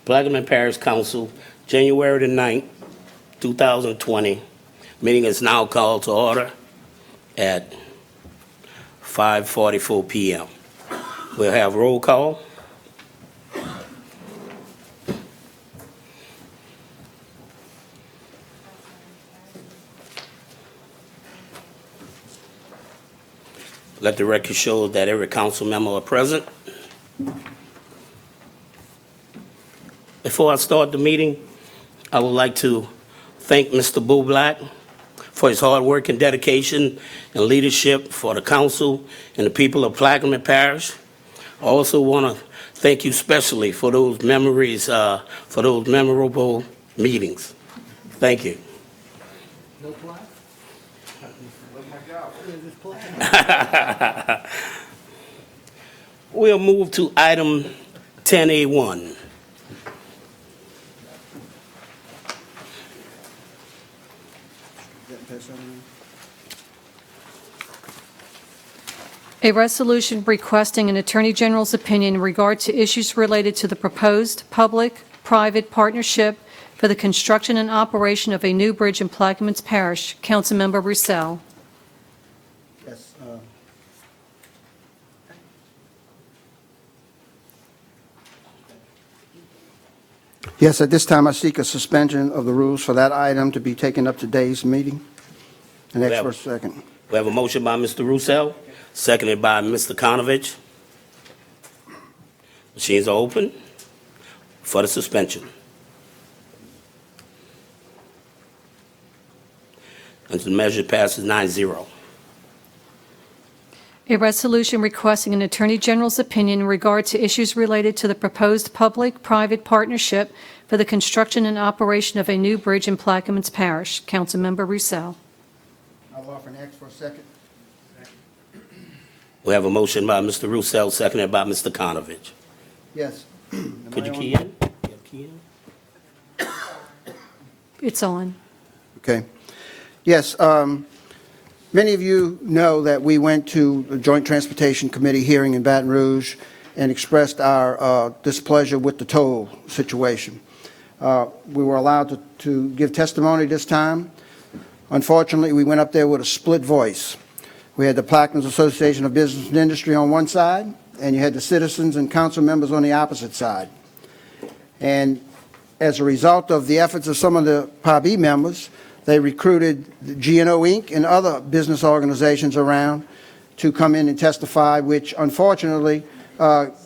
Plaquemine Parish Council, January the 9th, 2020. Meeting is now called to order at 5:44 p.m. We'll have roll call. Let the record show that every council member are present. Before I start the meeting, I would like to thank Mr. Boo Black for his hard work and dedication and leadership for the council and the people of Plaquemine Parish. I also want to thank you specially for those memories, for those memorable meetings. Thank you. No plaque? We'll move to item 10A1. A resolution requesting an Attorney General's opinion in regard to issues related to the proposed public-private partnership for the construction and operation of a new bridge in Plaquemine Parish. Councilmember Roussel. Yes. Yes, at this time, I seek a suspension of the rules for that item to be taken up today's meeting. The next Yeah. for a second. We have a motion by Mr. Roussel, seconded by Mr. Konovich. Machines are open for the suspension. And the measure passes 9-0. A resolution requesting an Attorney General's opinion in regard to issues related to the proposed public-private partnership for the construction and operation of a new bridge in Plaquemine Parish. Councilmember Roussel. I'll offer an X for a second. We have a motion by Mr. Roussel, seconded by Mr. Konovich. Yes. Could you key in? You have key in? It's on. Okay. Yes, many of you know that we went to the Joint Transportation Committee hearing in Baton Rouge and expressed our displeasure with the toll situation. We were allowed to give testimony this time. Unfortunately, we went up there with a split voice. We had the Plaquemine Association of Business and Industry on one side, and you had the citizens and council members on the opposite side. And as a result of the efforts of some of the PAB members, they recruited the G&O Inc. and other business organizations around to come in and testify, which unfortunately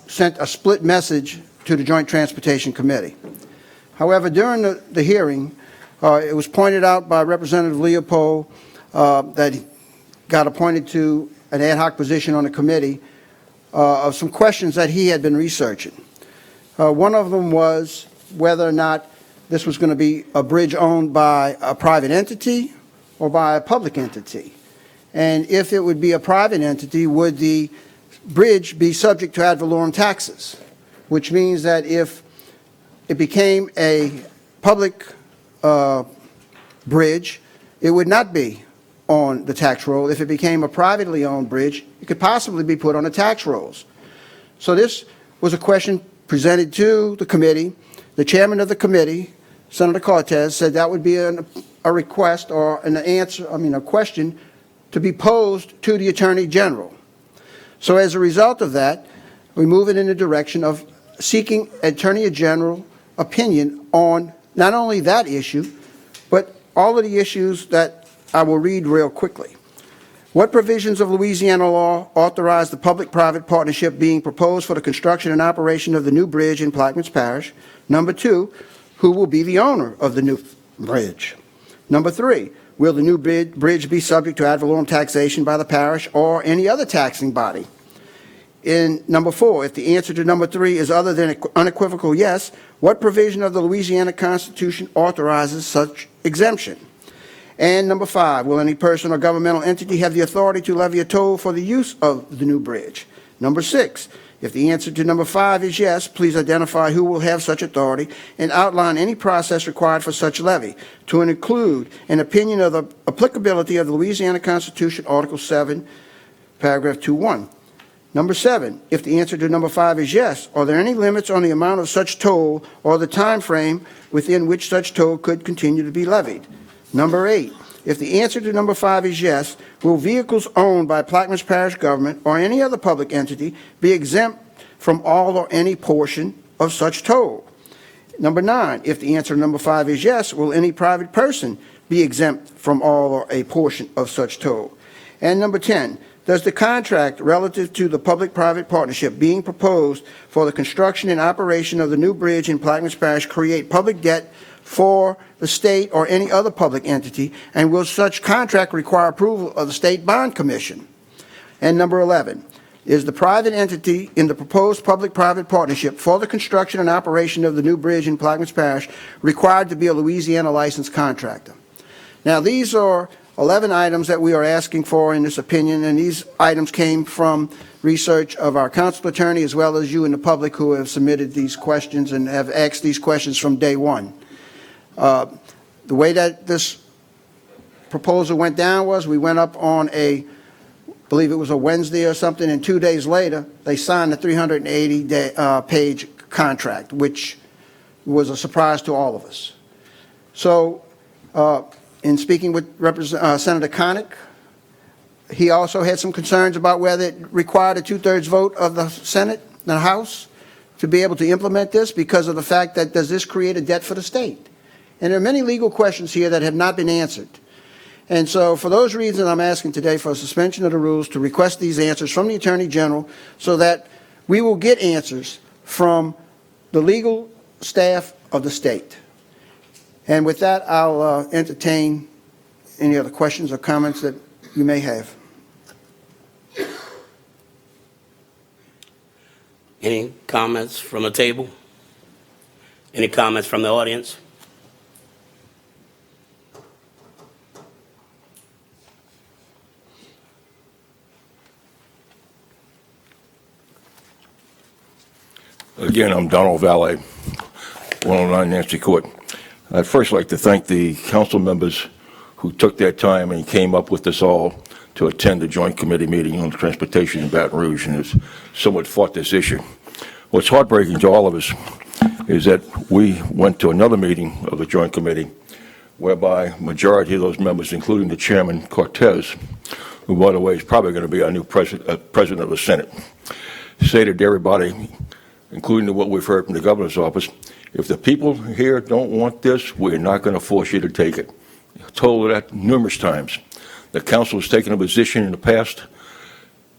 sent a split message to the Joint Transportation Committee. However, during the hearing, it was pointed out by Representative Leopold that he got appointed to an ad hoc position on the committee of some questions that he had been researching. One of them was whether or not this was going to be a bridge owned by a private entity or by a public entity. And if it would be a private entity, would the bridge be subject to ad valorem taxes? Which means that if it became a public bridge, it would not be on the tax roll. If it became a privately owned bridge, it could possibly be put on the tax rolls. So this was a question presented to the committee. The chairman of the committee, Senator Cortez, said that would be a request or an answer, a question to be posed to the Attorney General. So as a result of that, we move it in the direction of seeking Attorney General opinion on not only that issue, but all of the issues that I will read real quickly. What provisions of Louisiana law authorize the public-private partnership being proposed for the construction and operation of the new bridge in Plaquemine Parish? Number 2, who will be the owner of the new bridge? Number 3, will the new bridge be subject to ad valorem taxation by the parish or any other taxing body? In number 4, if the answer to number 3 is other than unequivocal yes, what provision of the Louisiana Constitution authorizes such exemption? And number 5, will any person or governmental entity have the authority to levy a toll for the use of the new bridge? Number 6, if the answer to number 5 is yes, please identify who will have such authority and outline any process required for such levy, to include an opinion of the applicability of the Louisiana Constitution, Article 7, Paragraph 2.1. Number 7, if the answer to number 5 is yes, are there any limits on the amount of such toll or the time frame within which such toll could continue to be levied? Number 8, if the answer to number 5 is yes, will vehicles owned by Plaquemines Parish government or any other public entity be exempt from all or any portion of such toll? Number 9, if the answer to number 5 is yes, will any private person be exempt from all or a portion of such toll? And number 10, does the contract relative to the public-private partnership being proposed for the construction and operation of the new bridge in Plaquemines Parish create public debt for the state or any other public entity, and will such contract require approval of the State Bond Commission? And number 11, is the private entity in the proposed public-private partnership for the construction and operation of the new bridge in Plaquemines Parish required to be a Louisiana licensed contractor? Now, these are 11 items that we are asking for in this opinion, and these items came from research of our council attorney as well as you and the public who have submitted these questions and have asked these questions from day one. The way that this proposal went down was we went up on I believe it was a Wednesday or something, and 2 days later, they signed a 380-page contract, which was a surprise to all of us. So, in speaking with Senator Connick, he also had some concerns about whether it required a 2/3 vote of the Senate and the House to be able to implement this because of the fact that does this create a debt for the state? And there are many legal questions here that have not been answered. And so for those reasons, I'm asking today for a suspension of the rules to request these answers from the Attorney General so that we will get answers from the legal staff of the state. And with that, I'll entertain any other questions or comments that you may have. Any comments from the table? Any comments from the audience? Again, I'm Donald Valle, 109 Nancy Court. I'd first like to thank the council members who took their time and came up with this all to attend the joint committee meeting on transportation in Baton Rouge and has somewhat fought this issue. What's heartbreaking to all of us is that we went to another meeting of the joint committee whereby majority of those members, including the chairman, Cortez, who, by the way, is probably going to be our new president of the Senate, stated to everybody, including what we've heard from the governor's office, if the people here don't want this, we're not going to force you to take it. I told her that numerous times. The council has taken a position in the past.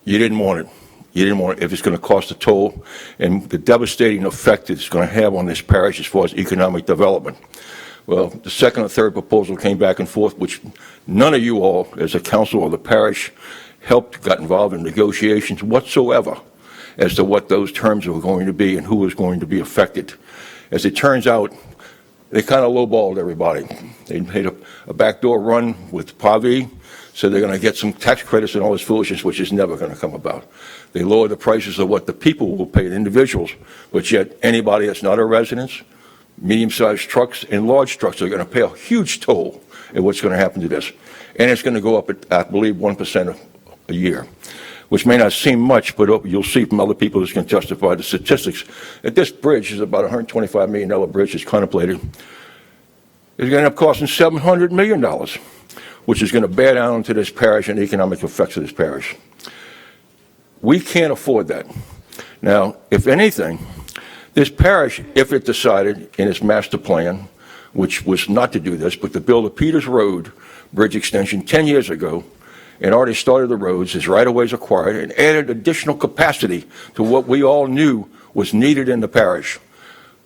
You didn't want it. You didn't want it if it's going to cost a toll and the devastating effect it's going to have on this parish as far as economic development. Well, the second and third proposal came back and forth, which none of you all, as a council or the parish, got involved in negotiations whatsoever as to what those terms were going to be and who was going to be affected. As it turns out, they kind of lowballed everybody. They made a backdoor run with PAVI, so they're going to get some tax credits and all this foolishness, which is never going to come about. They lowered the prices of what the people will pay, the individuals, but yet anybody that's not a resident, medium-sized trucks and large trucks are going to pay a huge toll at what's going to happen to this. And it's going to go up at, I believe, 1% a year, which may not seem much, but you'll see from other people who can justify the statistics that this bridge is about a $125 million bridge is contemplated. It's going to end up costing $700 million, which is going to bear down to this parish and the economic effects of this parish. We can't afford that. Now, if anything, this parish, if it decided in its master plan, which was not to do this, but to build a Peters Road bridge extension 10 years ago, and already started the roads, as right-of-ways acquired, and added additional capacity to what we all knew was needed in the parish.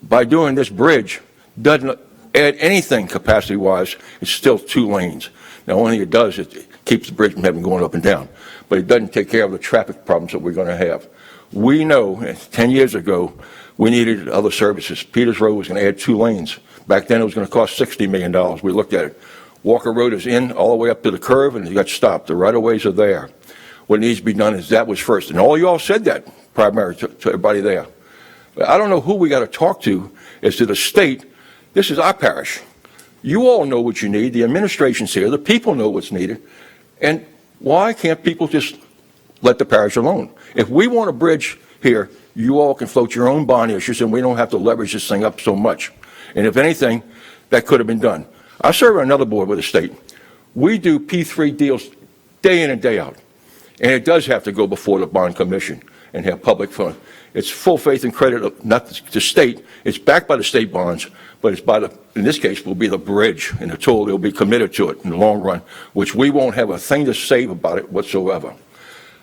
By doing this bridge, doesn't add anything capacity-wise, it's still 2 lanes. Now, only it does, it keeps the bridge from having going up and down, but it doesn't take care of the traffic problems that we're going to have. We know, 10 years ago, we needed other services. Peters Road was going to add 2 lanes. Back then, it was going to cost $60 million. We looked at it. Walker Road is in all the way up to the curve, and it got stopped. The right-of-ways are there. What needs to be done is that was first. And all you all said that, primary to everybody there. But I don't know who we got to talk to as to the state. This is our parish. You all know what you need. The administration's here. The people know what's needed. And why can't people just let the parish alone. If we want a bridge here, you all can float your own bond issues, and we don't have to leverage this thing up so much. And if anything, that could have been done. I serve on another board with the state. We do P3 deals day in and day out, and it does have to go before the bond commission and have public fund. It's full faith and credit of not the state. It's backed by the state bonds, but it's by the, in this case, will be the bridge and the toll. They'll be committed to it in the long run, which we won't have a thing to say about it whatsoever.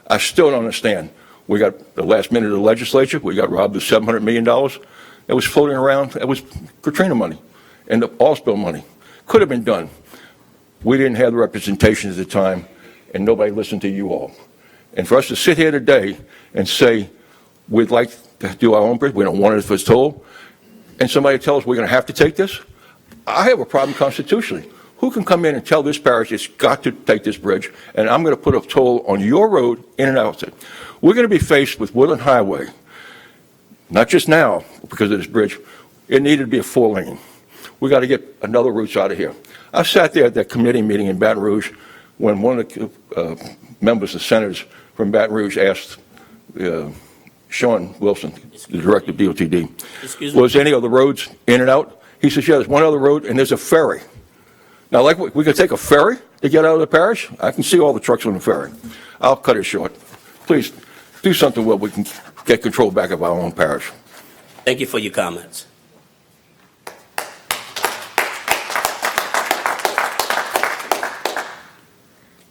I still don't understand. We got the last minute of the legislature. We got robbed of $700 million. It was floating around. It was Katrina money and the oil spill money. Could have been done. We didn't have the representation at the time, and nobody listened to you all. And for us to sit here today and say, we'd like to do our own bridge, we don't want it if it's toll, and somebody tells us we're going to have to take this, I have a problem constitutionally. Who can come in and tell this parish it's got to take this bridge, and I'm going to put a toll on your road in and out? We're going to be faced with Woodland Highway, not just now because of this bridge. It needed to be a 4-lane. We got to get another routes out of here. I sat there at that committee meeting in Baton Rouge when one of the members, the senators from Baton Rouge, asked Sean Wilson, the director of DOTD, was any of the roads in and out? He says, yeah, there's one other road and there's a ferry. Now, like we could take a ferry to get out of the parish? I can see all the trucks on the ferry. I'll cut it short. Please do something where we can get control back of our own parish. Thank you for your comments.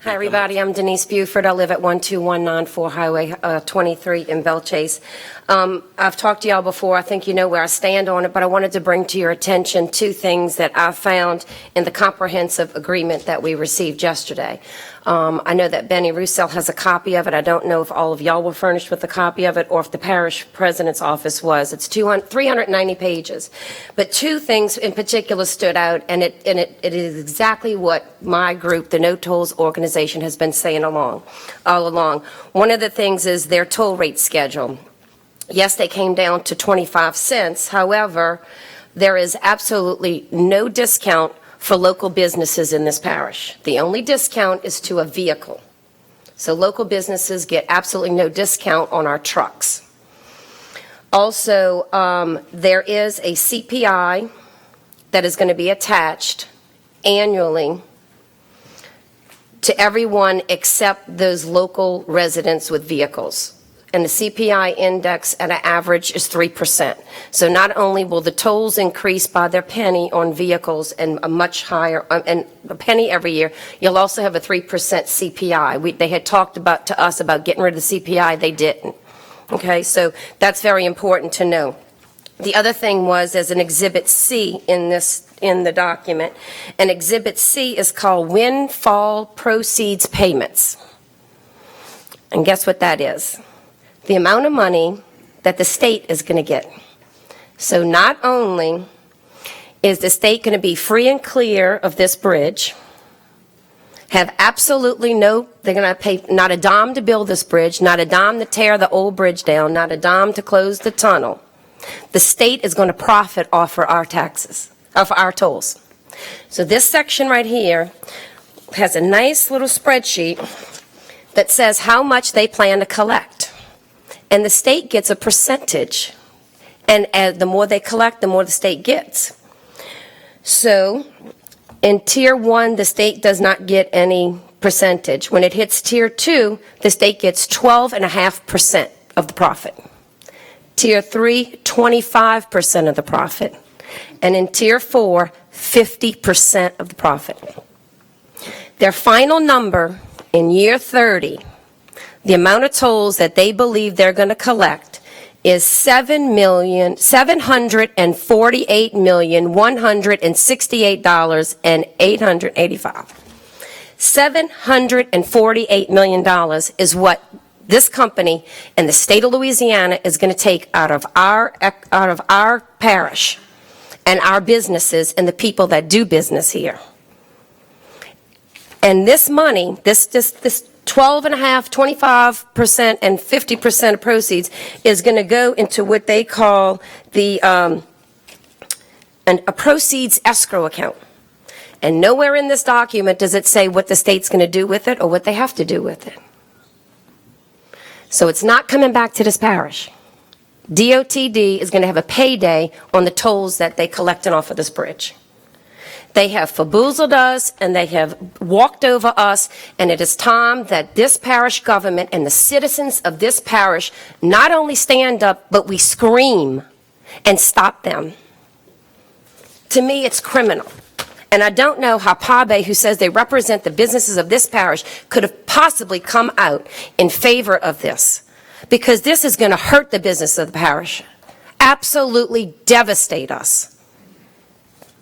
Hi, everybody. I'm Denise Buford. I live at 12194 Highway 23 in Belchase. I've talked to y'all before. I think you know where I stand on it, but I wanted to bring to your attention two things that I found in the comprehensive agreement that we received yesterday. I know that Benny Roussel has a copy of it. I don't know if all of y'all were furnished with a copy of it or if the parish president's office was. It's 390 pages. But two things in particular stood out, and it is exactly what my group, the No Tolls organization, has been saying all along. One of the things is their toll rate schedule. Yes, they came down to 25 cents. However, there is absolutely no discount for local businesses in this parish. The only discount is to a vehicle. So local businesses get absolutely no discount on our trucks. Also, there is a CPI that is going to be attached annually to everyone except those local residents with vehicles. And the CPI index at an average is 3%. So not only will the tolls increase by their penny on vehicles and a much higher, and a penny every year, you'll also have a 3% CPI. They had talked to us about getting rid of the CPI. They didn't. Okay, so that's very important to know. The other thing was, as an Exhibit C in the document, and Exhibit C is called Windfall Proceeds Payments. And guess what that is? The amount of money that the state is going to get. So not only is the state going to be free and clear of this bridge, have absolutely they're going to pay not a dime to build this bridge, not a dime to tear the old bridge down, not a dime to close the tunnel. The state is going to profit off of our taxes, off our tolls. So this section right here has a nice little spreadsheet that says how much they plan to collect. And the state gets a percentage. And the more they collect, the more the state gets. So in Tier 1, the state does not get any percentage. When it hits Tier 2, the state gets 12.5% of the profit. Tier 3, 25% of the profit. And in Tier 4, 50% of the profit. Their final number in year 30, the amount of tolls that they believe they're going to collect is $7,748,168.885. $748 million is what this company and the state of Louisiana is going to take out of our parish and our businesses and the people that do business here. And this money, this 12.5%, 25%, and 50% of proceeds is going to go into what they call the a proceeds escrow account. And nowhere in this document does it say what the state's going to do with it or what they have to do with it. So it's not coming back to this parish. DOTD is going to have a payday on the tolls that they collected off of this bridge. They have foboozled us, and they have walked over us, and it is time that this parish government and the citizens of this parish not only stand up, but we scream and stop them. To me, it's criminal. And I don't know how PABE, who says they represent the businesses of this parish, could have possibly come out in favor of this, because this is going to hurt the business of the parish, absolutely devastate us.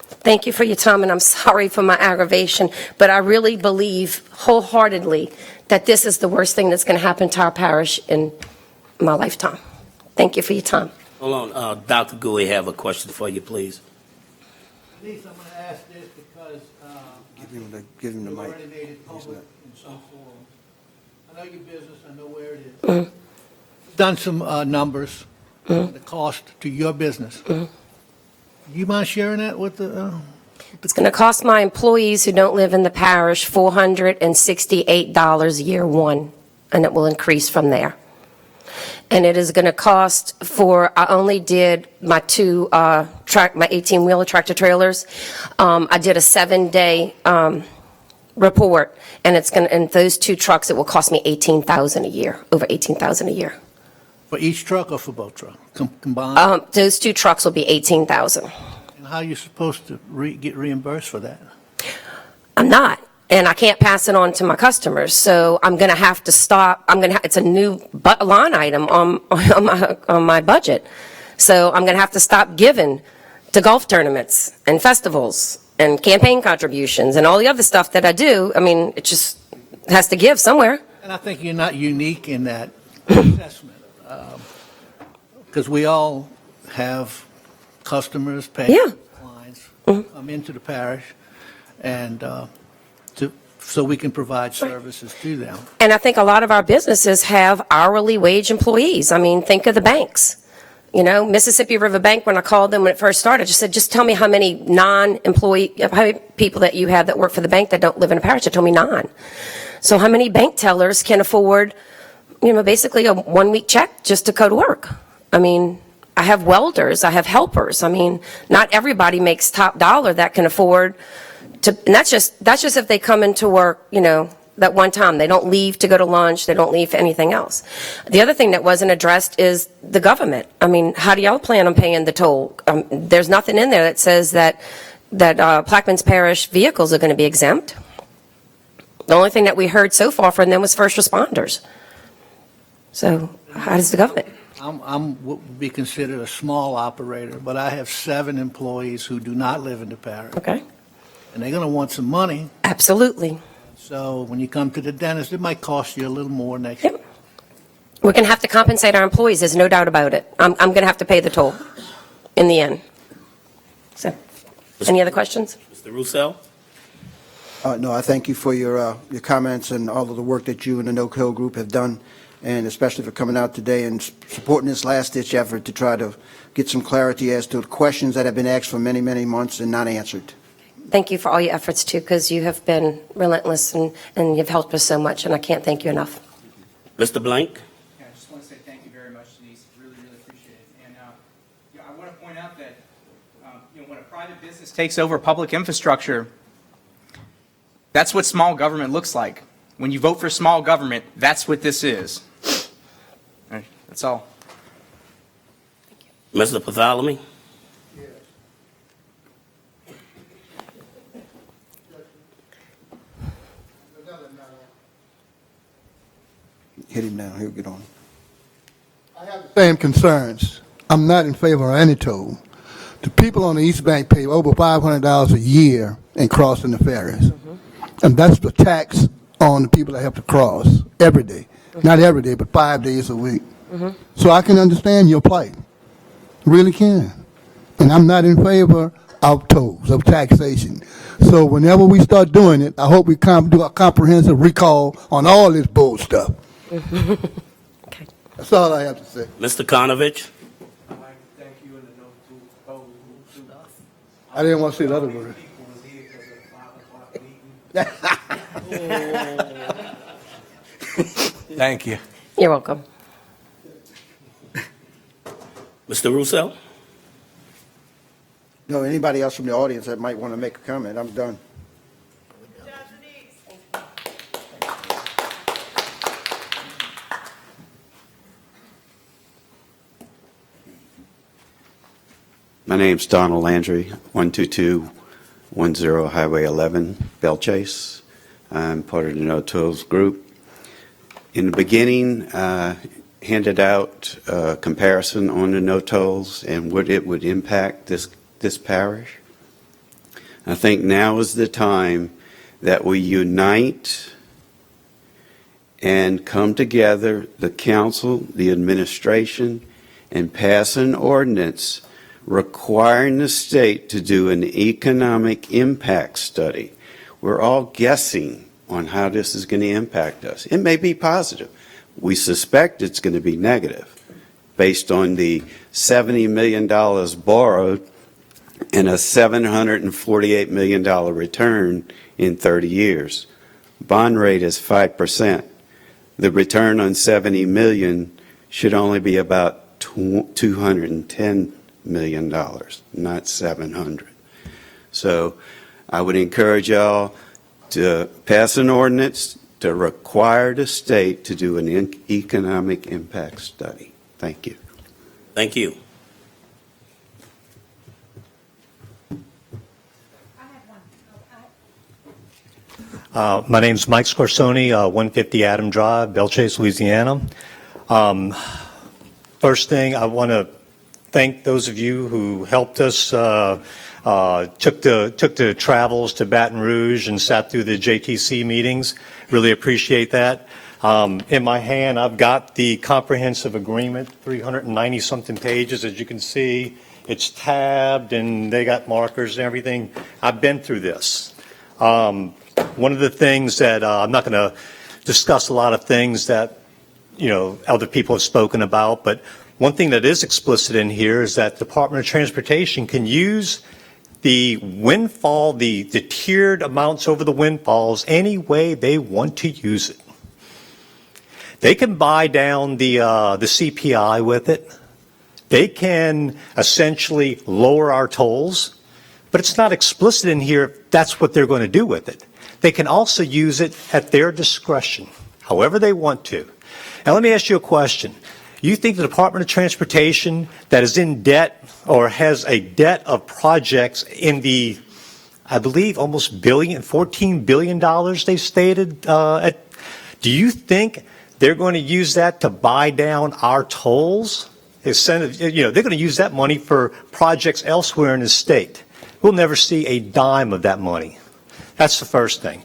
Thank you for your time, and I'm sorry for my aggravation, but I really believe wholeheartedly that this is the worst thing that's going to happen to our parish in my lifetime. Thank you for your time. Hold on, Dr. Gouy have a question for you, please. Denise, I'm going to ask this because Give him the you've mic. already made it public in some forums. I know your business, I know where it is. Done some numbers, the cost to your business. You mind sharing that with the? It's going to cost my employees who don't live in the parish $468 year one, and it will increase from there. And it is going to cost for, I only did my my 18-wheeler tractor trailers. I did a 7-day report, and and those 2 trucks, it will cost me $18,000 a year, over $18,000 a year. For each truck or for both trucks combined? Those 2 trucks will be $18,000. And how are you supposed to get reimbursed for that? I'm not, and I can't pass it on to my customers, so I'm going to have to stop. It's a new line item on my budget, so I'm going to have to stop giving to golf tournaments and festivals and campaign contributions and all the other stuff that I do. I mean, it just has to give somewhere. And I think you're not unique in that assessment, because we all have customers, Yeah. clients come into the parish, and so we can provide services to them. And I think a lot of our businesses have hourly wage employees. I mean, think of the banks. You know, Mississippi River Bank, when I called them when it first started, just said, just tell me how many how many people that you have that work for the bank that don't live in a parish. They told me none. So how many bank tellers can afford, basically a 1-week check just to go to work? I mean, I have welders, I have helpers. I mean, not everybody makes top dollar that can afford to, and that's just if they come into work, that one time. They don't leave to go to lunch, they don't leave for anything else. The other thing that wasn't addressed is the government. I mean, how do y'all plan on paying the toll? There's nothing in there that says that Plaquemines Parish vehicles are going to be exempt. The only thing that we heard so far from them was first responders. So how does the government? Would be considered a small operator, but I have 7 employees who do not live in the parish, Okay, and they're going to want some money. absolutely. So when you come to the dentist, it might cost you a little more next year. Yep. We're going to have to compensate our employees, there's no doubt about it. I'm going to have to pay the toll in the end. So, any other questions? Mr. Roussel? No, I thank you for your comments and all of the work that you and the No Kill Group have done, and especially for coming out today and supporting this last-ditch effort to try to get some clarity as to the questions that have been asked for many, many months and not answered. Thank you for all your efforts, too, because you have been relentless and you've helped us so much, and I can't thank you enough. Mr. Blank? Yeah, I just want to say thank you very much, Denise. Really, really appreciate it. And I want to point out that when a private business takes over public infrastructure, that's what small government looks like. When you vote for small government, that's what this is. All right, that's all. Mr. Bartholomew? Hit him down, he'll get on. Same concerns. I'm not in favor of any toll. The people on the East Bank pay over $500 a year in crossing the ferries. And that's the tax on the people that have to cross every day. Not every day, but 5 days a week. So I can understand your plight. Really can. And I'm not in favor of tolls, of taxation. So whenever we start doing it, I hope we do a comprehensive recall on all this bull stuff. Okay. That's all I have to say. Mr. Konovich? I'd like to thank you and the No Kill Group. I didn't want to say the other word. Thank you. You're welcome. Mr. Russo? No, anybody else from the audience that might want to make a comment? I'm done. My name's Donald Landry, 12210 Highway 11, Bell Chase. I'm part of the No Tools group. In the beginning, handed out a comparison on the no tolls and what it would impact this parish. I think now is the time that we unite and come together, the council, the administration, and pass an ordinance requiring the state to do an economic impact study. We're all guessing on how this is going to impact us. It may be positive. We suspect it's going to be negative based on the $70 million borrowed and a $748 million return in 30 years. Bond rate is 5%. The return on $70 million should only be about $210 million, not 700. So I would encourage y'all to pass an ordinance to require the state to do an economic impact study. Thank you. Thank you. My name's Mike Scorsoni, 150 Adam Drive, Bell Chase, Louisiana. First thing, I want to thank those of you who helped us, took the travels to Baton Rouge and sat through the JTC meetings. Really appreciate that. In my hand, I've got the comprehensive agreement, 390-something pages, as you can see. It's tabbed, and they got markers and everything. I've been through this. One of the things that I'm not going to discuss a lot of things that, other people have spoken about, but one thing that is explicit in here is that Department of Transportation can use the windfall, the tiered amounts over the windfalls any way they want to use it. They can buy down the CPI with it. They can essentially lower our tolls, but it's not explicit in here if that's what they're going to do with it. They can also use it at their discretion, however they want to. Now, let me ask you a question. You think the Department of Transportation that is in debt or has a debt of projects in the, I believe, almost $14 billion they stated, do you think they're going to use that to buy down our tolls? They're going to use that money for projects elsewhere in the state. We'll never see a dime of that money. That's the first thing.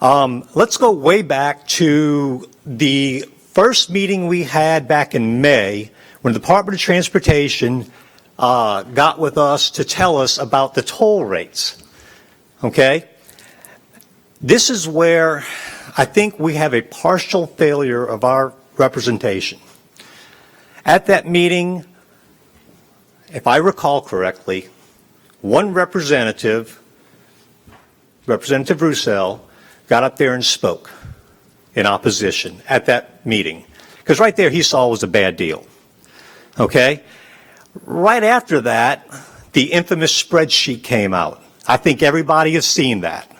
Let's go way back to the first meeting we had back in May when the Department of Transportation got with us to tell us about the toll rates. Okay? This is where I think we have a partial failure of our representation. At that meeting, if I recall correctly, one representative, Representative Roussel, got up there and spoke in opposition at that meeting. Because right there he saw it was a bad deal. Okay? Right after that, the infamous spreadsheet came out. I think everybody has seen that.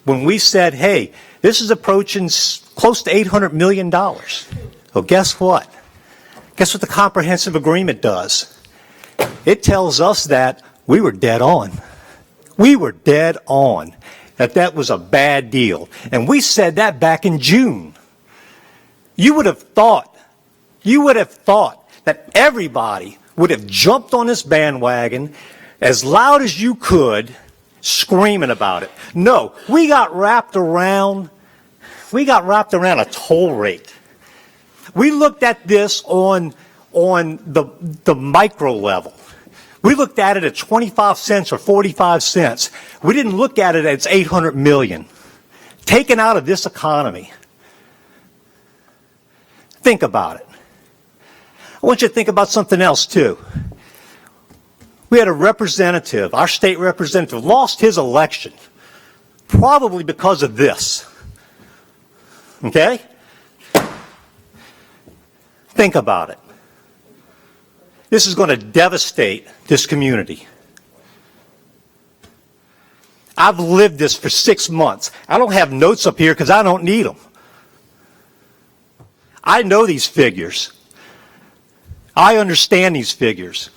When we said, hey, this is approaching close to $800 million. Well, guess what? Guess what the comprehensive agreement does? It tells us that we were dead on. We were dead on. That was a bad deal. And we said that back in June. You would have thought that everybody would have jumped on this bandwagon as loud as you could, screaming about it. No, we got wrapped around a toll rate. We looked at this on the micro level. We looked at it at 25 cents or 45 cents. We didn't look at it as 800 million taken out of this economy. Think about it. I want you to think about something else too. We had a representative, our state representative, lost his election, probably because of this. Okay? Think about it. This is going to devastate this community. I've lived this for 6 months. I don't have notes up here because I don't need them. I know these figures. I understand these figures.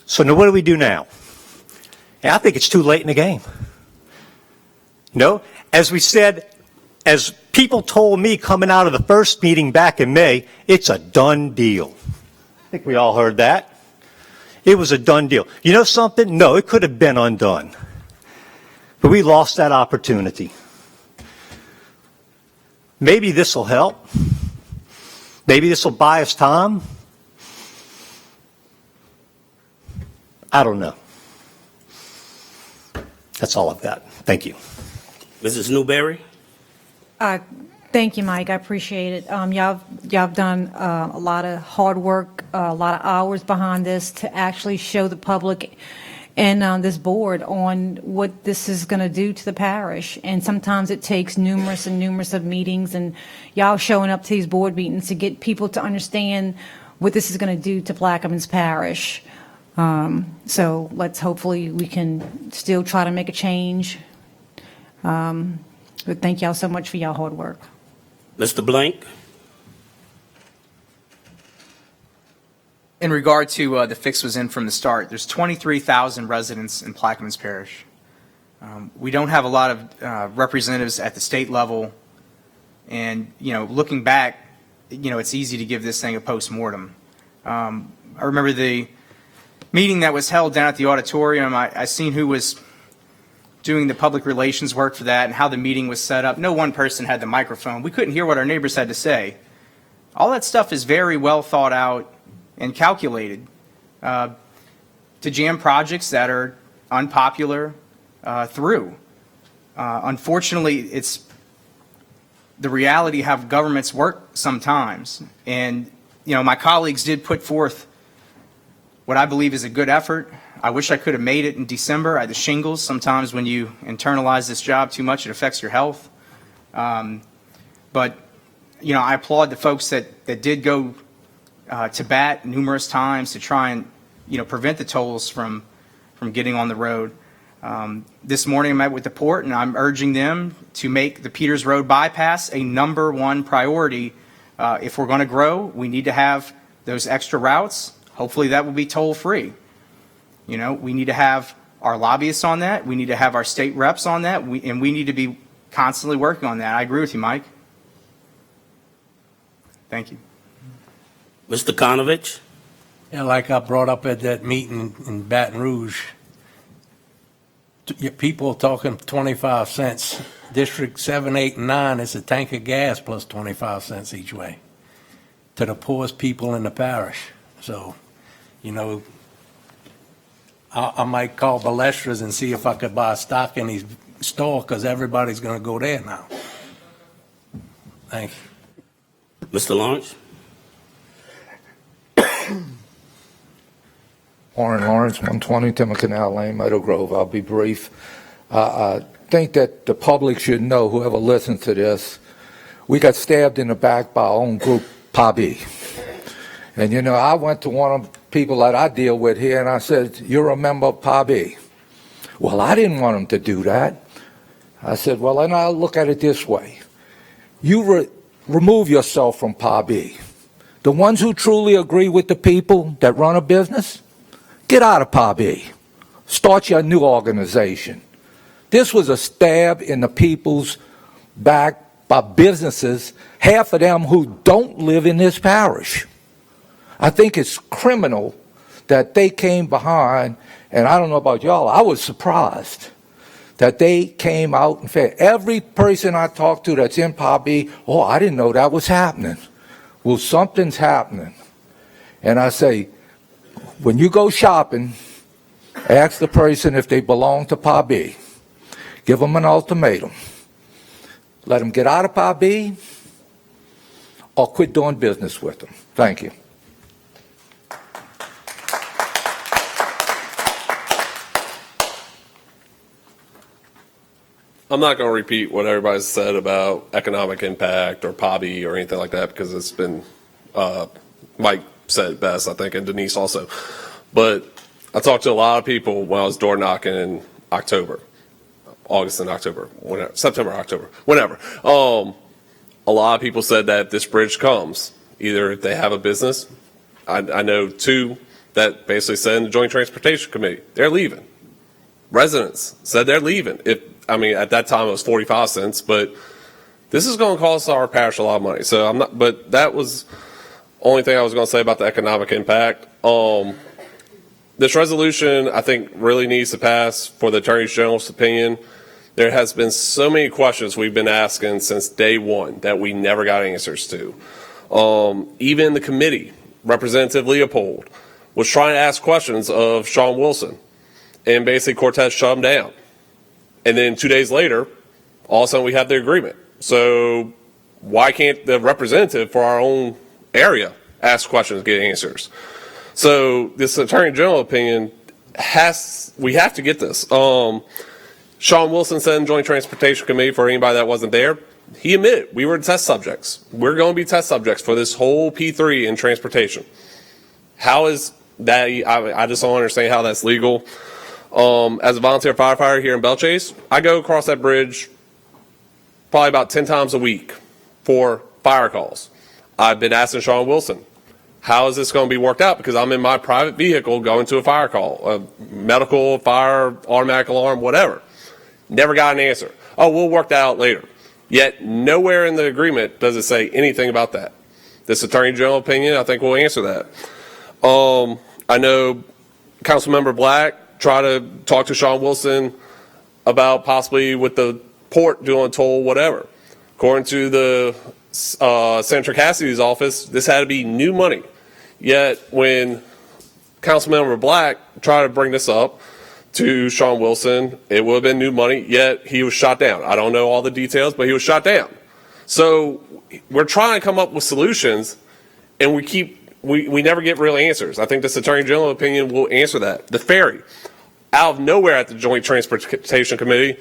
So now what do we do now? I think it's too late in the game. No, as we said, as people told me coming out of the first meeting back in May, it's a done deal. I think we all heard that. It was a done deal. You know something? No, it could have been undone. But we lost that opportunity. Maybe this will help. Maybe this will buy us time. I don't know. That's all I've got. Thank you. Mrs. Newberry? Thank you, Mike. I appreciate it. Y'all done a lot of hard work, a lot of hours behind this to actually show the public and this board on what this is going to do to the parish. And sometimes it takes numerous of meetings and y'all showing up to these board meetings to get people to understand what this is going to do to Plaquemines Parish. So let's hopefully we can still try to make a change. But thank y'all so much for y'all hard work. Mr. Blank? In regard to the fix was in from the start, there's 23,000 residents in Plaquemines Parish. We don't have a lot of representatives at the state level. And, looking back, it's easy to give this thing a postmortem. I remember the meeting that was held down at the auditorium. I seen who was doing the public relations work for that and how the meeting was set up. No one person had the microphone. We couldn't hear what our neighbors had to say. All that stuff is very well thought out and calculated to jam projects that are unpopular through. Unfortunately, it's the reality of how governments work sometimes. And, my colleagues did put forth what I believe is a good effort. I wish I could have made it in December. I had the shingles. Sometimes when you internalize this job too much, it affects your health. But, I applaud the folks that did go to bat numerous times to try and, prevent the tolls from getting on the road. This morning I met with the port and I'm urging them to make the Peters Road bypass a #1 priority. If we're going to grow, we need to have those extra routes. Hopefully that will be toll free. We need to have our lobbyists on that. We need to have our state reps on that. And we need to be constantly working on that. I agree with you, Mike. Thank you. Mr. Konovich? Yeah, like I brought up at that meeting in Baton Rouge, people talking 25 cents. District 7, 8, and 9 is a tank of gas plus 25 cents each way to the poorest people in the parish. So, I might call Balestras and see if I could buy stock in his store because everybody's going to go there now. Thanks. Mr. Lawrence? Warren Lawrence, 120 Timber Canal Lane, Meadow Grove. I'll be brief. I think that the public should know, whoever listens to this, we got stabbed in the back by our own group, PABI. And, I went to one of the people that I deal with here, and I said, you're a member of PABI. Well, I didn't want them to do that. I said, well, then I'll look at it this way. You remove yourself from PABI. The ones who truly agree with the people that run a business, get out of PABI. Start your new organization. This was a stab in the people's back by businesses, half of them who don't live in this parish. I think it's criminal that they came behind, and I don't know about y'all, I was surprised that they came out and said, every person I talked to that's in PABI, oh, I didn't know that was happening. Well, something's happening. And I say, when you go shopping, ask the person if they belong to PABI. Give them an ultimatum. Let them get out of PABI or quit doing business with them. Thank you. I'm not going to repeat what everybody's said about economic impact or PABI or anything like that because it's been Mike said it best, I think, and Denise also. But I talked to a lot of people when I was door knocking in October, August and October, whenever, September, October, whenever. A lot of people said that if this bridge comes, either if they have a business, I know two that basically said in the Joint Transportation Committee, they're leaving. Residents said they're leaving. At that time it was 45 cents, but this is going to cost our parish a lot of money. So but that was the only thing I was going to say about the economic impact. This resolution, I think, really needs to pass for the Attorney General's opinion. There has been so many questions we've been asking since day one that we never got answers to. Even the committee, Representative Leopold, was trying to ask questions of Sean Wilson, and basically Cortez shut him down. And then 2 days later, all of a sudden we have the agreement. So why can't the representative for our own area ask questions and get answers? So this Attorney General opinion we have to get this. Sean Wilson said in Joint Transportation Committee, for anybody that wasn't there, he admitted we were test subjects. We're going to be test subjects for this whole P3 in transportation. How is that? I just don't understand how that's legal. As a volunteer firefighter here in Belchase, I go across that bridge probably about 10 times a week for fire calls. I've been asking Sean Wilson, how is this going to be worked out? Because I'm in my private vehicle going to a fire call, a medical, fire, automatic alarm, whatever. Never got an answer. Oh, we'll work that out later. Yet nowhere in the agreement does it say anything about that. This Attorney General opinion, I think, will answer that. I know Councilmember Black tried to talk to Sean Wilson about possibly with the port doing toll, whatever. According to the Senator Cassidy's office, this had to be new money. Yet when Councilmember Black tried to bring this up to Sean Wilson, it would have been new money, yet he was shot down. I don't know all the details, but he was shot down. So we're trying to come up with solutions, and we never get real answers. I think this Attorney General opinion will answer that. The ferry, out of nowhere at the Joint Transportation Committee,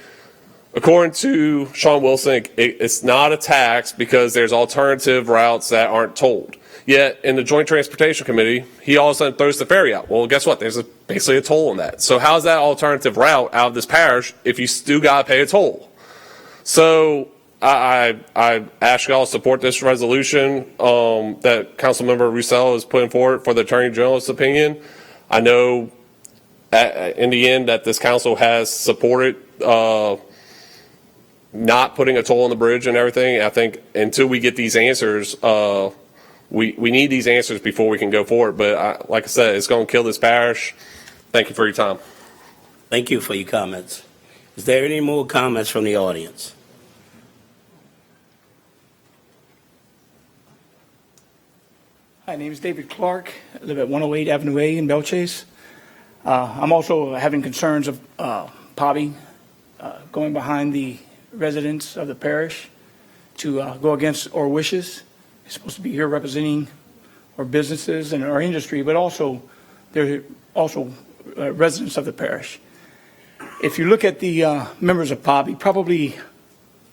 according to Sean Wilson, it's not a tax because there's alternative routes that aren't tolled. Yet in the Joint Transportation Committee, he all of a sudden throws the ferry out. Well, guess what? There's basically a toll on that. So how's that alternative route out of this parish if you still got to pay a toll? So I ask y'all to support this resolution that Councilmember Roussel is putting forward for the Attorney General's opinion. I know in the end that this council has supported not putting a toll on the bridge and everything. I think until we get these answers, we need these answers before we can go forward. But like I said, it's going to kill this parish. Thank you for your time. Thank you for your comments. Is there any more comments from the audience? Hi, my name is David Clark. I live at 108 Avenue A in Belchase. I'm also having concerns of POBI going behind the residents of the parish to go against our wishes. It's supposed to be here representing our businesses and our industry, but also they're also residents of the parish. If you look at the members of POBI, probably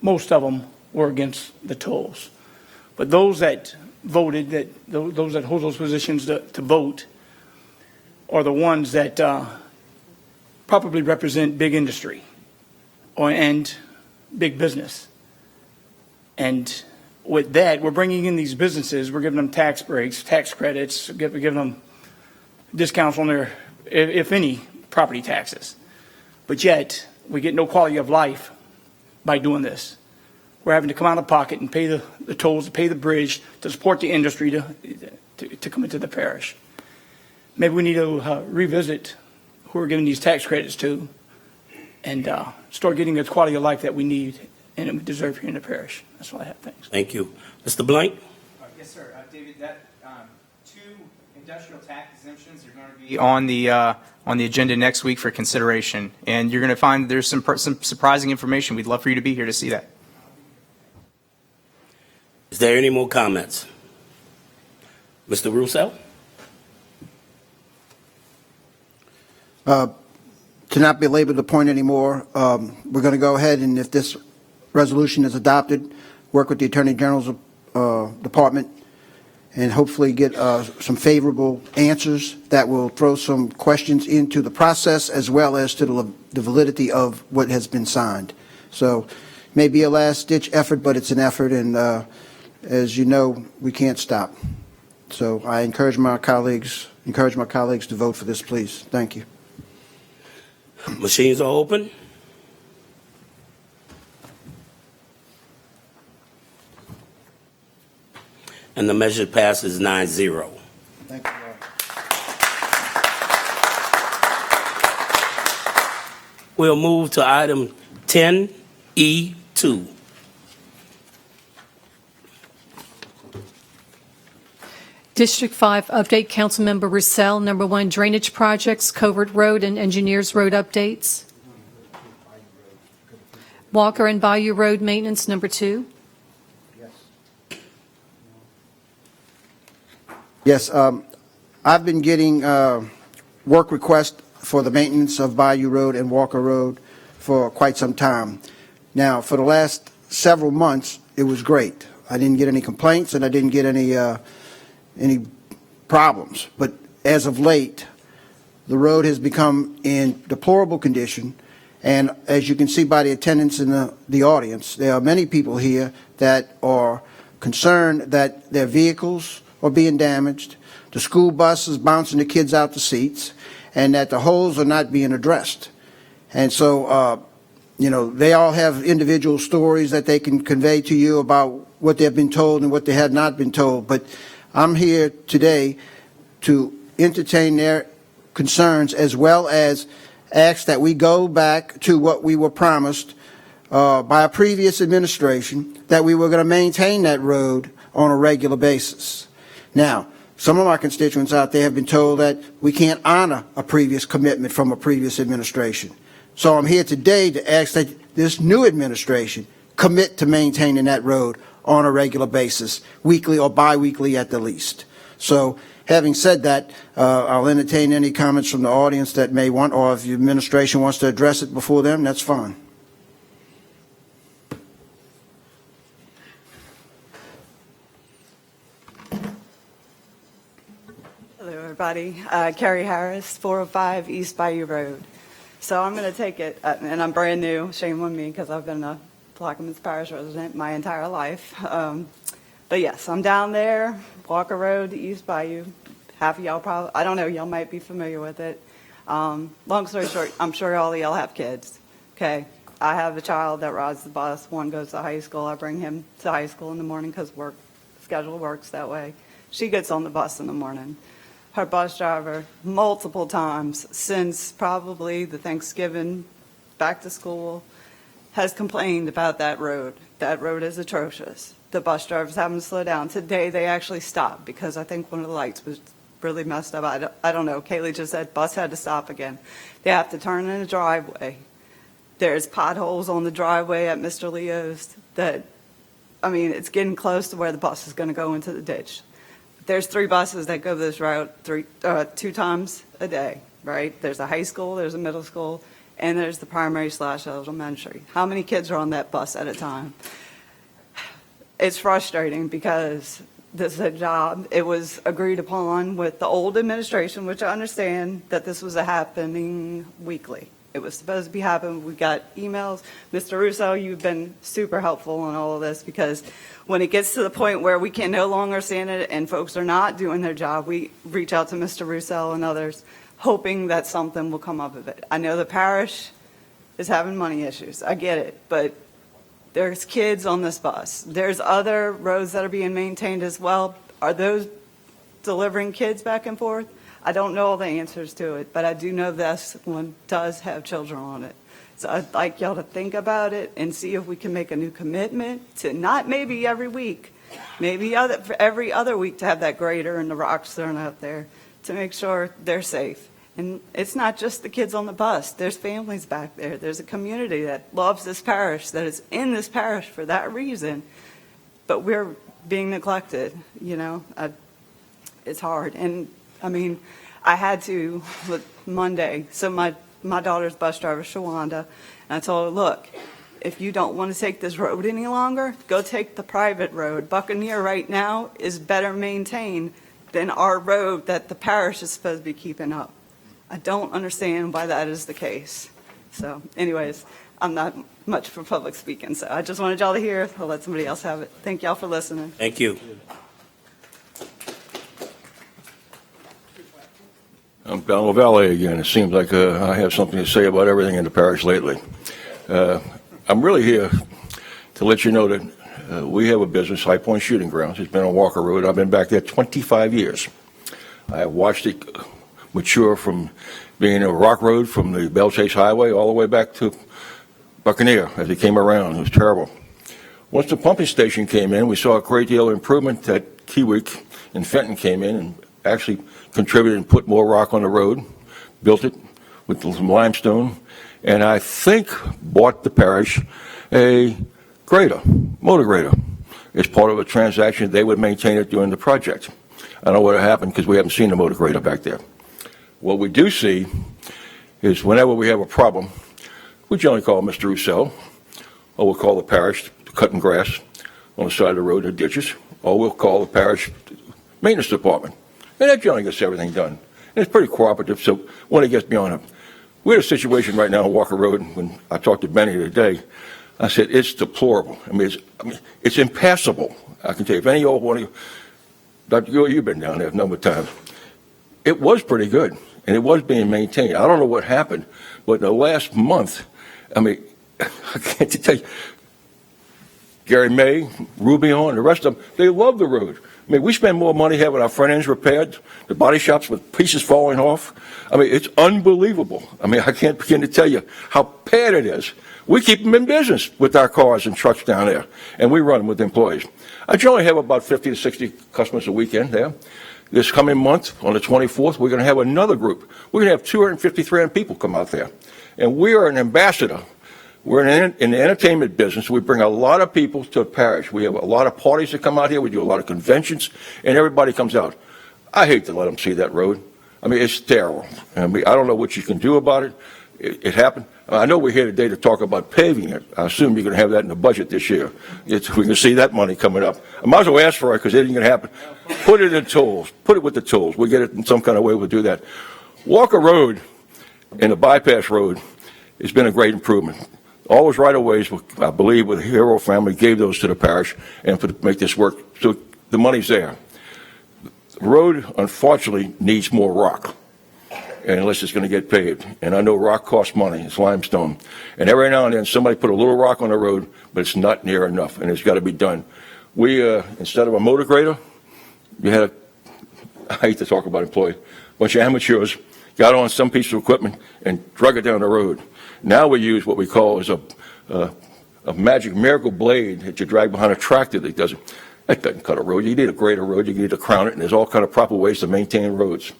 most of them were against the tolls. But those that voted, those that hold those positions to vote, are the ones that probably represent big industry and big business. And with that, we're bringing in these businesses, we're giving them tax breaks, tax credits, we're giving them discounts on their, if any, property taxes. But yet, we get no quality of life by doing this. We're having to come out of pocket and pay the tolls, to pay the bridge, to support the industry to come into the parish. Maybe we need to revisit who we're giving these tax credits to and start getting the quality of life that we need and we deserve here in the parish. That's all I have. Thanks. Thank you. Mr. Blank? Yes, sir. David, that 2 industrial tax exemptions are going to be on the agenda next week for consideration, and you're going to find there's some surprising information. We'd love for you to be here to see that. Is there any more comments? Mr. Roussel? To not belabor the point anymore, we're going to go ahead and if this resolution is adopted, work with the Attorney General's department and hopefully get some favorable answers that will throw some questions into the process as well as to the validity of what has been signed. So it may be a last-ditch effort, but it's an effort, and as you know, we can't stop. So I encourage my colleagues to vote for this, please. Thank you. Machines are open. And the measure passes 9-0. Thank you. We'll move to item 10E2. District 5 update, Councilmember Roussel. Number 1, drainage projects, Covert Road and Engineers Road updates. Walker and Bayou Road maintenance, number 2. Yes, I've been getting work requests for the maintenance of Bayou Road and Walker Road for quite some time. Now, for the last several months, it was great. I didn't get any complaints and I didn't get any problems. But as of late, the road has become in deplorable condition. And as you can see by the attendance in the audience, there are many people here that are concerned that their vehicles are being damaged, the school bus is bouncing the kids out the seats, and that the holes are not being addressed. And so, they all have individual stories that they can convey to you about what they've been told and what they have not been told. But I'm here today to entertain their concerns as well as ask that we go back to what we were promised by a previous administration, that we were going to maintain that road on a regular basis. Now, some of our constituents out there have been told that we can't honor a previous commitment from a previous administration. So I'm here today to ask that this new administration commit to maintaining that road on a regular basis, weekly or biweekly at the least. So having said that, I'll entertain any comments from the audience that may want, or if the administration wants to address it before them, that's fine. Hello, everybody. Carrie Harris, 405 East Bayou Road. So I'm going to take it, and I'm brand new, shame on me, because I've been a Plaquemines Parish resident my entire life. But yes, I'm down there, Walker Road, East Bayou. Half of y'all probably, I don't know, y'all might be familiar with it. Long story short, I'm sure all of y'all have kids. Okay, I have a child that rides the bus. One goes to high school. I bring him to high school in the morning because work schedule works that way. She gets on the bus in the morning. Her bus driver, multiple times since probably the Thanksgiving back to school, has complained about that road. That road is atrocious. The bus drivers haven't slowed down. Today they actually stopped because I think one of the lights was really messed up. I don't know. Kaylee just said bus had to stop again. They have to turn in a driveway. There's potholes on the driveway at Mr. Leo's that, it's getting close to where the bus is going to go into the ditch. There's 3 buses that go this route 2 times a day, right? There's a high school, there's a middle school, and there's the primary/elementary. How many kids are on that bus at a time? It's frustrating because this is a job. It was agreed upon with the old administration, which I understand that this was happening weekly. It was supposed to be happening. We got emails. Mr. Russo, you've been super helpful in all of this because when it gets to the point where we can no longer stand it and folks are not doing their job, we reach out to Mr. Russo and others hoping that something will come up of it. I know the parish is having money issues. I get it, but there's kids on this bus. There's other roads that are being maintained as well. Are those delivering kids back and forth? I don't know all the answers to it, but I do know this one does have children on it. So I'd like y'all to think about it and see if we can make a new commitment to not maybe every week, maybe every other week to have that grader and the rocks thrown out there to make sure they're safe. And it's not just the kids on the bus. There's families back there. There's a community that loves this parish, that is in this parish for that reason. But we're being neglected, It's hard. And, I had to, Monday, so my daughter's bus driver, Shawanda, and I told her, look, if you don't want to take this road any longer, go take the private road. Buccaneer right now is better maintained than our road that the parish is supposed to be keeping up. I don't understand why that is the case. So anyways, I'm not much for public speaking, so I just wanted y'all to hear. I'll let somebody else have it. Thank y'all for listening. Thank you. I'm Donald Valle again. It seems like I have something to say about everything in the parish lately. I'm really here to let you know that we have a business, High Point Shooting Grounds. It's been on Walker Road. I've been back there 25 years. I have watched it mature from being a rock road from the Belle Chase Highway all the way back to Buccaneer as it came around. It was terrible. Once the pumping station came in, we saw a great deal of improvement that Keywick and Fenton came in and actually contributed and put more rock on the road, built it with some limestone, and I think bought the parish a grader, motor grader. It's part of a transaction. They would maintain it during the project. I don't know what happened because we haven't seen the motor grader back there. What we do see is whenever we have a problem, we generally call Mr. Roussel, or we'll call the parish cutting grass on the side of the road or ditches, or we'll call the parish maintenance department. And that generally gets everything done. And it's pretty cooperative, so when it gets beyond it. We had a situation right now on Walker Road, when I talked to Benny today, I said, it's deplorable. I mean, it's impassable. I can tell you, if any old one of you, Dr. Gill, you've been down there a number of times. It was pretty good, and it was being maintained. I don't know what happened, but in the last month, I mean, I can't tell you, Gary May, Rubion, the rest of them, they love the road. I mean, we spend more money having our front ends repaired, the body shops with pieces falling off. I mean, it's unbelievable. I mean, I can't begin to tell you how bad it is. We keep them in business with our cars and trucks down there, and we run them with employees. I generally have about 50 to 60 customers a weekend there. This coming month, on the 24th, we're going to have another group. We're going to have 250, 300 people come out there. And we are an ambassador. We're in the entertainment business. We bring a lot of people to the parish. We have a lot of parties that come out here. We do a lot of conventions, and everybody comes out. I hate to let them see that road. I mean, it's terrible. I mean, I don't know what you can do about it. It happened. I know we're here today to talk about paving it. I assume you're going to have that in the budget this year. We can see that money coming up. I might as well ask for it because it ain't going to happen. Put it in tools. Put it with the tools. We'll get it in some kind of way. We'll do that. Walker Road and the bypass road has been a great improvement. All those right-of-ways, I believe, with the Hero family, gave those to the parish and to make this work. So the money's there. The road, unfortunately, needs more rock, unless it's going to get paved. And I know rock costs money. It's limestone. And every now and then, somebody put a little rock on the road, but it's not near enough, and it's got to be done. We, instead of a motor grader, we had I hate to talk about employees, a bunch of amateurs got on some piece of equipment and drug it down the road. Now we use what we call is a magic miracle blade that you drag behind a tractor that doesn't cut a road. You need a grader road, you need to crown it, and there's all kind of proper ways to maintain roads.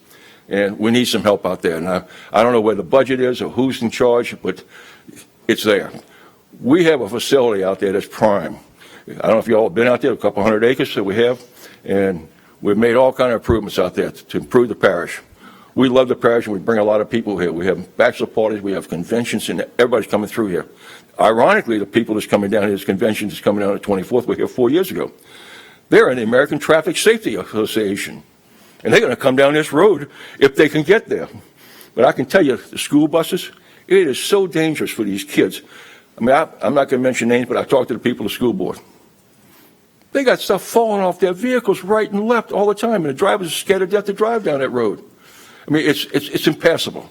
And we need some help out there. And I don't know where the budget is or who's in charge, but it's there. We have a facility out there that's prime. I don't know if you all have been out there, a couple 100 acres that we have, and we've made all kind of improvements out there to improve the parish. We love the parish, and we bring a lot of people here. We have bachelor parties, we have conventions, and everybody's coming through here. Ironically, the people that's coming down here, this convention is coming down on the 24th, we were here 4 years ago. They're in the American Traffic Safety Association, and they're going to come down this road if they can get there. But I can tell you, the school buses, it is so dangerous for these kids. I mean, I'm not going to mention names, but I talked to the people of the school board. They got stuff falling off their vehicles right and left all the time, and the drivers are scared to death to drive down that road. I mean, it's impassable.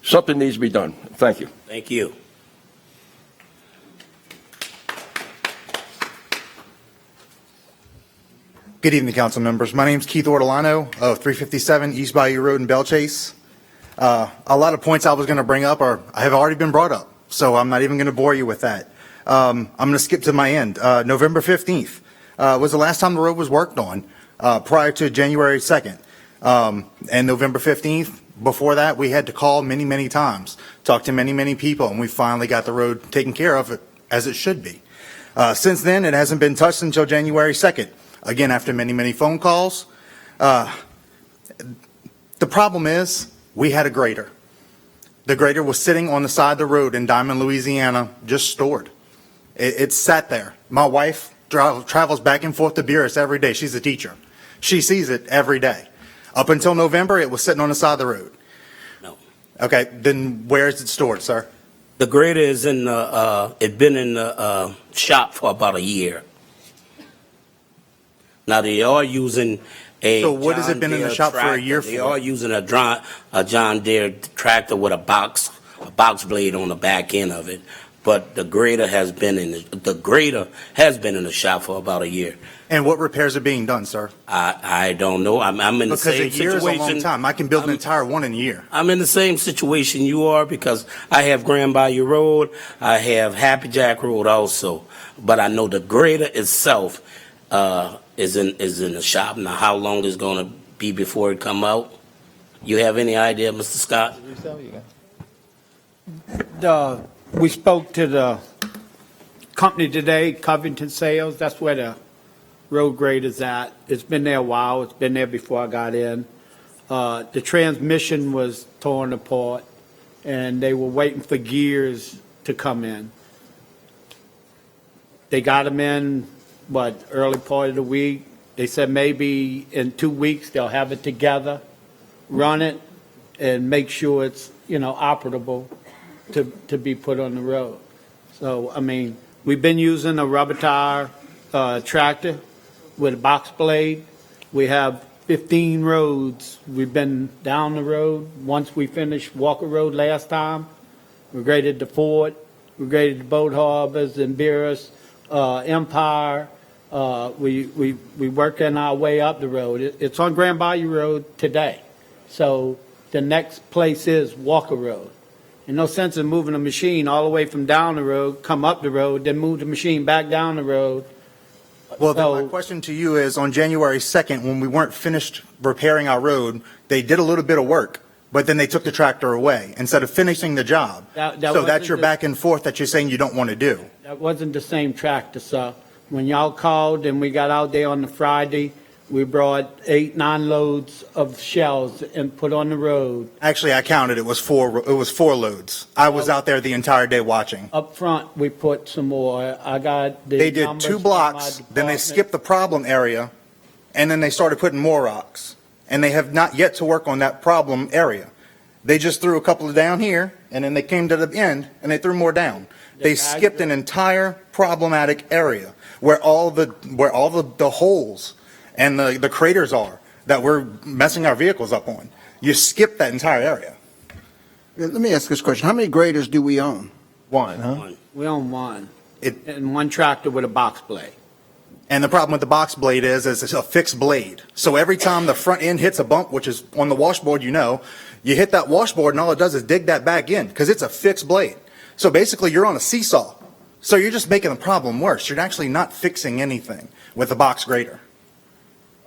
Something needs to be done. Thank you. Thank you. Good evening, council members. My name is Keith Ortolano of 357 East Bayou Road in Belle Chase. A lot of points I was going to bring up have already been brought up, so I'm not even going to bore you with that. I'm going to skip to my end. November 15th was the last time the road was worked on prior to January 2nd. And November 15th, before that, we had to call many, many times, talk to many, many people, and we finally got the road taken care of as it should be. Since then, it hasn't been touched until January 2nd. Again, after many, many phone calls. The problem is we had a grader. The grader was sitting on the side of the road in Diamond, Louisiana, just stored. It's sat there. My wife travels back and forth to Buras every day. She's a teacher. She sees it every day. Up until November, it was sitting on the side of the road. No. Okay, then where is it stored, sir? The grader is in the, it been in the shop for about a year. Now, they are using a So what has it John been in the Deere shop for a tractor. year They for? are using a John Deere tractor with a box blade on the back end of it. But the grader has been in the shop for about a year. And what repairs are being done, sir? I don't know. I'm in the Because same a year is a long situation. time. I can build an entire one in a year. I'm in the same situation you are because I have Grand Bayou Road, I have Happy Jack Road also, but I know the grader itself is in the shop. Now, how long is going to be before it come out? You have any idea, Mr. Scott? We spoke to the company today, Covington Sales. That's where the road grader's at. It's been there a while. It's been there before I got in. The transmission was torn apart, and they were waiting for gears to come in. They got them in, early part of the week. They said maybe in 2 weeks they'll have it together, run it, and make sure it's, operable to be put on the road. So, I mean, we've been using a rubber tire tractor with a box blade. We have 15 roads. We've been down the road. Once we finished Walker Road last time, we graded the Fort, we graded the Boat Harbors and Buras, Empire. We working our way up the road. It's on Grand Bayou Road today. So the next place is Walker Road. And no sense in moving a machine all the way from down the road, come up the road, then move the machine back down the road. Well, then my question to you is, on January 2nd, when we weren't finished repairing our road, they did a little bit of work, but then they took the tractor away instead of finishing the job. That So wasn't that's your the- back and forth that you're saying you don't want to do. That wasn't the same tractor, sir. When y'all called and we got out there on the Friday, we brought 8-9 loads of shells and put on the road. Actually, I counted. It was four loads. I was out there the entire day watching. Up front, we put some more. I got the They did numbers 2 from blocks, my then they department. skipped the problem area, and then they started putting more rocks. And they have not yet to work on that problem area. They just threw a couple of down here, and then they came to the end, and they threw more down. They skipped an entire problematic area where all the holes and the craters are that we're messing our vehicles up on. You skipped that entire area. Let me ask this question. How many graders do we own? One, huh? We own one. And one tractor with a box blade. And the problem with the box blade is it's a fixed blade. So every time the front end hits a bump, which is on the washboard, you hit that washboard and all it does is dig that back in because it's a fixed blade. So basically you're on a seesaw. So you're just making the problem worse. You're actually not fixing anything with a box grader.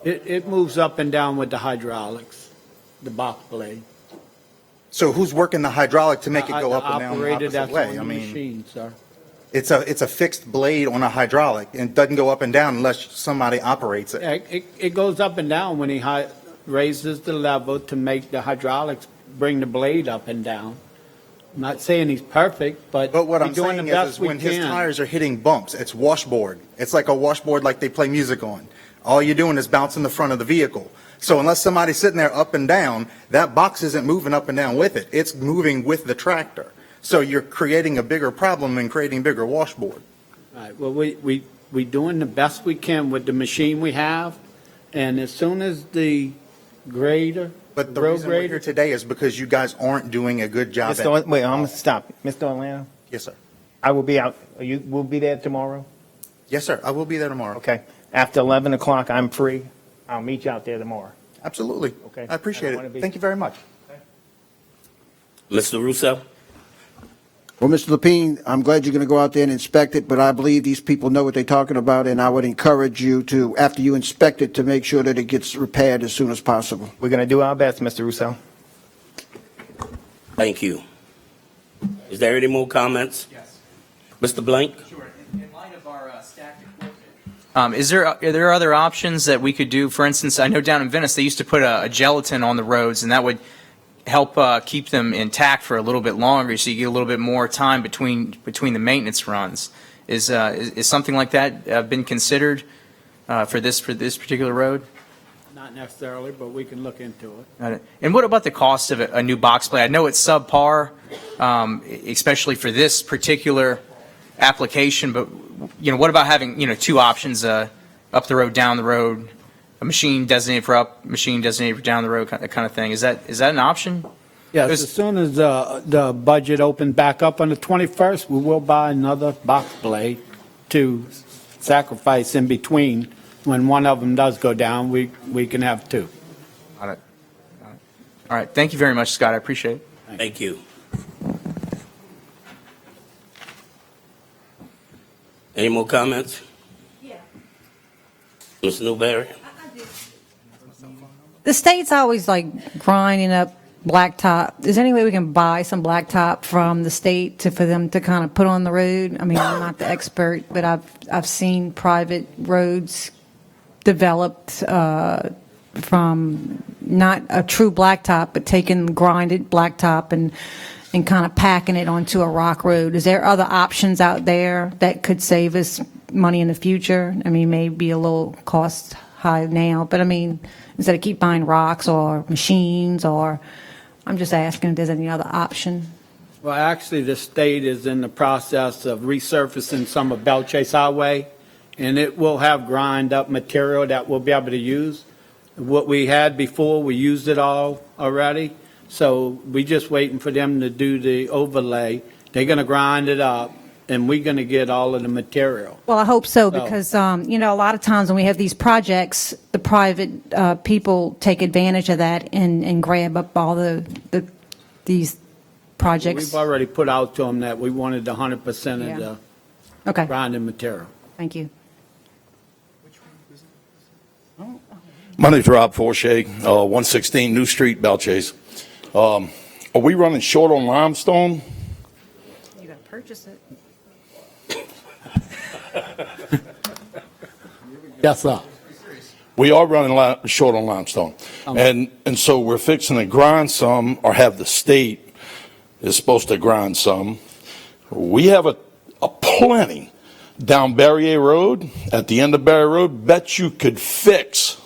It moves up and down with the hydraulics, the box blade. So who's working the hydraulic to make it go The up and down the operator opposite that's way? on I the mean, machine, sir. it's a fixed blade on a hydraulic and it doesn't go up and down unless somebody operates it. Yeah, it goes up and down when he raises the level to make the hydraulics bring the blade up and down. I'm not saying he's perfect, but But what we're I'm doing saying the best is we when his can. tires are hitting bumps, it's washboard. It's like a washboard like they play music on. All you're doing is bouncing the front of the vehicle. So unless somebody's sitting there up and down, that box isn't moving up and down with it. It's moving with the tractor. So you're creating a bigger problem and creating bigger washboard. All right, well, we doing the best we can with the machine we have, and as soon as the grader, But the road reason we're here grader, today is because you guys aren't doing a good job. Wait, I'm going to stop. Mr. Orlando, Yes, sir. I will be out. You will be there tomorrow? Yes, sir. I will be there tomorrow. Okay. After 11 o'clock, I'm free. I'll meet you out there tomorrow. Absolutely. Okay. I appreciate I don't wanna it. be- Thank you very much. Mr. Russo? Well, Mr. Lapine, I'm glad you're going to go out there and inspect it, but I believe these people know what they're talking about, and I would encourage you to, after you inspect it, to make sure that it gets repaired as soon as possible. We're going to do our best, Mr. Russo. Thank you. Is there any more comments? Yes. Mr. Blank? Sure. In light of our stacked equipment. Are there other options that we could do? For instance, I know down in Venice, they used to put a gelatin on the roads, and that would help keep them intact for a little bit longer, so you get a little bit more time between the maintenance runs. Is something like that been considered for this particular road? Not necessarily, but we can look into it. Got it. And what about the cost of a new box blade? I know it's subpar, especially for this particular application, but, what about having, two options, up the road, down the road, a machine designated for up, machine designated for down the road, that kind of thing? Is that an option? Yes, as soon as the budget opens back up on the 21st, we will buy another box blade to sacrifice in between. When one of them does go down, we can have two. Got it. All right. Thank you very much, Scott. I appreciate it. Thank you. Any more comments? Yeah. Ms. Newberry? The state's always like grinding up blacktop. Is there any way we can buy some blacktop from the state for them to kind of put on the road? I mean, I'm not the expert, but I've seen private roads developed from not a true blacktop, but taking grinded blacktop and kind of packing it onto a rock road. Is there other options out there that could save us money in the future? I mean, maybe a little cost high now, but I mean, instead of keep buying rocks or machines, or I'm just asking if there's any other option. Well, actually, the state is in the process of resurfacing some of Bell Chase Highway, and it will have grind up material that we'll be able to use. What we had before, we used it all already, so we just waiting for them to do the overlay. They're going to grind it up, and we're going to get all of the material. Well, I hope so, because, a lot of times when we have these projects, the private people take advantage of that and grab up all these projects. We've already put out to them that we wanted 100% of the grinding material. Thank you. My name's Rob Forshey, 116 New Street, Belchase. Are we running short on limestone? You got to purchase it. Yes, sir. We are running short on limestone. And so we're fixing to grind some, or have the state is supposed to grind some. We have a plenty down Barrier Road, at the end of Barrier Road. Bet you could fix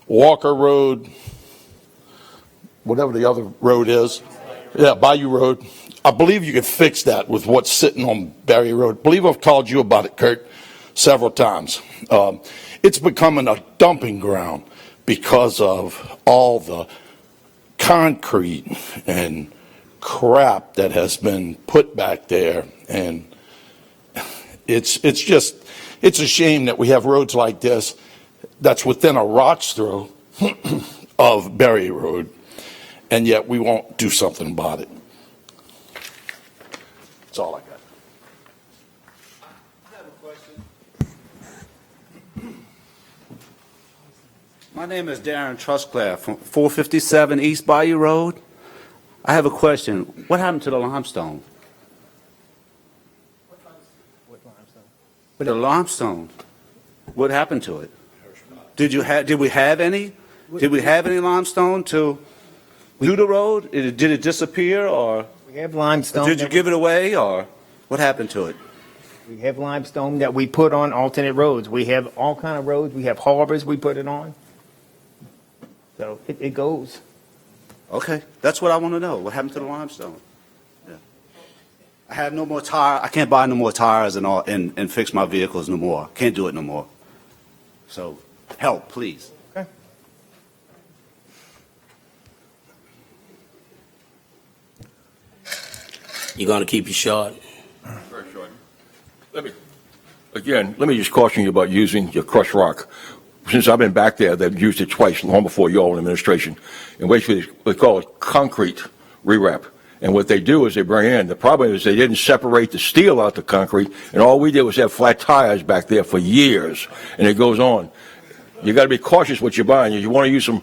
Walker Road, whatever the other road is. Yeah, Bayou Road. I believe you could fix that with what's sitting on Barrier Road. I believe I've called you about it, Kurt, several times. It's becoming a dumping ground because of all the concrete and crap that has been put back there. And it's a shame that we have roads like this that's within a rock's throw of Barrier Road, and yet we won't do something about it. That's all I got. My name is Darren Trusclair from 457 East Bayou Road. I have a question. What happened to the limestone? The limestone. What happened to it? Did we have any? Did we have any limestone to do the road? Did it disappear, or We have limestone. did you give it away, or what happened to it? We have limestone that we put on alternate roads. We have all kind of roads. We have harbors we put it on. So it goes. Okay, that's what I want to know. What happened to the limestone? Yeah. I have no more tire. I can't buy no more tires and fix my vehicles no more. Can't do it no more. So help, please. Okay. You're going to keep it short? Very short. Let me just caution you about using your crushed rock. Since I've been back there, they've used it twice, long before your own administration. And basically, they call it concrete rewrap. And what they do is they bring in, the problem is they didn't separate the steel out the concrete, and all we did was have flat tires back there for years, and it goes on. You got to be cautious what you're buying. If you want to use some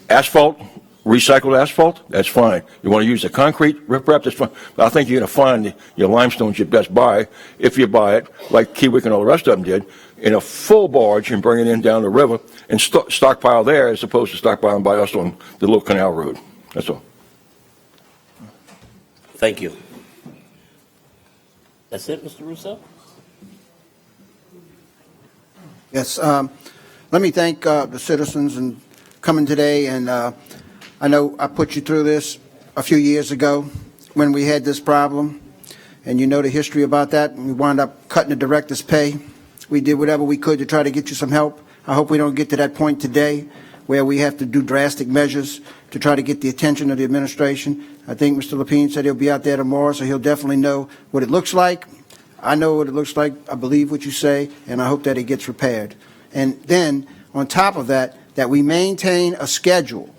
asphalt, recycled asphalt, that's fine. You want to use the concrete riprap, that's fine. But I think you're going to find your limestone's your best buy if you buy it, like Keywick and all the rest of them did, in a full barge and bring it in down the river and stockpile there as opposed to stockpiling by us on the little canal road. That's all. Thank you. That's it, Mr. Russo? Yes, let me thank the citizens and coming today, and I know I put you through this a few years ago when we had this problem, and you know the history about that. We wound up cutting the director's pay. We did whatever we could to try to get you some help. I hope we don't get to that point today where we have to do drastic measures to try to get the attention of the administration. I think Mr. Lapine said he'll be out there tomorrow, so he'll definitely know what it looks like. I know what it looks like. I believe what you say, and I hope that it gets repaired. And then, on top of that, that we maintain a schedule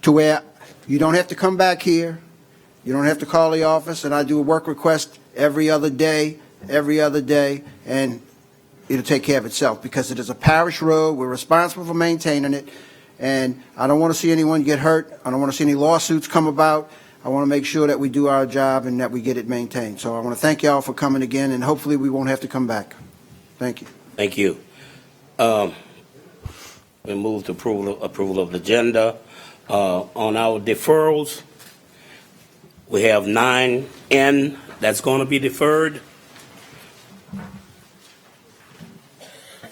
to where you don't have to come back here, you don't have to call the office, and I do a work request every other day, and it'll take care of itself, because it is a parish road. We're responsible for maintaining it, and I don't want to see anyone get hurt. I don't want to see any lawsuits come about. I want to make sure that we do our job and that we get it maintained. So I want to thank you all for coming again, and hopefully we won't have to come back. Thank you. Thank you. We move to approval of the agenda. On our deferrals, we have 9N that's going to be deferred.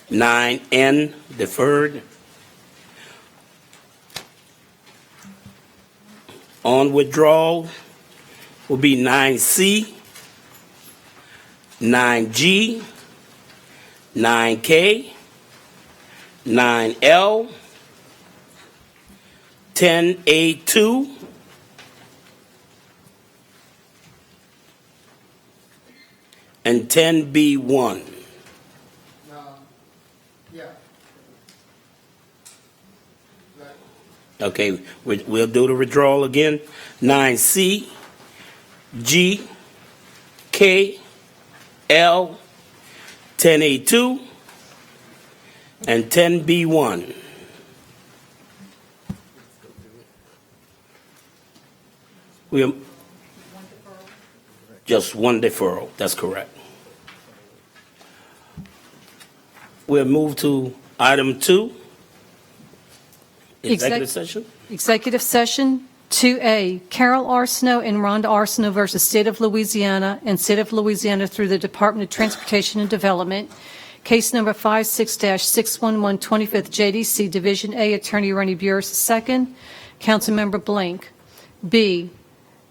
9N deferred. On withdrawal will be 9C, 9G, 9K, 9L, 10A2, and 10B1. Okay, we'll do the withdrawal again. 9C, G, K, L, 10A2, and 10B1. We'll just one deferral, that's correct. We'll move to item 2. Executive session? Executive session 2A, Carol Arsenault and Rhonda Arsenault versus State of Louisiana and State of Louisiana through the Department of Transportation and Development. Case number 56-611, 25th JDC, Division A, Attorney Rennie Burris II, Councilmember Blank. B,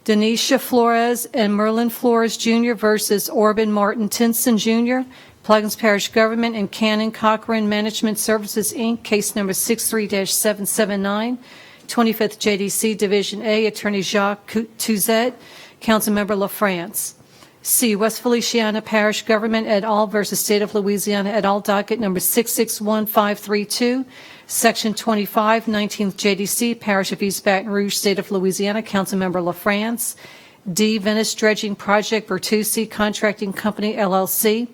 Denisha Flores and Merlin Flores Jr. versus Orban Martin Tinson Jr., Plaquemines Parish Government and Cannon Cochran Management Services, Inc., case number 63-779, 25th JDC, Division A, Attorney Jacques Touzet, Councilmember LaFrance. C, West Feliciana Parish Government et al. Versus State of Louisiana et al., docket number 661532, Section 25, 19th JDC, Parish of East Baton Rouge, State of Louisiana, Councilmember LaFrance. D, Venice Dredging Project Bertucci Contracting Company, LLC,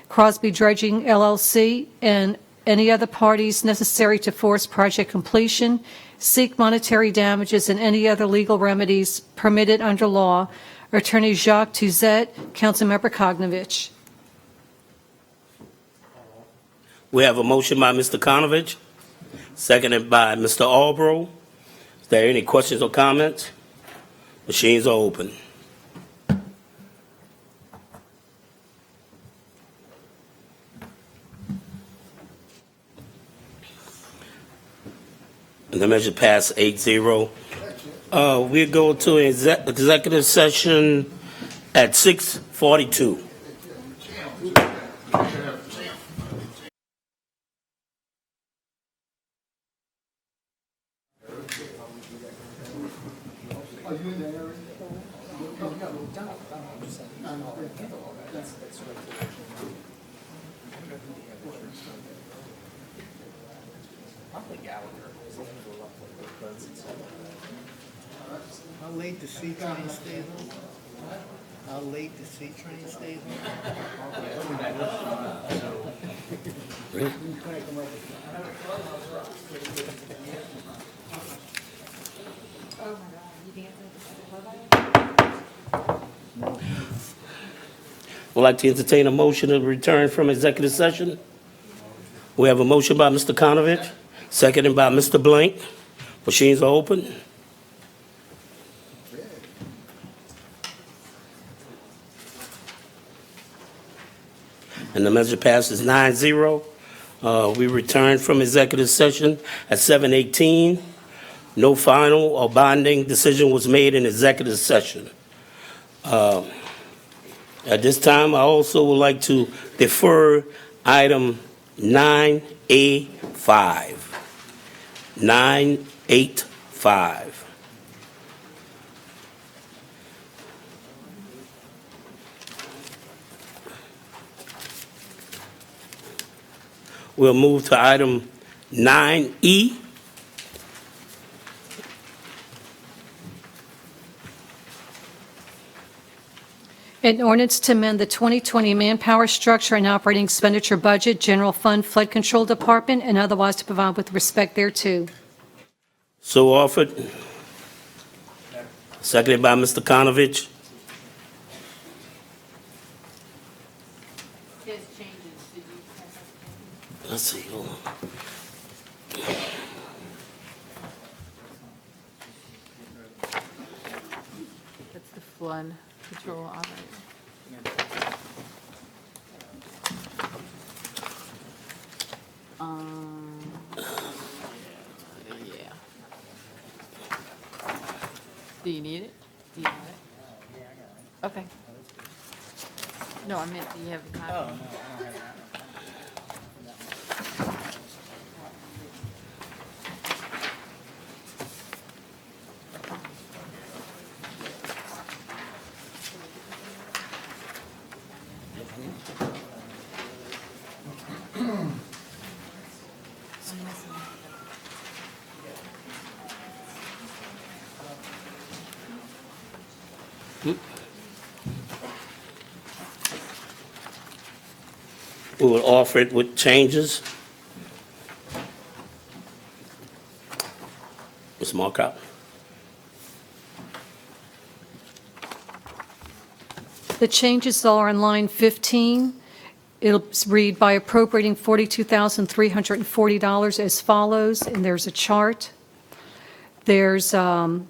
Crosby Dredging, LLC, and any other parties necessary to force project completion, seek monetary damages, and any other legal remedies permitted under law. Attorney Jacques Touzet, Councilmember Kognovich. We have a motion by Mr. Konovich, seconded by Mr. Albro. Is there any questions or comments? Machines are open. And the measure passed 8-0. We'll go to executive session at 6:42. How late the C train stays on? How late the C train stays Would like to entertain a motion to return from executive session. We have a motion by Mr. Konovich, seconded by Mr. Blank. Machines are open. And the measure passes 9-0. We returned from executive session at 7:18. No final or binding decision was made in executive session. At this time, I also would like to defer item 9A5. 985. We'll move to item 9E. An ordinance to amend the 2020 manpower structure and operating expenditure budget, general fund, flood control department, and otherwise to provide with respect thereto. So offered. Seconded by Mr. Konovich. Let's see, hold on. That's the flood control operator. Yeah. Do you need it? Do you have it? Okay. No, I meant, do you have a copy? We will offer it with changes. Ms. Markout. The changes are on line 15. It'll read by appropriating $42,340 as follows, and there's a chart. There's a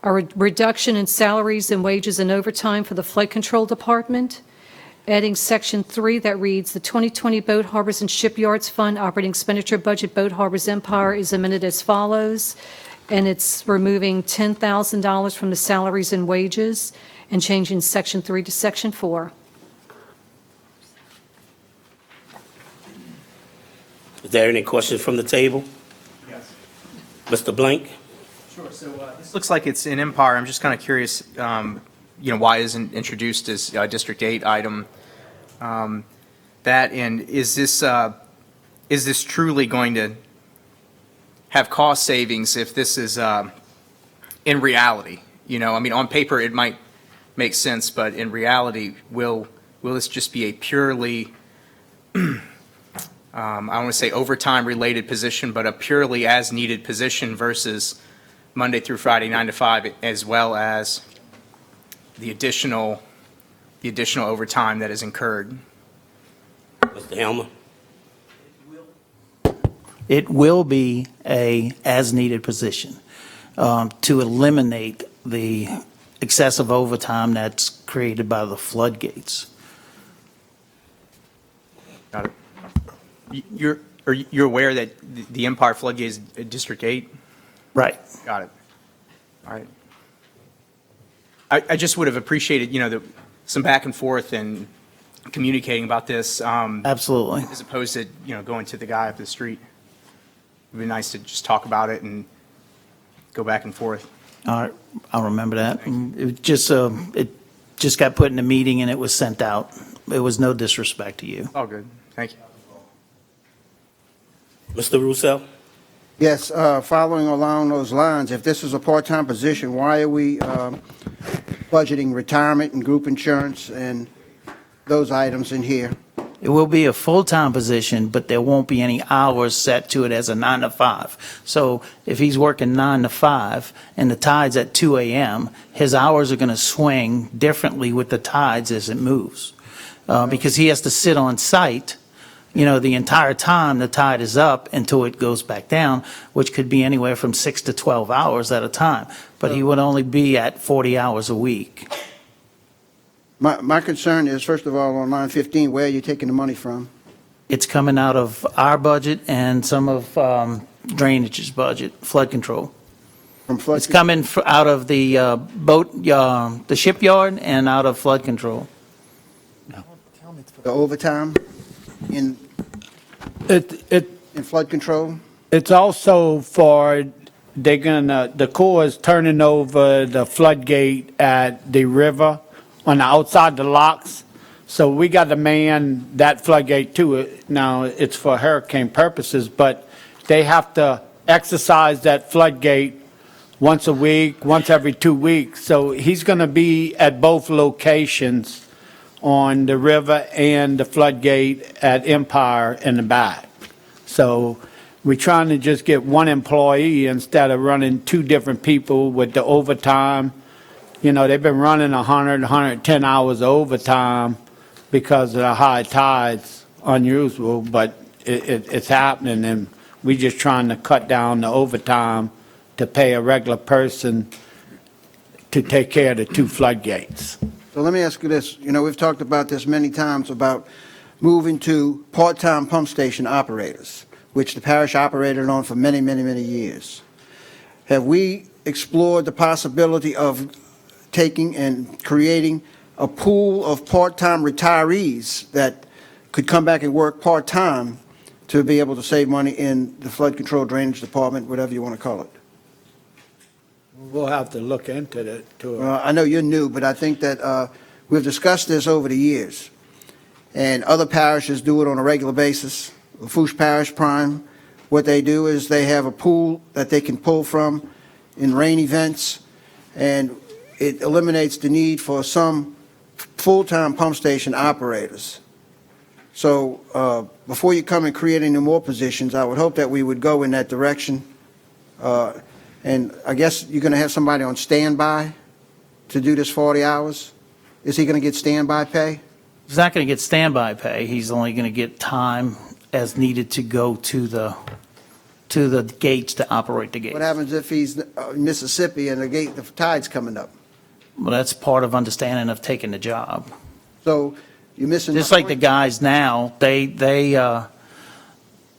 reduction in salaries and wages and overtime for the flood control department, adding section 3 that reads, the 2020 Boat Harbors and Shipyards Fund operating expenditure budget Boat Harbors Empire is amended as follows, and it's removing $10,000 from the salaries and wages and changing section 3 to section 4. Is there any questions from the table? Yes. Mr. Blank? Sure. So this looks like it's in Empire. I'm just kind of curious, why isn't introduced as District 8 item? That, and is this truly going to have cost savings if this is in reality? On paper it might make sense, but in reality, will this just be a purely I don't want to say overtime related position, but a purely as needed position versus Monday through Friday, 9 to 5, as well as the additional overtime that is incurred? Mr. Helmer? It will be a as-needed position to eliminate the excessive overtime that's created by the floodgates. Got it. You're aware that the Empire floodgate is District 8? Right. Got it. All right. I just would have appreciated, some back and forth and communicating about this. Absolutely. As opposed to, going to the guy up the street. It'd be nice to just talk about it and go back and forth. All right, I'll remember that. It just got put in a meeting and it was sent out. It was no disrespect to you. All good. Thank you. Mr. Roussel? Yes, following along those lines, if this is a part-time position, why are we budgeting retirement and group insurance and those items in here? It will be a full-time position, but there won't be any hours set to it as a 9 to 5. So if he's working 9 to 5 and the tide's at 2 a.m., his hours are going to swing differently with the tides as it moves. Because he has to sit on site, the entire time the tide is up until it goes back down, which could be anywhere from 6 to 12 hours at a time. But he would only be at 40 hours a week. My concern is, first of all, on line 15, where are you taking the money from? It's coming out of our budget and some of drainage's budget, flood control. From flood It's coming out of the the shipyard and out of flood control. The overtime in flood control? It's also for, the Corps is turning over the floodgate at the river on the outside the locks. So we got to man that floodgate too. Now, it's for hurricane purposes, but they have to exercise that floodgate once a week, once every 2 weeks. So he's going to be at both locations on the river and the floodgate at Empire in the back. So we're trying to just get one employee instead of running two different people with the overtime. You know, they've been running 100, 110 hours of overtime because of the high tides, unusual, but it's happening, and we're just trying to cut down the overtime to pay a regular person to take care of the two floodgates. So let me ask you this. You know, we've talked about this many times about moving to part-time pump station operators, which the parish operated on for many, many, many years. Have we explored the possibility of taking and creating a pool of part-time retirees that could come back and work part-time to be able to save money in the flood control drainage department, whatever you want to call it? We'll have to look into it. I know you're new, but I think that we've discussed this over the years, and other parishes do it on a regular basis. Lafourche Parish Prime, what they do is they have a pool that they can pull from in rain events, and it eliminates the need for some full-time pump station operators. So before you come and create any more positions, I would hope that we would go in that direction. And I guess you're going to have somebody on standby to do this 40 hours? Is he going to get standby pay? He's not going to get standby pay. He's only going to get time as needed to go to the gates to operate the gates. What happens if he's in Mississippi and the tide's coming up? Well, that's part of understanding of taking the job. So you're missing. Just like the guys now, they're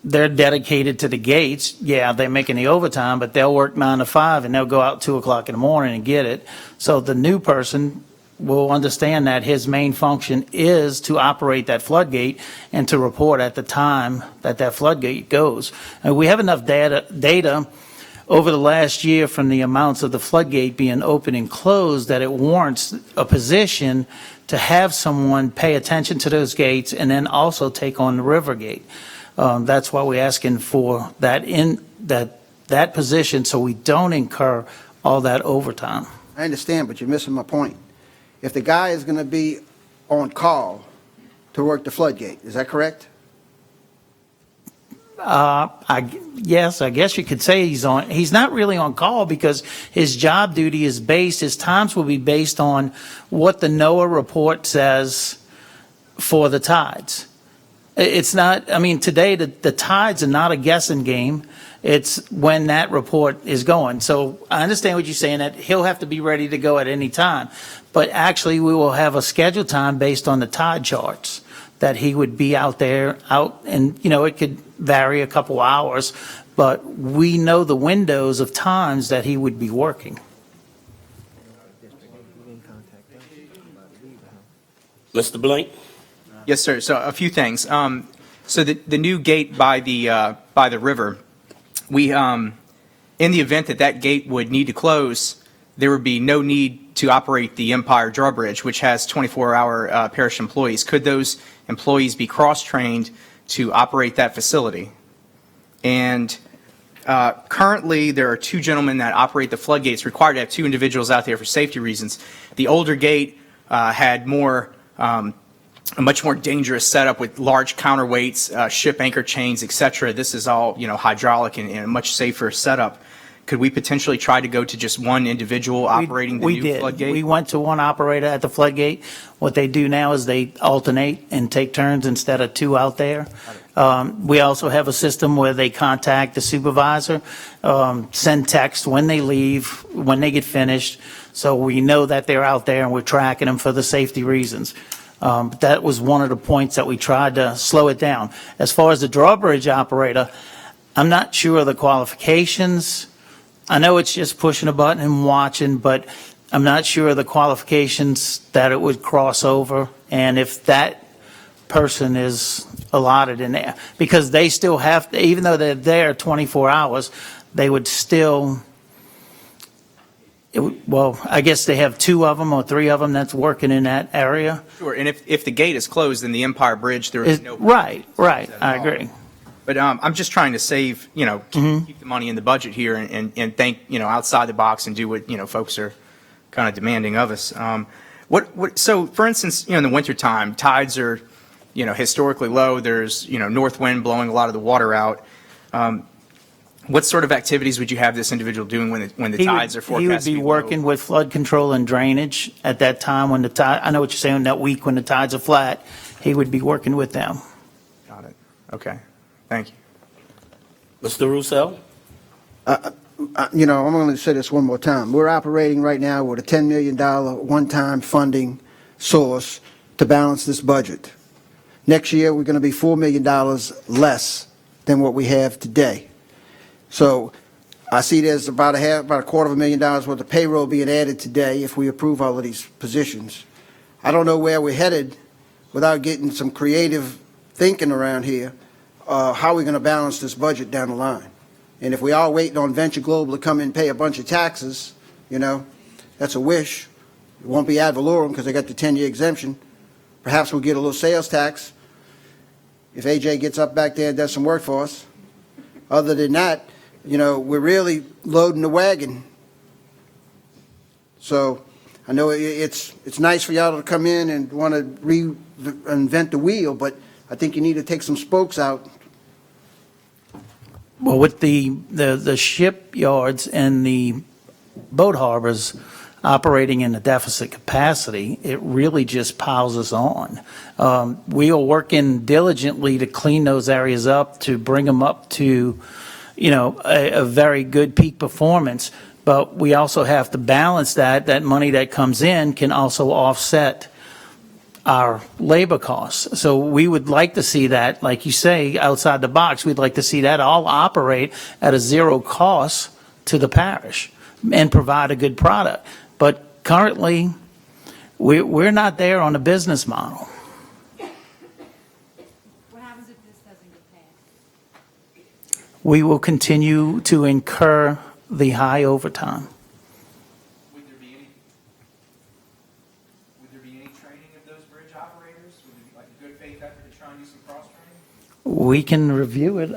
dedicated to the gates. Yeah, they're making the overtime, but they'll work 9 to 5 and they'll go out 2 o'clock in the morning and get it. So the new person will understand that his main function is to operate that floodgate and to report at the time that that floodgate goes. And we have enough data over the last year from the amounts of the floodgate being open and closed that it warrants a position to have someone pay attention to those gates and then also take on the river gate. That's why we're asking for that position so we don't incur all that overtime. I understand, but you're missing my point. If the guy is going to be on call to work the floodgate, is that correct? Yes, I guess you could say he's not really on call because his job duty is his times will be based on what the NOAA report says for the tides. It's not, I mean, today the tides are not a guessing game. It's when that report is going. So I understand what you're saying, that he'll have to be ready to go at any time. But actually, we will have a scheduled time based on the tide charts that he would be out there, and, you know, it could vary a couple hours, but we know the windows of times that he would be working. Mr. Blank? Yes, sir. So a few things. So the new gate by the river, we in the event that gate would need to close, there would be no need to operate the Empire Drawbridge, which has 24-hour parish employees. Could those employees be cross-trained to operate that facility? And currently, there are 2 gentlemen that operate the floodgates, required to have 2 individuals out there for safety reasons. The older gate had a much more dangerous setup with large counterweights, ship anchor chains, etc. This is all, you know, hydraulic and a much safer setup. Could we potentially try to go to just one individual operating the new floodgate? We went to one operator at the floodgate. What they do now is they alternate and take turns instead of 2 out there. We also have a system where they contact the supervisor, send text when they leave, when they get finished, so we know that they're out there and we're tracking them for the safety reasons. But that was one of the points that we tried to slow it down. As far as the drawbridge operator, I'm not sure of the qualifications. I know it's just pushing a button and watching, but I'm not sure of the qualifications that it would cross over, and if that person is allotted in there. Because they still have, to, even though they're there 24 hours, they would still, well, I guess they have 2 of them or 3 of them that's working in that area. Sure, and if the gate is closed, then the Empire Bridge, there is no. Right, I agree. But I'm just trying to save, keep the money in the budget here and think, outside the box and do what, folks are kind of demanding of us. So, for instance, in the wintertime, tides are, historically low. There's, north wind blowing a lot of the water out. What sort of activities would you have this individual doing when the tides are forecast? He would be working with flood control and drainage at that time when the tide, I know what you're saying, that week when the tides are flat, he would be working with them. Got it. Okay. Thank you. Mr. Roussel? I'm going to say this one more time. We're operating right now with a $10 million one-time funding source to balance this budget. Next year, we're going to be $4 million less than what we have today. So I see there's about a $250,000 worth of payroll being added today if we approve all of these positions. I don't know where we're headed without getting some creative thinking around here, how we're going to balance this budget down the line. And if we are waiting on Venture Global to come in and pay a bunch of taxes, that's a wish. It won't be ad valorem because they got the 10-year exemption. Perhaps we'll get a little sales tax if AJ gets up back there and does some work for us. Other than that, we're really loading the wagon. So I know it's nice for y'all to come in and want to reinvent the wheel, but I think you need to take some spokes out. Well, with the shipyards and the boat harbors operating in a deficit capacity, it really just piles us on. We are working diligently to clean those areas up, to bring them up to, a very good peak performance. But we also have to balance that money that comes in can also offset our labor costs. So we would like to see that, like you say, outside the box, we'd like to see that all operate at a zero cost to the parish and provide a good product. But currently, we're not there on the business model. What happens if this doesn't get passed? We will continue to incur the high overtime. Would there be any training of those bridge operators? Would it be like a good faith effort to try and do some cross-training? We can review it.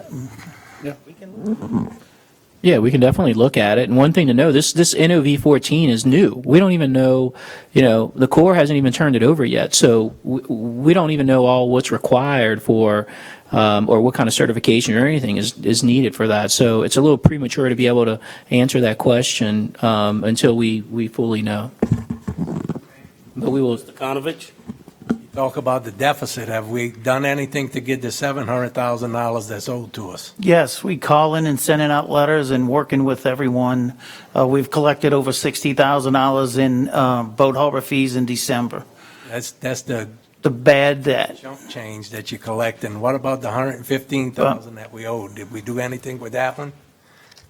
Yeah, we can definitely look at it. And one thing to know, this NOV 14 is new. We don't even know, the Corps hasn't even turned it over yet. So we don't even know all what's required for, or what kind of certification or anything is needed for that. So it's a little premature to be able to answer that question until we fully know. But we will. Mr. Konovich? Talk about the deficit. Have we done anything to get the $700,000 that's owed to us? Yes, we call in and sending out letters and working with everyone. We've collected over $60,000 in boat harbor fees in December. That's the bad debt. Jump change that you collect. And what about the $115,000 that we owed? Did we do anything with that one?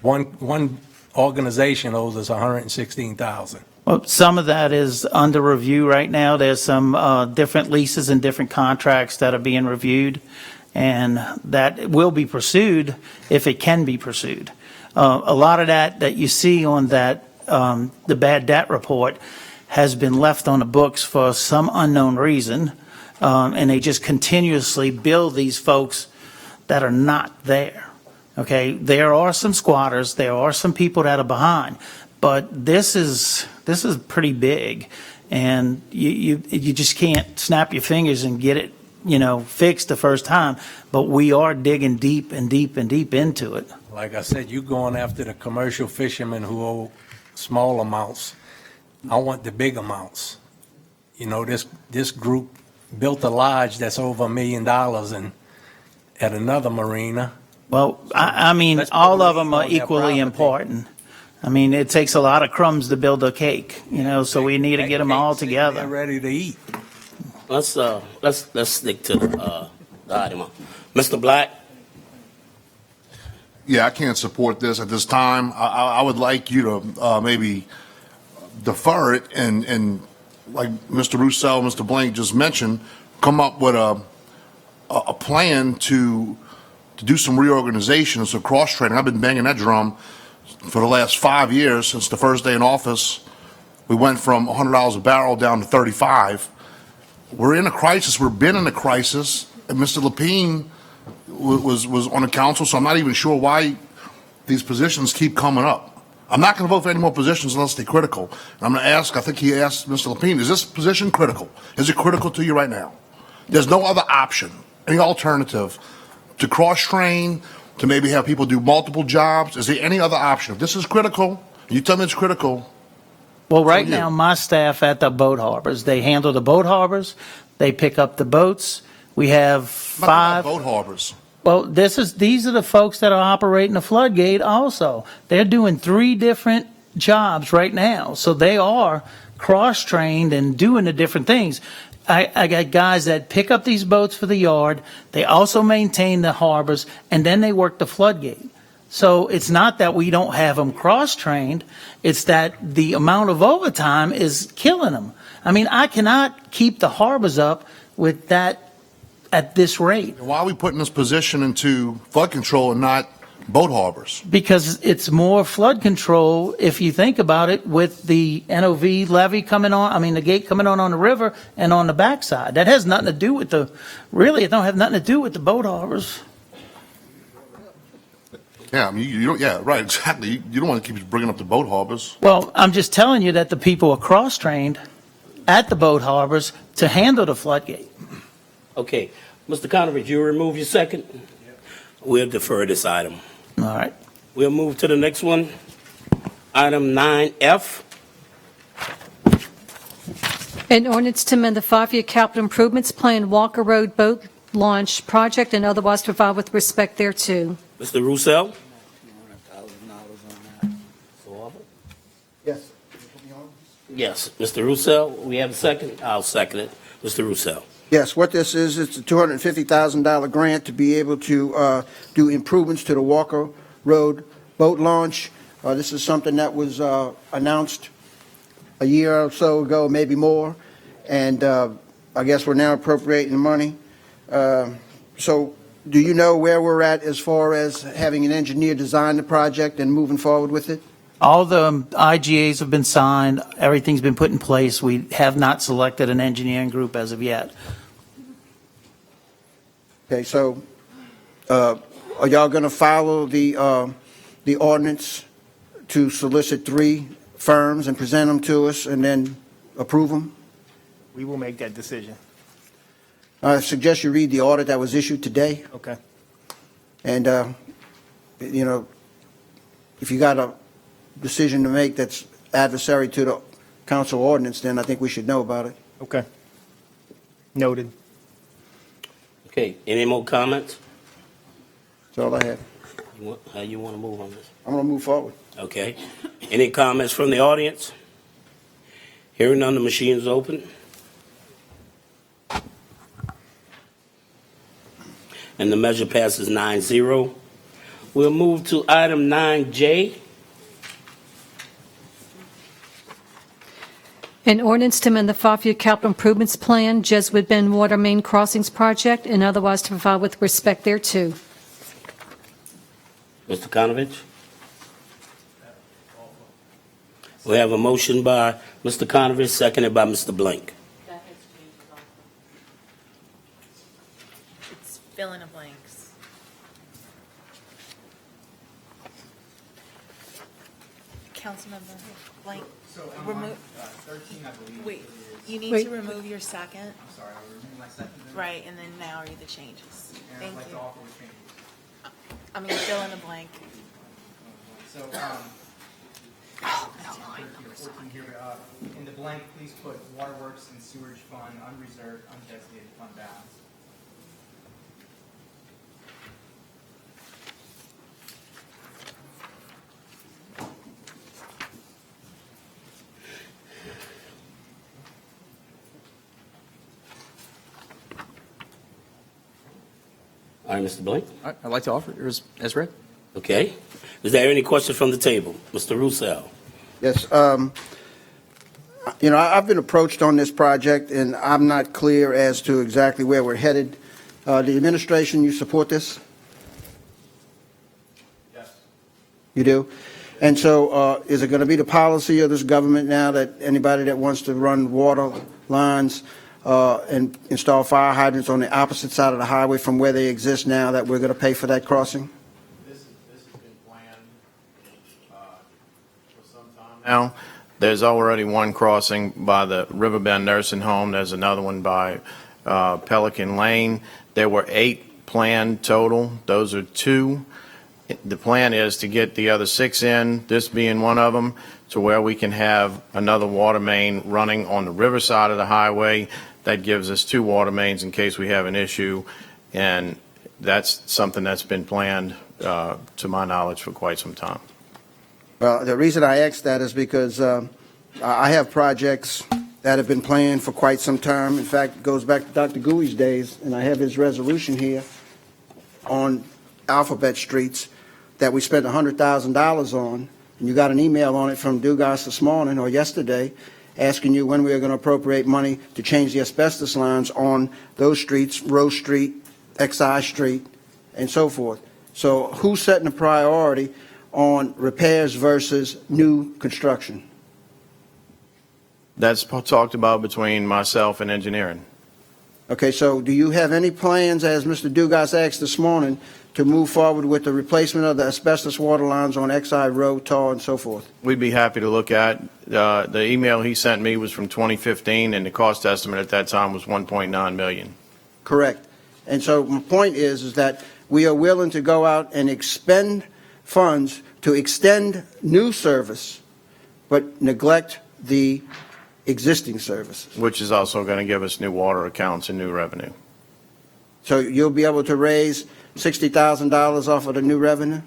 One organization owes us $116,000. Well, some of that is under review right now. There's some different leases and different contracts that are being reviewed, and that will be pursued if it can be pursued. A lot of that you see on that, the bad debt report has been left on the books for some unknown reason, and they just continuously bill these folks that are not there. Okay, there are some squatters, there are some people that are behind, but this is pretty big, and you just can't snap your fingers and get it, fixed the first time. But we are digging deep and deep and deep into it. Like I said, you going after the commercial fishermen who owe small amounts. I want the big amounts. This group built a lodge that's over $1 million at another marina. Well, I mean, all of them are equally important. I mean, it takes a lot of crumbs to build a cake, so we need to get them all together. They're ready to eat. let's stick to the item. Mr. Black? Yeah, I can't support this at this time. I would like you to maybe defer it and like Mr. Roussel, Mr. Blank just mentioned, come up with a plan to do some reorganization, some cross-training. I've been banging that drum for the last 5 years since the first day in office. We went from $100 a barrel down to 35. We're in a crisis. We've been in a crisis. And Mr. Lapine was on the council, so I'm not even sure why these positions keep coming up. I'm not going to vote for any more positions unless they're critical. And I'm going to ask, I think he asked Mr. Lapine, is this position critical? Is it critical to you right now? There's no other option, any alternative to cross-train, to maybe have people do multiple jobs? Is there any other option? If this is critical, you tell me it's critical. Well, right you. now, my staff at the boat harbors, they handle the boat harbors, they pick up the boats. We have 5 boat harbors. Well, these are the folks that are operating the floodgate also. They're doing 3 different jobs right now. So they are cross-trained and doing the different things. I got guys that pick up these boats for the yard. They also maintain the harbors, and then they work the floodgate. So it's not that we don't have them cross-trained. It's that the amount of overtime is killing them. I mean, I cannot keep the harbors up with that at this rate. Why are we putting this position into flood control and not boat harbors? Because it's more flood control, if you think about it, with the NOV levee coming on, I mean, the gate coming on the river and on the backside. That has nothing to do with it don't have nothing to do with the boat harbors. Yeah, I mean, you don't, yeah, right, exactly. You don't want to keep bringing up the boat harbors. Well, I'm just telling you that the people are cross-trained at the boat harbors to handle the floodgate. Okay. Mr. Conover, you remove your second? We'll defer this item. All right. We'll move to the next one. Item 9F. An ordinance to amend the 5-year capital improvements plan Walker Road Boat Launch Project and otherwise provide with respect thereto. Mr. Roussel? Yes. Yes. Mr. Roussel, we have a second? I'll second it. Mr. Roussel? Yes, what this is, it's a $250,000 grant to be able to do improvements to the Walker Road boat launch. This is something that was announced a year or so ago, maybe more, and I guess we're now appropriating the money. So do you know where we're at as far as having an engineer design the project and moving forward with it? All the IGAs have been signed. Everything's been put in place. We have not selected an engineering group as of yet. Okay, so are y'all going to follow the ordinance to solicit 3 firms and present them to us and then approve them? We will make that decision. I suggest you read the order that was issued today. Okay. And, you know, if you got a decision to make that's adversary to the council ordinance, then I think we should know about it. Okay. Noted. Okay, any more comments? That's all I have. How you want to move on this? I'm going to move forward. Okay. Any comments from the audience? Hearing none, the machine is open. And the measure passes 9-0. We'll move to item 9J. An ordinance to amend the 5-year capital improvements plan, Jesuit Bend Water Main Crossings Project, and otherwise to provide with respect thereto. Mr. Konovich? We have a motion by Mr. Konovich, seconded by Mr. Blank. It's fill in the blanks. Councilmember Blank. So remove. 13, I believe. Wait, you need Wait. to remove your second. I'm sorry, I will remove my second. then. Right, and then now read the changes. And I'd Thank like to you. offer the changes. I mean, fill in the blank. So, 14 here, in the blank, please put waterworks and sewage fund, unreserved, undesignated fund balance. All right, Mr. Blank. All right, I'd like to offer it as read. Okay. Is there any questions from the table? Mr. Roussel. Yes, you know, I've been approached on this project, and I'm not clear as to exactly where we're headed. The administration, you support this? Yes. You do? And so is it going to be the policy of this government now that anybody that wants to run water lines and install fire hydrants on the opposite side of the highway from where they exist now, that we're going to pay for that crossing? This has been planned for some time now. There's already one crossing by the Riverbend Nursing Home. There's another one by Pelican Lane. There were 8 planned total. Those are 2. The plan is to get the other 6 in, this being one of them, to where we can have another water main running on the river side of the highway. That gives us 2 water mains in case we have an issue, and that's something that's been planned, to my knowledge, for quite some time. Well, the reason I asked that is because I have projects that have been planned for quite some time. In fact, it goes back to Dr. Goui's days, and I have his resolution here on Alphabet Streets that we spent $100,000 on, and you got an email on it from Dugas this morning or yesterday asking you when we are going to appropriate money to change the asbestos lines on those streets, Rose Street, Xi Street, and so forth. So who's setting the priority on repairs versus new construction? That's talked about between myself and engineering. Okay, so do you have any plans, as Mr. Dugas asked this morning, to move forward with the replacement of the asbestos water lines on Xi Road, Tar, and so forth? We'd be happy to look at. The email he sent me was from 2015, and the cost estimate at that time was $1.9 million. Correct. And so my point is that we are willing to go out and expend funds to extend new service, but neglect the existing services. Which is also going to give us new water accounts and new revenue. So you'll be able to raise $60,000 off of the new revenue?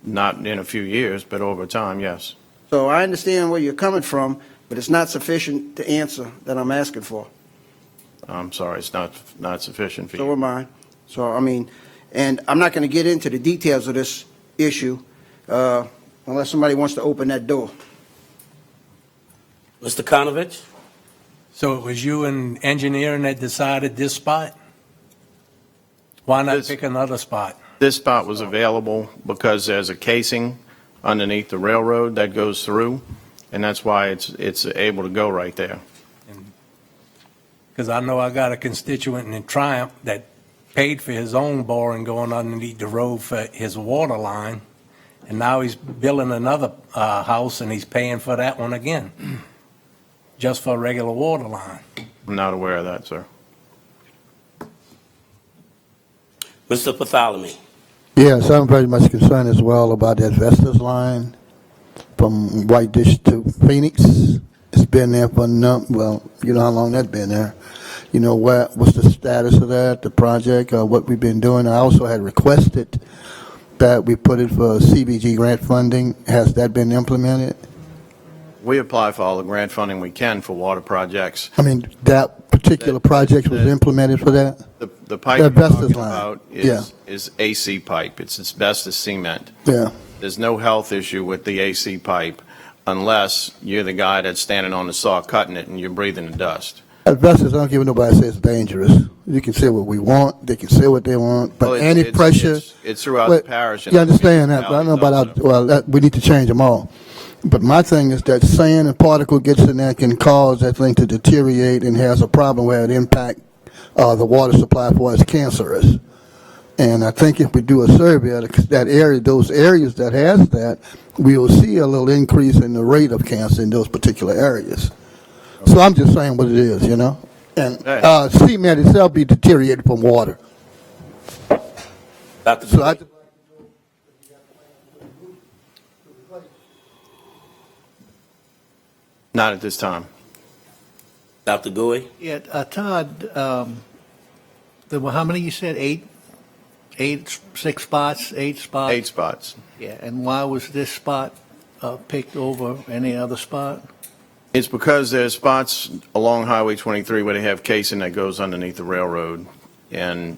Not in a few years, but over time, yes. So I understand where you're coming from, but it's not sufficient to answer that I'm asking for. I'm sorry, it's not sufficient for you. So am I. So, I mean, and I'm not going to get into the details of this issue unless somebody wants to open that door. Mr. Konovich? So it was you and engineering that decided this spot? Why not pick another spot? This spot was available because there's a casing underneath the railroad that goes through, and that's why it's able to go right there. Because I know I got a constituent in Triumph that paid for his own boring going underneath the road for his water line, and now he's building another house and he's paying for that one again, just for a regular water line. I'm not aware of that, sir. Mr. Bartholomew? Yes, I'm very much concerned as well about the asbestos line from White Dish to Phoenix. It's been there for well, you know how long that's been there. You know, what's the status of that, the project, what we've been doing. I also had requested that we put it for CBG grant funding. Has that been implemented? We apply for all the grant funding we can for water projects. I mean, that particular project was implemented for that? The pipe you're talking about is AC pipe. It's asbestos cement. Yeah. There's no health issue with the AC pipe unless you're the guy that's standing on the saw cutting it and you're breathing the dust. Asbestos, I don't give nobody say it's dangerous. You can say what we want, they can say what they want, but any pressure. It's throughout the parish. You understand that, but I don't know about we need to change them all. But my thing is that sand and particle gets in there can cause that thing to deteriorate and has a problem where it impact the water supply for it's cancerous. And I think if we do a survey of that area, those areas that has that, we will see a little increase in the rate of cancer in those particular areas. So I'm just saying what it is, you know. And cement itself be deteriorated from water. Dr. Not at this time. Dr. Gouy? Yeah, Todd, there were how many you said? 8, 6 spots, 8 spots? 8 spots. Yeah, and why was this spot picked over any other spot? It's because there's spots along Highway 23 where they have casing that goes underneath the railroad, and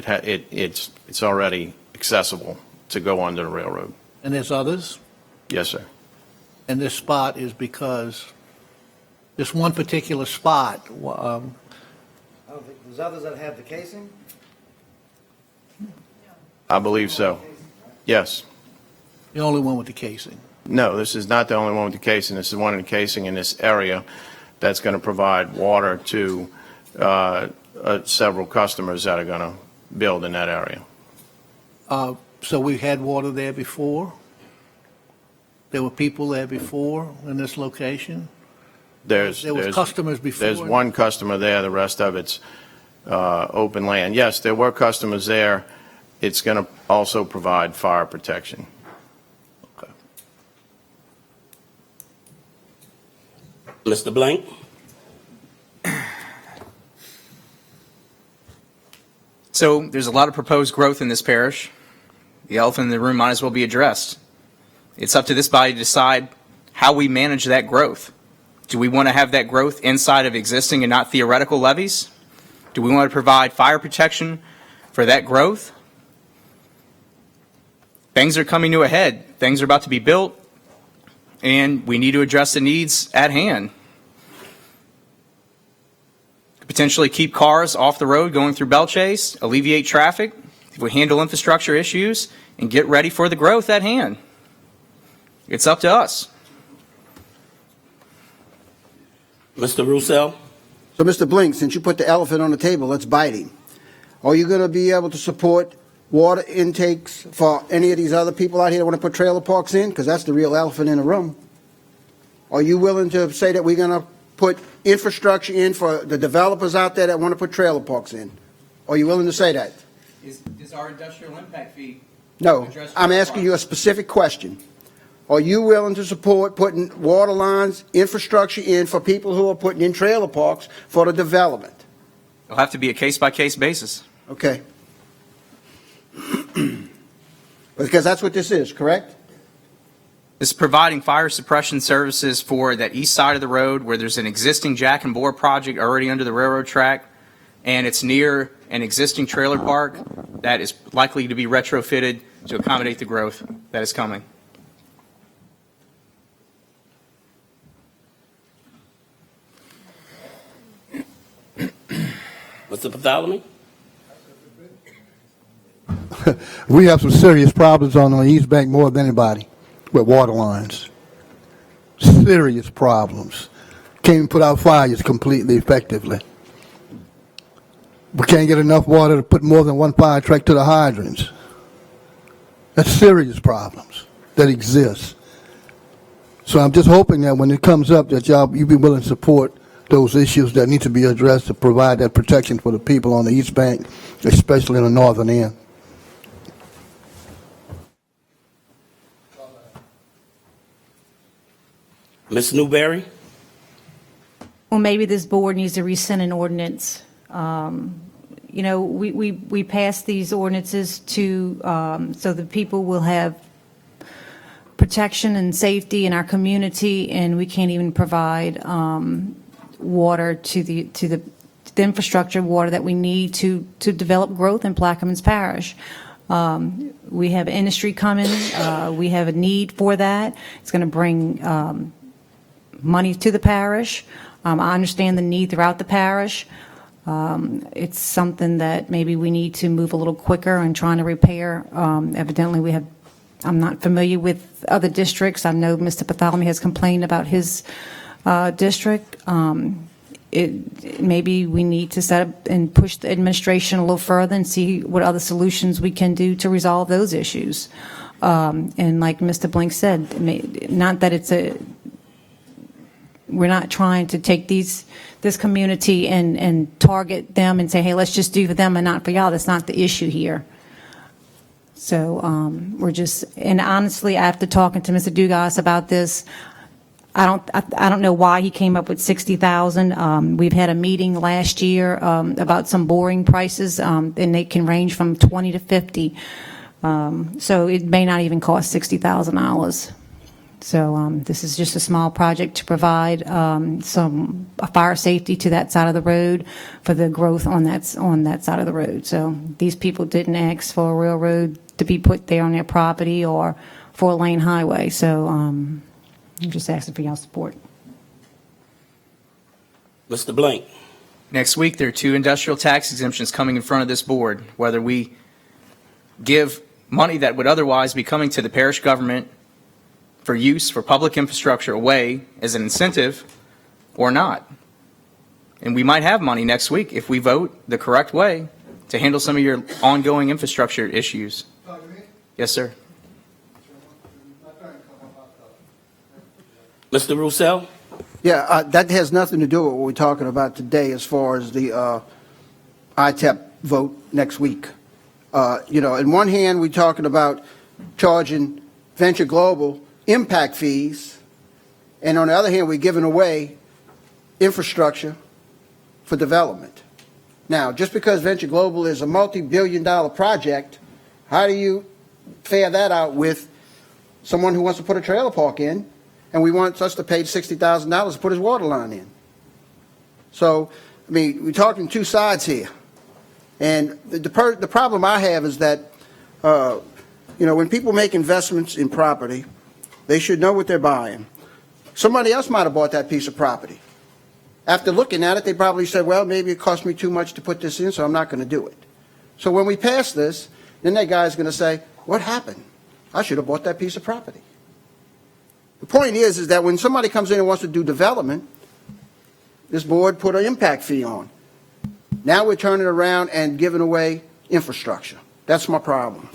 it's already accessible to go under the railroad. And there's others? Yes, sir. And this spot is because, this one particular spot, I don't think, there's others that have the casing? I believe so. Yes. the only one with the casing? No, this is not the only one with the casing. This is one in the casing in this area that's going to provide water to several customers that are going to build in that area. So we had water there before? There were people there before in this location? There was customers before? There's one customer there, the rest of it's open land. Yes, there were customers there. It's going to also provide fire protection. Mr. Blank? So there's a lot of proposed growth in this parish. The elephant in the room might as well be addressed. It's up to this body to decide how we manage that growth. Do we want to have that growth inside of existing and not theoretical levees? Do we want to provide fire protection for that growth? Things are coming to a head. Things are about to be built, and we need to address the needs at hand. Potentially keep cars off the road going through Belchase, alleviate traffic, if we handle infrastructure issues, and get ready for the growth at hand. It's up to us. Mr. Roussel? So, Mr. Blink, since you put the elephant on the table, let's bite him. Are you going to be able to support water intakes for any of these other people out here that want to put trailer parks in? Because that's the real elephant in the room. Are you willing to say that we're going to put infrastructure in for the developers out there that want to put trailer parks in? Are you willing to say that? Is our industrial impact fee? No, I'm asking you a specific question. Are you willing to support putting water lines, infrastructure in for people who are putting in trailer parks for the development? It'll have to be a case-by-case basis. Okay. Because that's what this is, correct? This is providing fire suppression services for that east side of the road where there's an existing jack and bore project already under the railroad track, and it's near an existing trailer park that is likely to be retrofitted to accommodate the growth that is coming. Mr. Bartholomew? We have some serious problems on the East Bank more than anybody with water lines. Serious problems. Can't even put out fires completely effectively. We can't get enough water to put more than one fire truck to the hydrants. That's serious problems that exist. So I'm just hoping that when it comes up that you be willing to support those issues that need to be addressed to provide that protection for the people on the East Bank, especially in the northern end. Ms. Newberry? Well, maybe this board needs to rescind an ordinance. You know, we passed these ordinances to, so that people will have protection and safety in our community, and we can't even provide water to the infrastructure water that we need to develop growth in Plaquemines Parish. We have industry coming. We have a need for that. It's going to bring money to the parish. I understand the need throughout the parish. It's something that maybe we need to move a little quicker in trying to repair. Evidently, I'm not familiar with other districts. I know Mr. Bartholomew has complained about his district. Maybe we need to set up and push the administration a little further and see what other solutions we can do to resolve those issues. And like Mr. Blink said, not that we're not trying to take this community and target them and say, hey, let's just do for them and not for y'all. That's not the issue here. So and honestly, after talking to Mr. Dugas about this, I don't know why he came up with 60,000. We've had a meeting last year about some boring prices, and they can range from 20 to 50. So it may not even cost $60,000. So this is just a small project to provide some fire safety to that side of the road for the growth on that side of the road. So these people didn't ask for a railroad to be put there on their property or 4-lane highway. So I'm just asking for y'all support. Mr. Blank. Next week, there are 2 industrial tax exemptions coming in front of this board, whether we give money that would otherwise be coming to the parish government for use for public infrastructure away as an incentive or not. And we might have money next week if we vote the correct way to handle some of your ongoing infrastructure issues. Yes, sir. Mr. Roussel? Yeah, that has nothing to do with what we're talking about today as far as the ITEP vote next week. In one hand, we're talking about charging Venture Global impact fees, and on the other hand, we're giving away infrastructure for development. Now, just because Venture Global is a multi-billion-dollar project, how do you fare that out with someone who wants to put a trailer park in, and we want us to pay $60,000 to put his water line in? So, I mean, we're talking two sides here. And the problem I have is that, when people make investments in property, they should know what they're buying. Somebody else might have bought that piece of property. After looking at it, they probably said, well, maybe it cost me too much to put this in, so I'm not going to do it. So when we pass this, then that guy's going to say, what happened? I should have bought that piece of property. The point is that when somebody comes in and wants to do development, this board put an impact fee on. Now we're turning around and giving away infrastructure. That's my problem.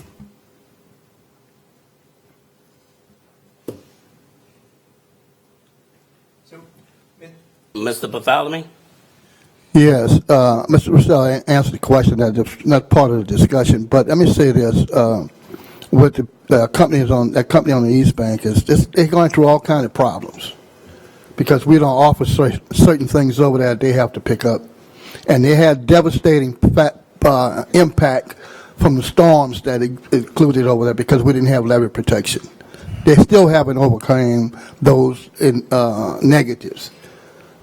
Mr. Bartholomew? Yes, Mr. Russell answered the question that's not part of the discussion, but let me say this. With the company on the East Bank, they're going through all kinds of problems because we don't offer certain things over there they have to pick up. And they had devastating impact from the storms that included over there because we didn't have levee protection. They still haven't overcome those negatives.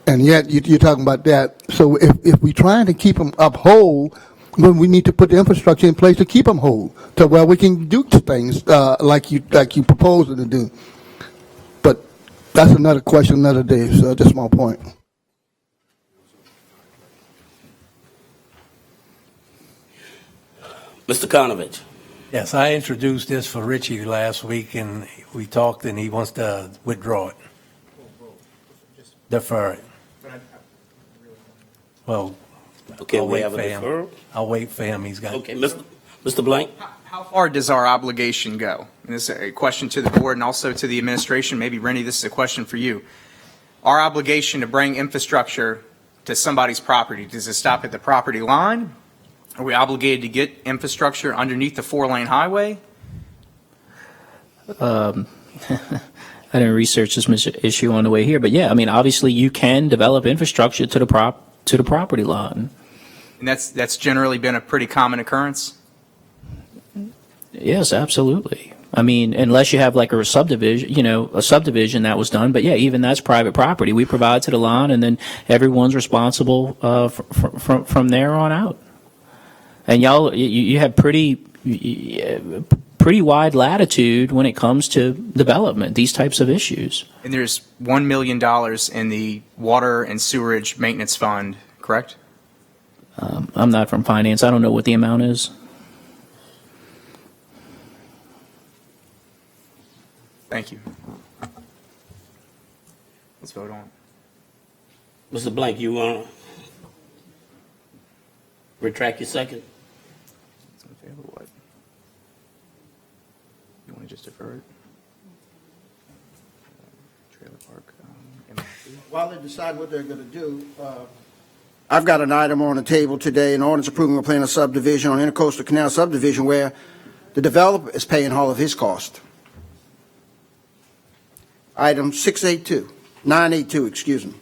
And yet you're talking about that. So if we're trying to keep them up whole, then we need to put the infrastructure in place to keep them whole, to where we can do things like you proposing to do. But that's another question another day. So that's my point. Mr. Konovich. Yes, I introduced this for Richie last week, and we talked, and he wants to withdraw it. Defer it. Well, Okay, I'll we wait have a for him. deferral. I'll wait for him. He's got. Okay, Mr. Blank? How far does our obligation go? And this is a question to the board and also to the administration. Maybe, Rennie, this is a question for you. Our obligation to bring infrastructure to somebody's property, does it stop at the property line? Are we obligated to get infrastructure underneath the 4-lane highway? I didn't research this issue on the way here, but yeah, I mean, obviously you can develop infrastructure to the property line. And that's generally been a pretty common occurrence? Yes, absolutely. I mean, unless you have like a subdivision that was done, but yeah, even that's private property. We provide to the line, and then everyone's responsible from there on out. And y'all, you have pretty wide latitude when it comes to development, these types of issues. And there's $1 million in the Water and Sewerage Maintenance Fund, correct? I'm not from finance. I don't know what the amount is. Thank you. Let's vote on it. Mr. Blank, you want to retract your second? It's in favor of what? You want to just defer it? Trailer park. While they decide what they're going to do, I've got an item on the table today, an ordinance approving a plan of subdivision on Intercoastal Canal subdivision where the developer is paying all of his cost. Item 982, excuse me.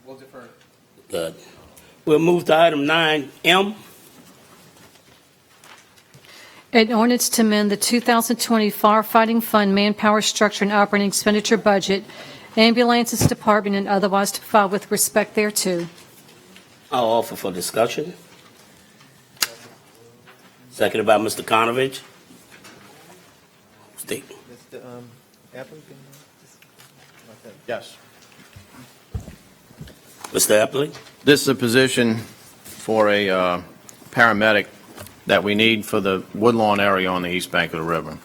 We'll defer. Good. We'll move to item 9M. An ordinance to amend the 2020 firefighting fund manpower structure and operating expenditure budget, ambulances department, and otherwise to file with respect thereto. I'll offer for discussion. Seconded by Mr. Konovich. State. Yes. Mr. Eppley? This is a position for a paramedic that we need for the Woodlawn area on the east bank of the river.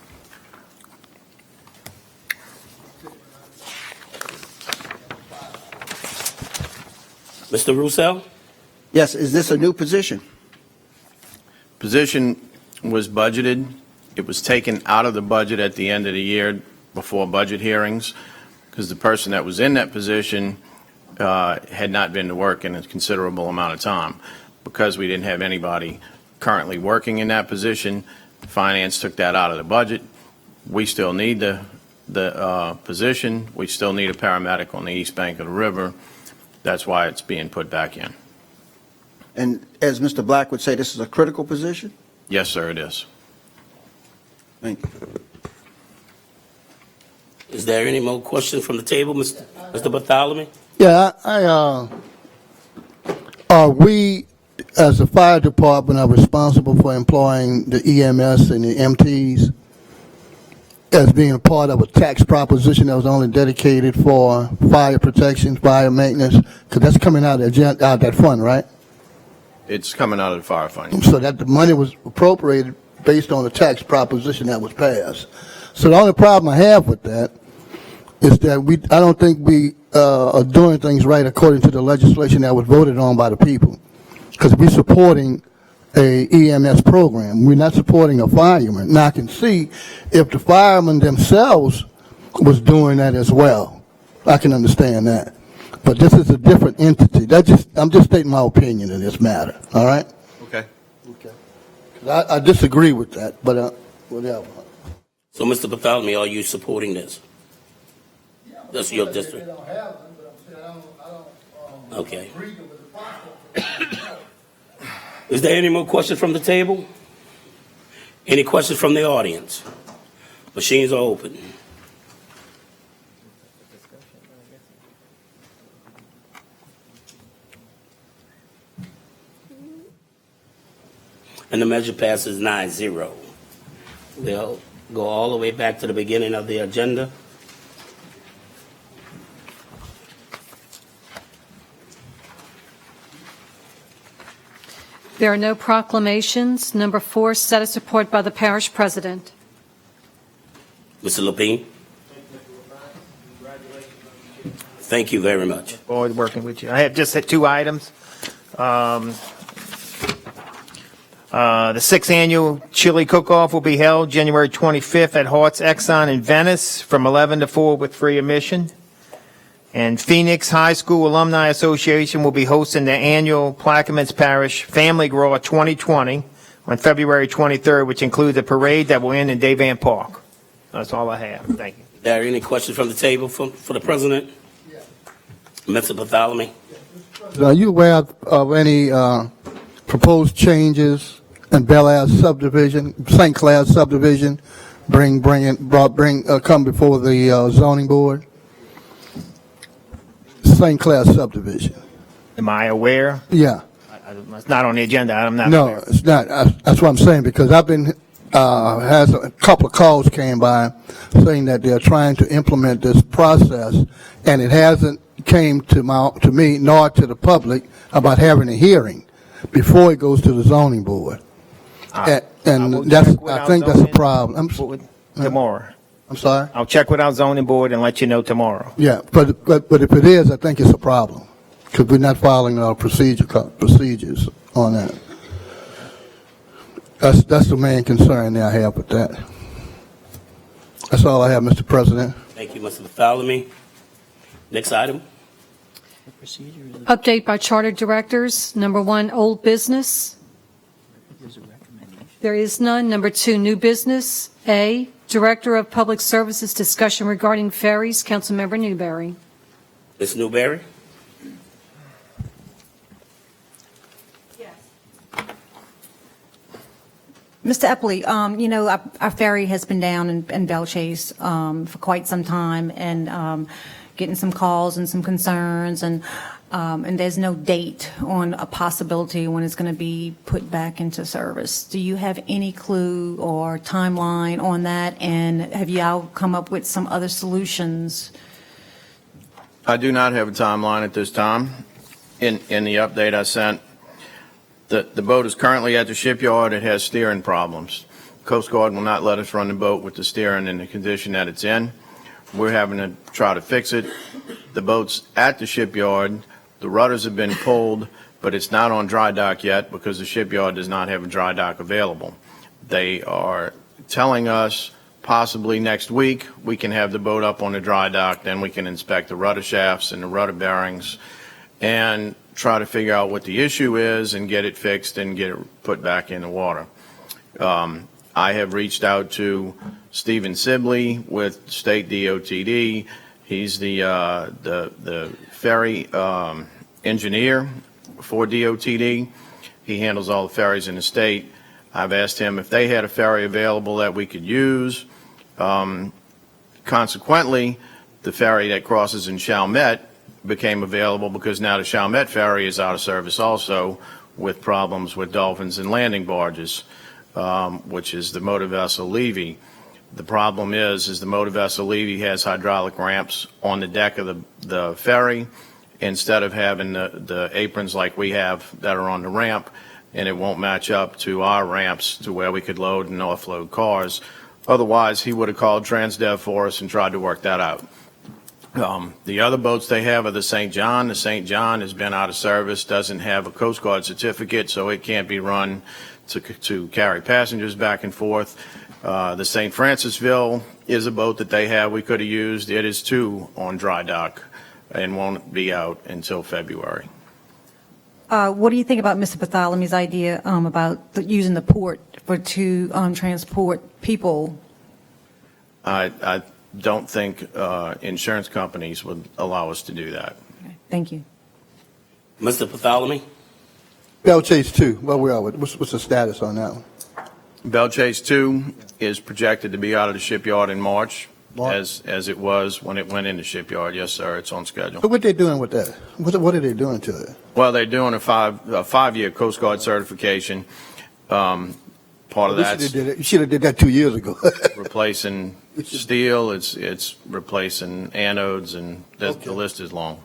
Mr. Roussel? Yes, is this a new position? Position was budgeted. It was taken out of the budget at the end of the year before budget hearings because the person that was in that position had not been to work in a considerable amount of time. Because we didn't have anybody currently working in that position, finance took that out of the budget. We still need the position. We still need a paramedic on the east bank of the river. That's why it's being put back in. And as Mr. Black would say, this is a critical position? Yes, sir, it is. Thank you. Is there any more questions from the table, Mr. Bartholomew? Yeah, are we, as a fire department, are responsible for employing the EMS and the MTs as being a part of a tax proposition that was only dedicated for fire protection, fire maintenance? Because that's coming out of that fund, right? It's coming out of the firefighting. So that the money was appropriated based on the tax proposition that was passed. So the only problem I have with that is that I don't think we are doing things right according to the legislation that was voted on by the people. Because we're supporting a EMS program. We're not supporting a fireman. Now I can see if the firemen themselves was doing that as well. I can understand that. But this is a different entity. I'm just stating my opinion in this matter. All right? Okay. I disagree with that, but whatever. So, Mr. Bartholomew, are you supporting this? That's your district? Okay. Is there any more questions from the table? Any questions from the audience? Machines are open. And the measure passes 9-0. We'll go all the way back to the beginning of the agenda. There are no proclamations. Number 4, status report by the parish president. Mr. Lapine? Thank you very much. Forward working with you. I have just 2 items. The 6th annual chili cook-off will be held January 25th at Hart's Exxon in Venice from 11 to 4 with free admission. And Phoenix High School Alumni Association will be hosting the annual Plaquemines Parish Family Grow 2020 on February 23rd, which includes a parade that will end in Davan Park. That's all I have. Thank you. Are there any questions from the table for the president? Yes. Mr. Bartholomew? Are you aware of any proposed changes in Bel Air subdivision, St. Clair subdivision, come before the zoning board? St. Clair subdivision. Am I aware? Yeah. It's not on the agenda. I'm not No, aware. it's not. That's what I'm saying, because I've been, has a couple of calls came by saying that they're trying to implement this process, and it hasn't came to me nor to the public about having a hearing before it goes to the zoning board. And that's, I think that's a problem. Tomorrow. I'm sorry? I'll check with our zoning board and let you know tomorrow. Yeah, but if it is, I think it's a problem, because we're not following our procedures on that. That's the main concern that I have with that. That's all I have, Mr. President. Thank you, Mr. Bartholomew. Next item. Update by charter directors. Number 1, old business. There is none. Number 2, new business. A, Director of Public Services discussion regarding ferries. Councilmember Newberry. Ms. Newberry? Mr. Epley, our ferry has been down in Belchase for quite some time, and getting some calls and some concerns, and there's no date on a possibility when it's going to be put back into service. Do you have any clue or timeline on that, and have y'all come up with some other solutions? I do not have a timeline at this time. In the update I sent, the boat is currently at the shipyard. It has steering problems. Coast Guard will not let us run the boat with the steering in the condition that it's in. We're having to try to fix it. The boat's at the shipyard. The rudders have been pulled, but it's not on dry dock yet because the shipyard does not have a dry dock available. They are telling us possibly next week we can have the boat up on the dry dock, then we can inspect the rudder shafts and the rudder bearings and try to figure out what the issue is and get it fixed and get it put back in the water. I have reached out to Stephen Sibley with State DOTD. He's the ferry engineer for DOTD. He handles all the ferries in the state. I've asked him if they had a ferry available that we could use. Consequently, the ferry that crosses in Chalmette became available because now the Chalmette ferry is out of service also with problems with dolphins and landing barges, which is the motor vessel Levy. The problem is the motor vessel Levy has hydraulic ramps on the deck of the ferry instead of having the aprons like we have that are on the ramp, and it won't match up to our ramps to where we could load and offload cars. Otherwise, he would have called Transdev for us and tried to work that out. The other boats they have are the St. John. The St. John has been out of service, doesn't have a Coast Guard certificate, so it can't be run to carry passengers back and forth. The St. Francisville is a boat that they have we could have used. It is too on dry dock and won't be out until February. What do you think about Mr. Bartholomew's idea about using the port to transport people? I don't think insurance companies would allow us to do that. Okay, thank you. Mr. Bartholomew? Belchase 2, where we are with, what's the status on that one? Belchase 2 is projected to be out of the shipyard in March, as it was when it went into shipyard. Yes, sir, it's on schedule. So what they doing with that? What are they doing to it? Well, they're doing a five-year Coast Guard certification. Part of that You should have did that 2 years ago. replacing steel. It's replacing anodes, and the list is long.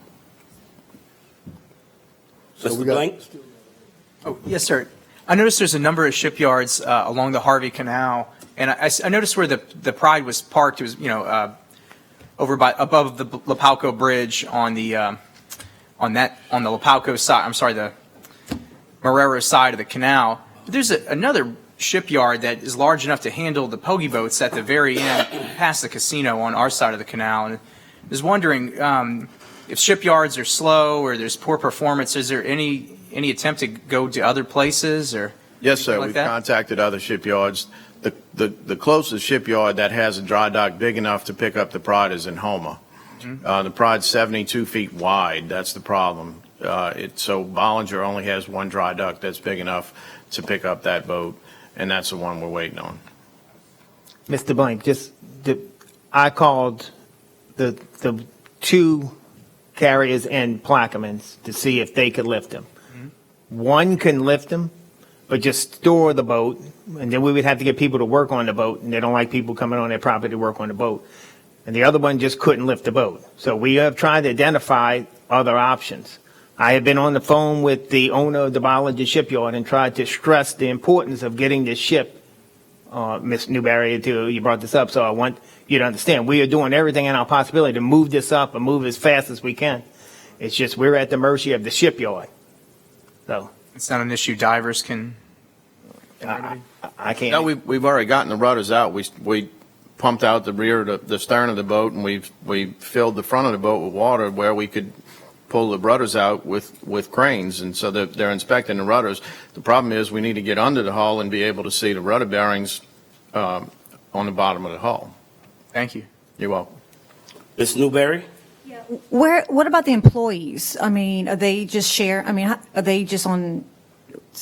Mr. Blank? Oh, yes, sir. I noticed there's a number of shipyards along the Harvey Canal, and I noticed where the Pride was parked. It was, over above the Lapalco Bridge on the Lapalco side. I'm sorry, the Marrero side of the canal. But there's another shipyard that is large enough to handle the pogie boats at the very end, past the casino on our side of the canal. And I was wondering if shipyards are slow or there's poor performance. Is there any attempt to go to other places or? Yes, sir. Like We've that? contacted other shipyards. The closest shipyard that has a dry dock big enough to pick up the Pride is in Houma. The Pride's 72 feet wide. That's the problem. So Bollinger only has one dry dock that's big enough to pick up that boat, and that's the one we're waiting on. Mr. Blank, I called the two carriers and Plaquemines to see if they could lift them. One can lift them, but just store the boat, and then we would have to get people to work on the boat, and they don't like people coming on their property to work on the boat. And the other one just couldn't lift the boat. So we have tried to identify other options. I have been on the phone with the owner of the Bollinger Shipyard and tried to stress the importance of getting this ship, Ms. Newberry, you brought this up, so I want you to understand, we are doing everything in our possibility to move this up and move as fast as we can. It's just we're at the mercy of the shipyard. So It's not an issue divers can. I can't. No, we've already gotten the rudders out. We pumped out the rear, the stern of the boat, and we filled the front of the boat with water where we could pull the rudders out with cranes, and so they're inspecting the rudders. The problem is we need to get under the hull and be able to see the rudder bearings on the bottom of the hull. Thank you. You're welcome. Ms. Newberry? What about the employees? I mean, are they just are they just on,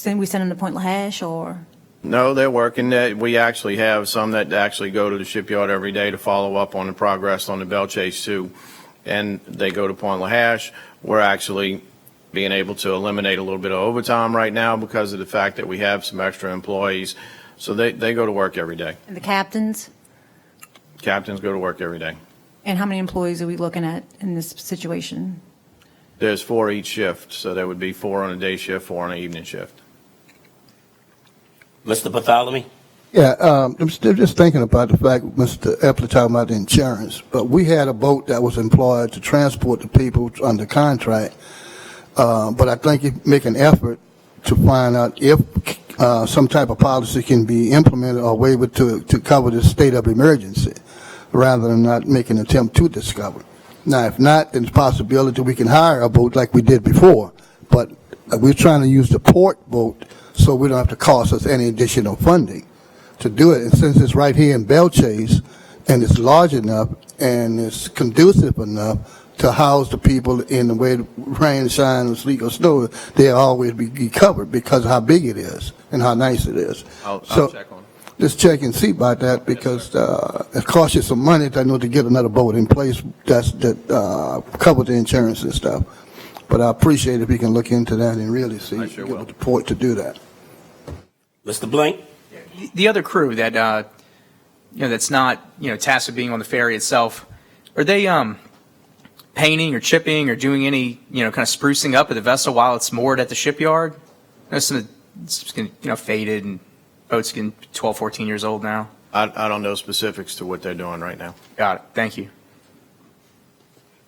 we send them to Point LaHash or? No, they're working. We actually have some that actually go to the shipyard every day to follow up on the progress on the Bell Chase too. And they go to Point LaHash. We're actually being able to eliminate a little bit of overtime right now because of the fact that we have some extra employees. So they go to work every day. And the captains? Captains go to work every day. And how many employees are we looking at in this situation? There's 4 each shift, so there would be 4 on a day shift, 4 on an evening shift. Mr. Bartholomew? Yeah, I'm still just thinking about the fact Mr. Epler talking about the insurance, but we had a boat that was employed to transport the people under contract, but I think you make an effort to find out if some type of policy can be implemented or waived to cover the state of emergency, rather than not making an attempt to discover. Now, if not, then there's a possibility we can hire a boat like we did before, but we're trying to use the port boat so we don't have to cost us any additional funding to do it. And since it's right here in Bell Chase, and it's large enough, and it's conducive enough to house the people in the way the rain, shine, or sleet, or snow, they'll always be covered because of how big it is and how nice it is. I'll check on it. Just check and see about that because it costs you some money to get another boat in place that cover the insurance and stuff. But I appreciate if you can look into that and really see, get with the port to do that. Mr. Blank? The other crew that, that's not, tasked with being on the ferry itself, are they painting or chipping or doing any, kind of sprucing up of the vessel while it's moored at the shipyard? It's getting, faded and boats getting 12, 14 years old now. I don't know specifics to what they're doing right now. Got it. Thank you.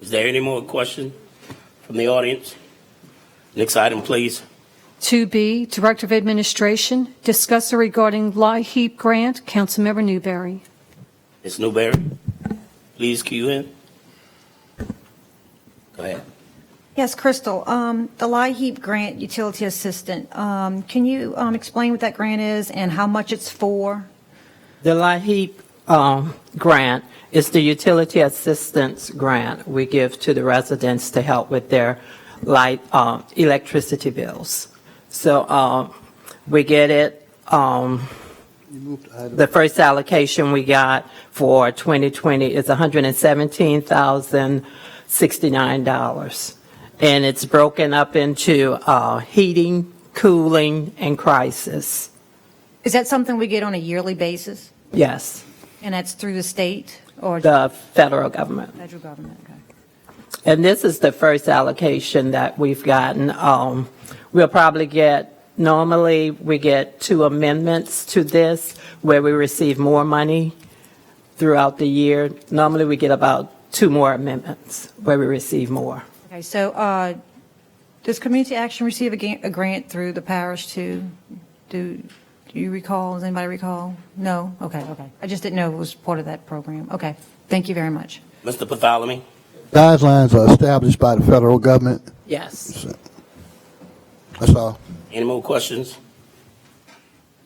Is there any more questions from the audience? Next item, please. 2B, Director of Administration, discuss regarding LIHEAP grant. Councilmember Newberry. Ms. Newberry, please cue in. Go ahead. Yes, Crystal, the LIHEAP grant utility assistant, can you explain what that grant is and how much it's for? The LIHEAP grant is the utility assistance grant we give to the residents to help with their electricity bills. So we get it, the first allocation we got for 2020 is $117,069. And it's broken up into heating, cooling, and crisis. Is that something we get on a yearly basis? Yes. And that's through the state or? The federal government. Federal government, okay. And this is the first allocation that we've gotten. We'll probably normally we get 2 amendments to this where we receive more money throughout the year. Normally we get about 2 more amendments where we receive more. Okay, so does Community Action receive a grant through the parish too? Do you recall? Does anybody recall? No? Okay. I just didn't know it was part of that program. Okay, thank you very much. Mr. Bartholomew? Guidelines are established by the federal government. Yes. That's all. Any more questions?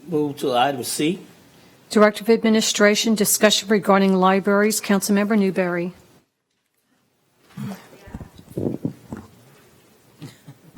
Move to item C. Director of Administration, discussion regarding libraries. Councilmember Newberry.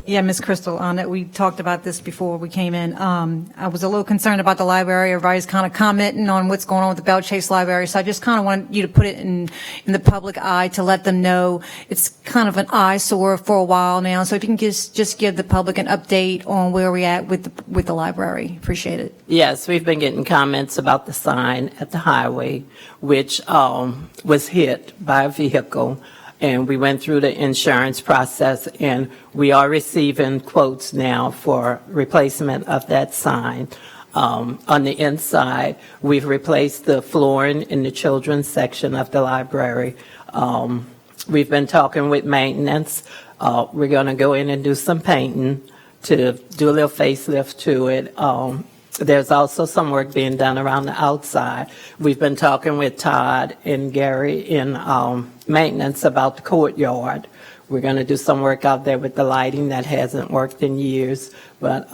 Yeah, Ms. Crystal, we talked about this before we came in. I was a little concerned about the library. Everybody's kind of commenting on what's going on with the Bell Chase Library. So I just kind of want you to put it in the public eye to let them know it's kind of an eyesore for a while now. So if you can just give the public an update on where we're at with the library. Appreciate it. Yes, we've been getting comments about the sign at the highway, which was hit by a vehicle. And we went through the insurance process, and we are receiving quotes now for replacement of that sign. On the inside, we've replaced the flooring in the children's section of the library. We've been talking with maintenance. We're going to go in and do some painting to do a little facelift to it. There's also some work being done around the outside. We've been talking with Todd and Gary in maintenance about the courtyard. We're going to do some work out there with the lighting that hasn't worked in years, but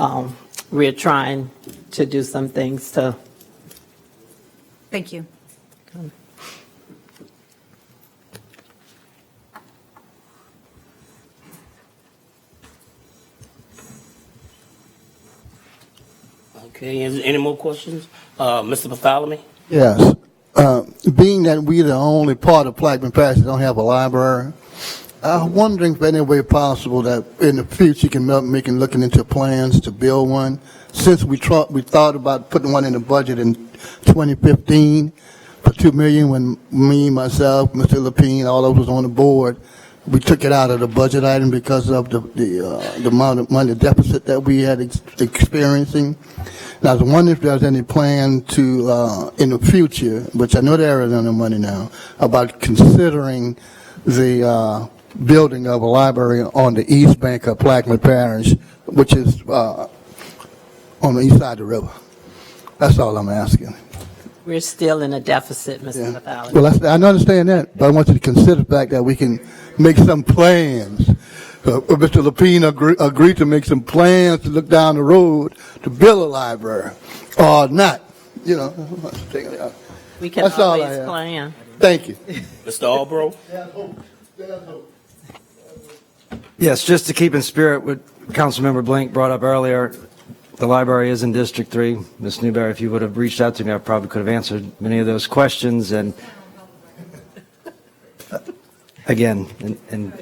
we're trying to do some things to. Thank you. Okay, any more questions? Mr. Bartholomew? Yes. Being that we're the only part of Plaquemine Parish that don't have a library, I'm wondering if any way possible that in the future you can help making looking into plans to build one. Since we thought about putting one in the budget in 2015 for $2 million, when me, myself, Mr. Lapine, all of us on the board, we took it out of the budget item because of the amount of money deficit that we had experiencing. And I was wondering if there's any plan to, in the future, which I know there is no money now, about considering the building of a library on the east bank of Plaquemine Parish, which is on the east side of the river. That's all I'm asking. We're still in a deficit, Mr. Bartholomew. Well, I understand that, but I want you to consider the fact that we can make some plans. Mr. Lapine agreed to make some plans to look down the road to build a library, or not. You know, We can that's all I always have. plan. Thank you. Mr. Albro? Yes, just to keep in spirit what Councilmember Blank brought up earlier, the library is in District 3. Ms. Newberry, if you would have reached out to me, I probably could have answered many of those questions. And again, and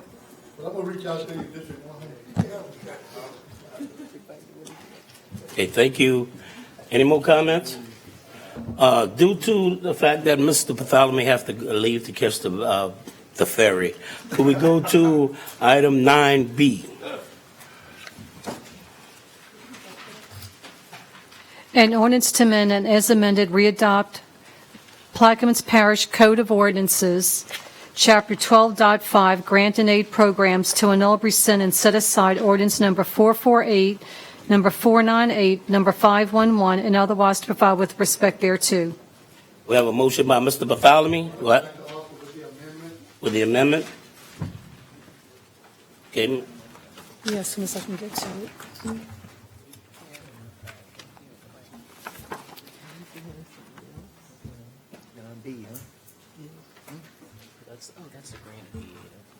Okay, thank you. Any more comments? Due to the fact that Mr. Bartholomew has to leave to catch the ferry, could we go to item 9B? An ordinance to amend and as amended readopt Plaquemines Parish Code of Ordinances, Chapter 12.5, Grant and Aid Programs to annul, rescind, and set aside ordinance number 448, number 498, number 511, and otherwise to provide with respect thereto. We have a motion by Mr. Bartholomew. What? With the amendment? Okay, Yes, as soon as I can get to it.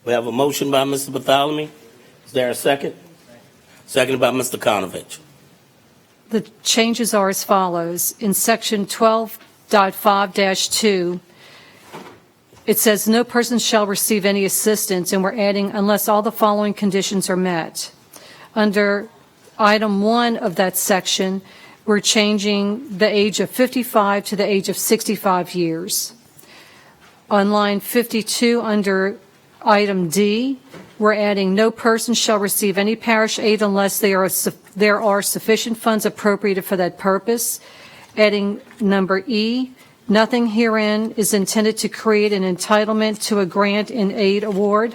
we have a motion by Mr. Bartholomew. Is there a second? Seconded by Mr. Konovich. The changes are as follows. In section 12.5-2, it says, no person shall receive any assistance, and we're adding, unless all the following conditions are met. Under item 1 of that section, we're changing the age of 55 to the age of 65 years. On line 52, under item D, we're adding, no person shall receive any parish aid unless there are sufficient funds appropriated for that purpose. Adding number E, nothing herein is intended to create an entitlement to a grant and aid award.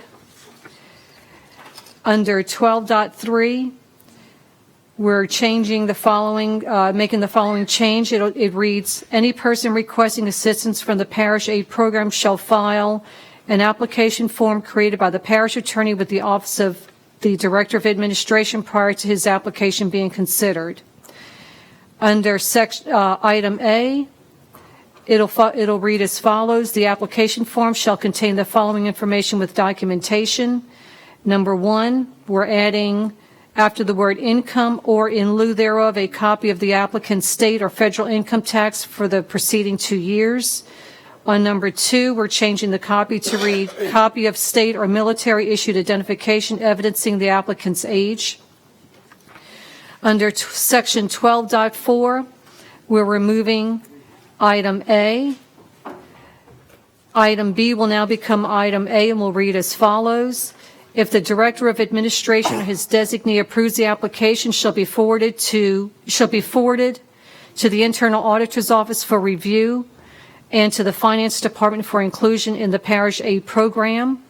Under 12.3, we're changing the following, making the following change. It reads, any person requesting assistance from the parish aid program shall file an application form created by the parish attorney with the Office of the Director of Administration prior to his application being considered. Under item A, it'll read as follows. The application form shall contain the following information with documentation. Number 1, we're adding, after the word income or in lieu thereof, a copy of the applicant's state or federal income tax for the preceding 2 years. On number 2, we're changing the copy to read, copy of state or military issued identification evidencing the applicant's age. Under section 12.4, we're removing item A. Item B will now become item A and will read as follows. If the Director of Administration or his designee approves the application, shall be forwarded to the Internal Auditor's Office for review and to the Finance Department for inclusion in the parish aid program.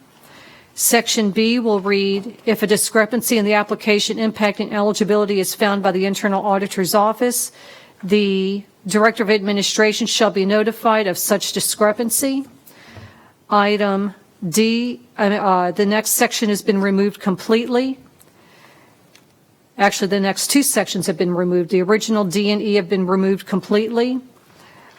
Section B will read, if a discrepancy in the application impacting eligibility is found by the Internal Auditor's Office, the Director of Administration shall be notified of such discrepancy. Item D, the next section has been removed completely. Actually, the next 2 sections have been removed. The original D and E have been removed completely.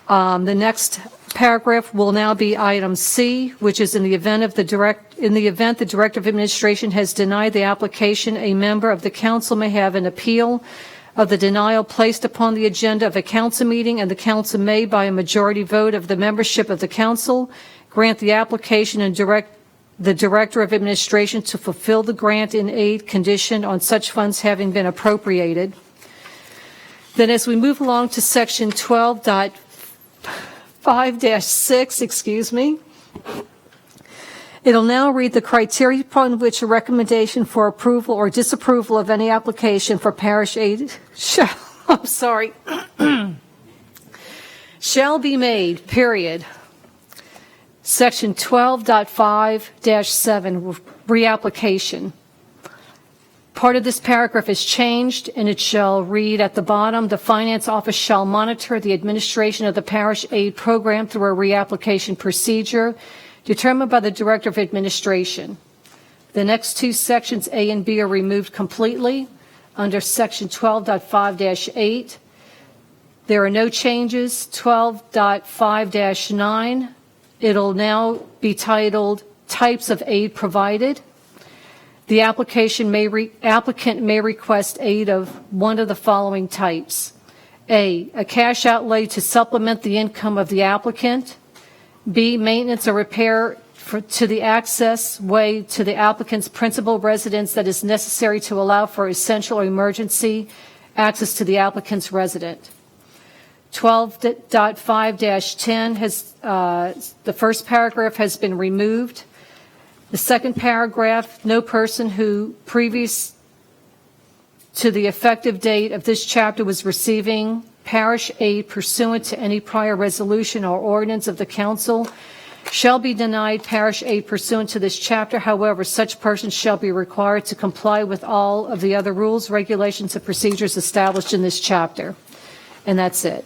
The next paragraph will now be item C, which is in the event the Director of Administration has denied the application, a member of the council may have an appeal of the denial placed upon the agenda of a council meeting, and the council may, by a majority vote of the membership of the council, grant the application and direct the Director of Administration to fulfill the grant in aid conditioned on such funds having been appropriated. Then as we move along to section 12.5-6, it'll now read the criteria upon which a recommendation for approval or disapproval of any application for parish aid shall be made, period. Section 12.5-7, reapplication. Part of this paragraph is changed, and it shall read at the bottom, the Finance Office shall monitor the administration of the parish aid program through a reapplication procedure determined by the Director of Administration. The next two sections, A and B, are removed completely. Under Section 12.5-8, there are no changes. 12.5-9, it'll now be titled Types of Aid Provided. The applicant may request aid of one of the following types. A cash outlay to supplement the income of the applicant. B, maintenance or repair to the access way to the applicant's principal residence that is necessary to allow for essential or emergency access to the applicant's residence. 12.5-10 has, the first paragraph has been removed. The second paragraph, no person who previous to the effective date of this chapter was receiving parish aid pursuant to any prior resolution or ordinance of the council shall be denied parish aid pursuant to this chapter. However, such persons shall be required to comply with all of the other rules, regulations, and procedures established in this chapter. And that's it.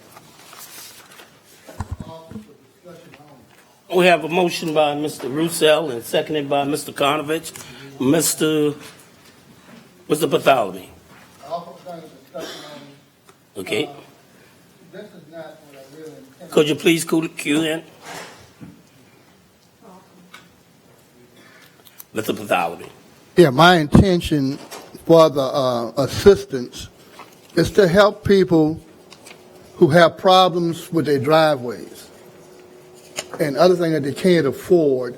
We have a motion by Mr. Roussel and seconded by Mr. Karnovich. Mr. Bartholomew. Okay. This is not what I really intended. Could you please cue in? Mr. Bartholomew. Yeah, my intention for the assistance is to help people who have problems with their driveways and other things that they can't afford,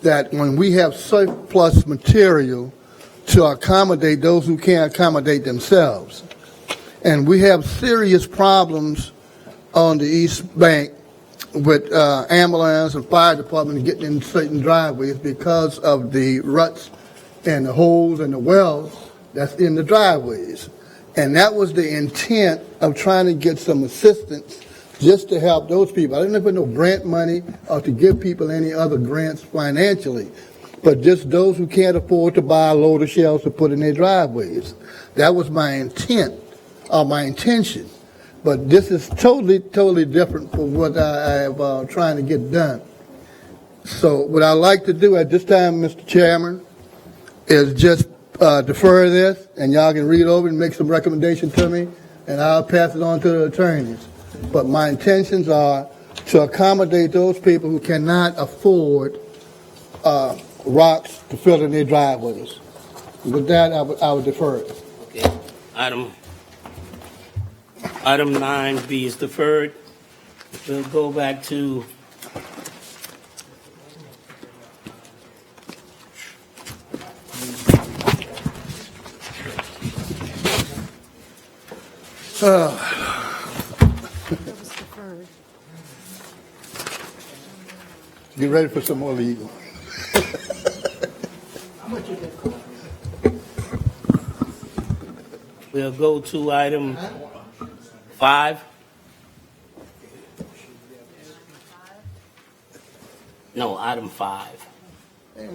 that when we have surplus material to accommodate those who can't accommodate themselves. And we have serious problems on the East Bank with ambulance and fire department getting in certain driveways because of the ruts and the holes and the wells that's in the driveways. And that was the intent of trying to get some assistance just to help those people. I didn't put no grant money or to give people any other grants financially, but just those who can't afford to buy a load of shells to put in their driveways. That was my intent, or my intention. But this is totally different from what I am trying to get done. So what I'd like to do at this time, Mr. Chairman, is just defer this, and y'all can read over and make some recommendation to me, and I'll pass it on to the attorneys. But my intentions are to accommodate those people who cannot afford rocks to fill in their driveways. With that, I would defer it. Okay. Item 9B is deferred. We'll go back to Get ready for some more legal. We'll go to item 5. No, item 5.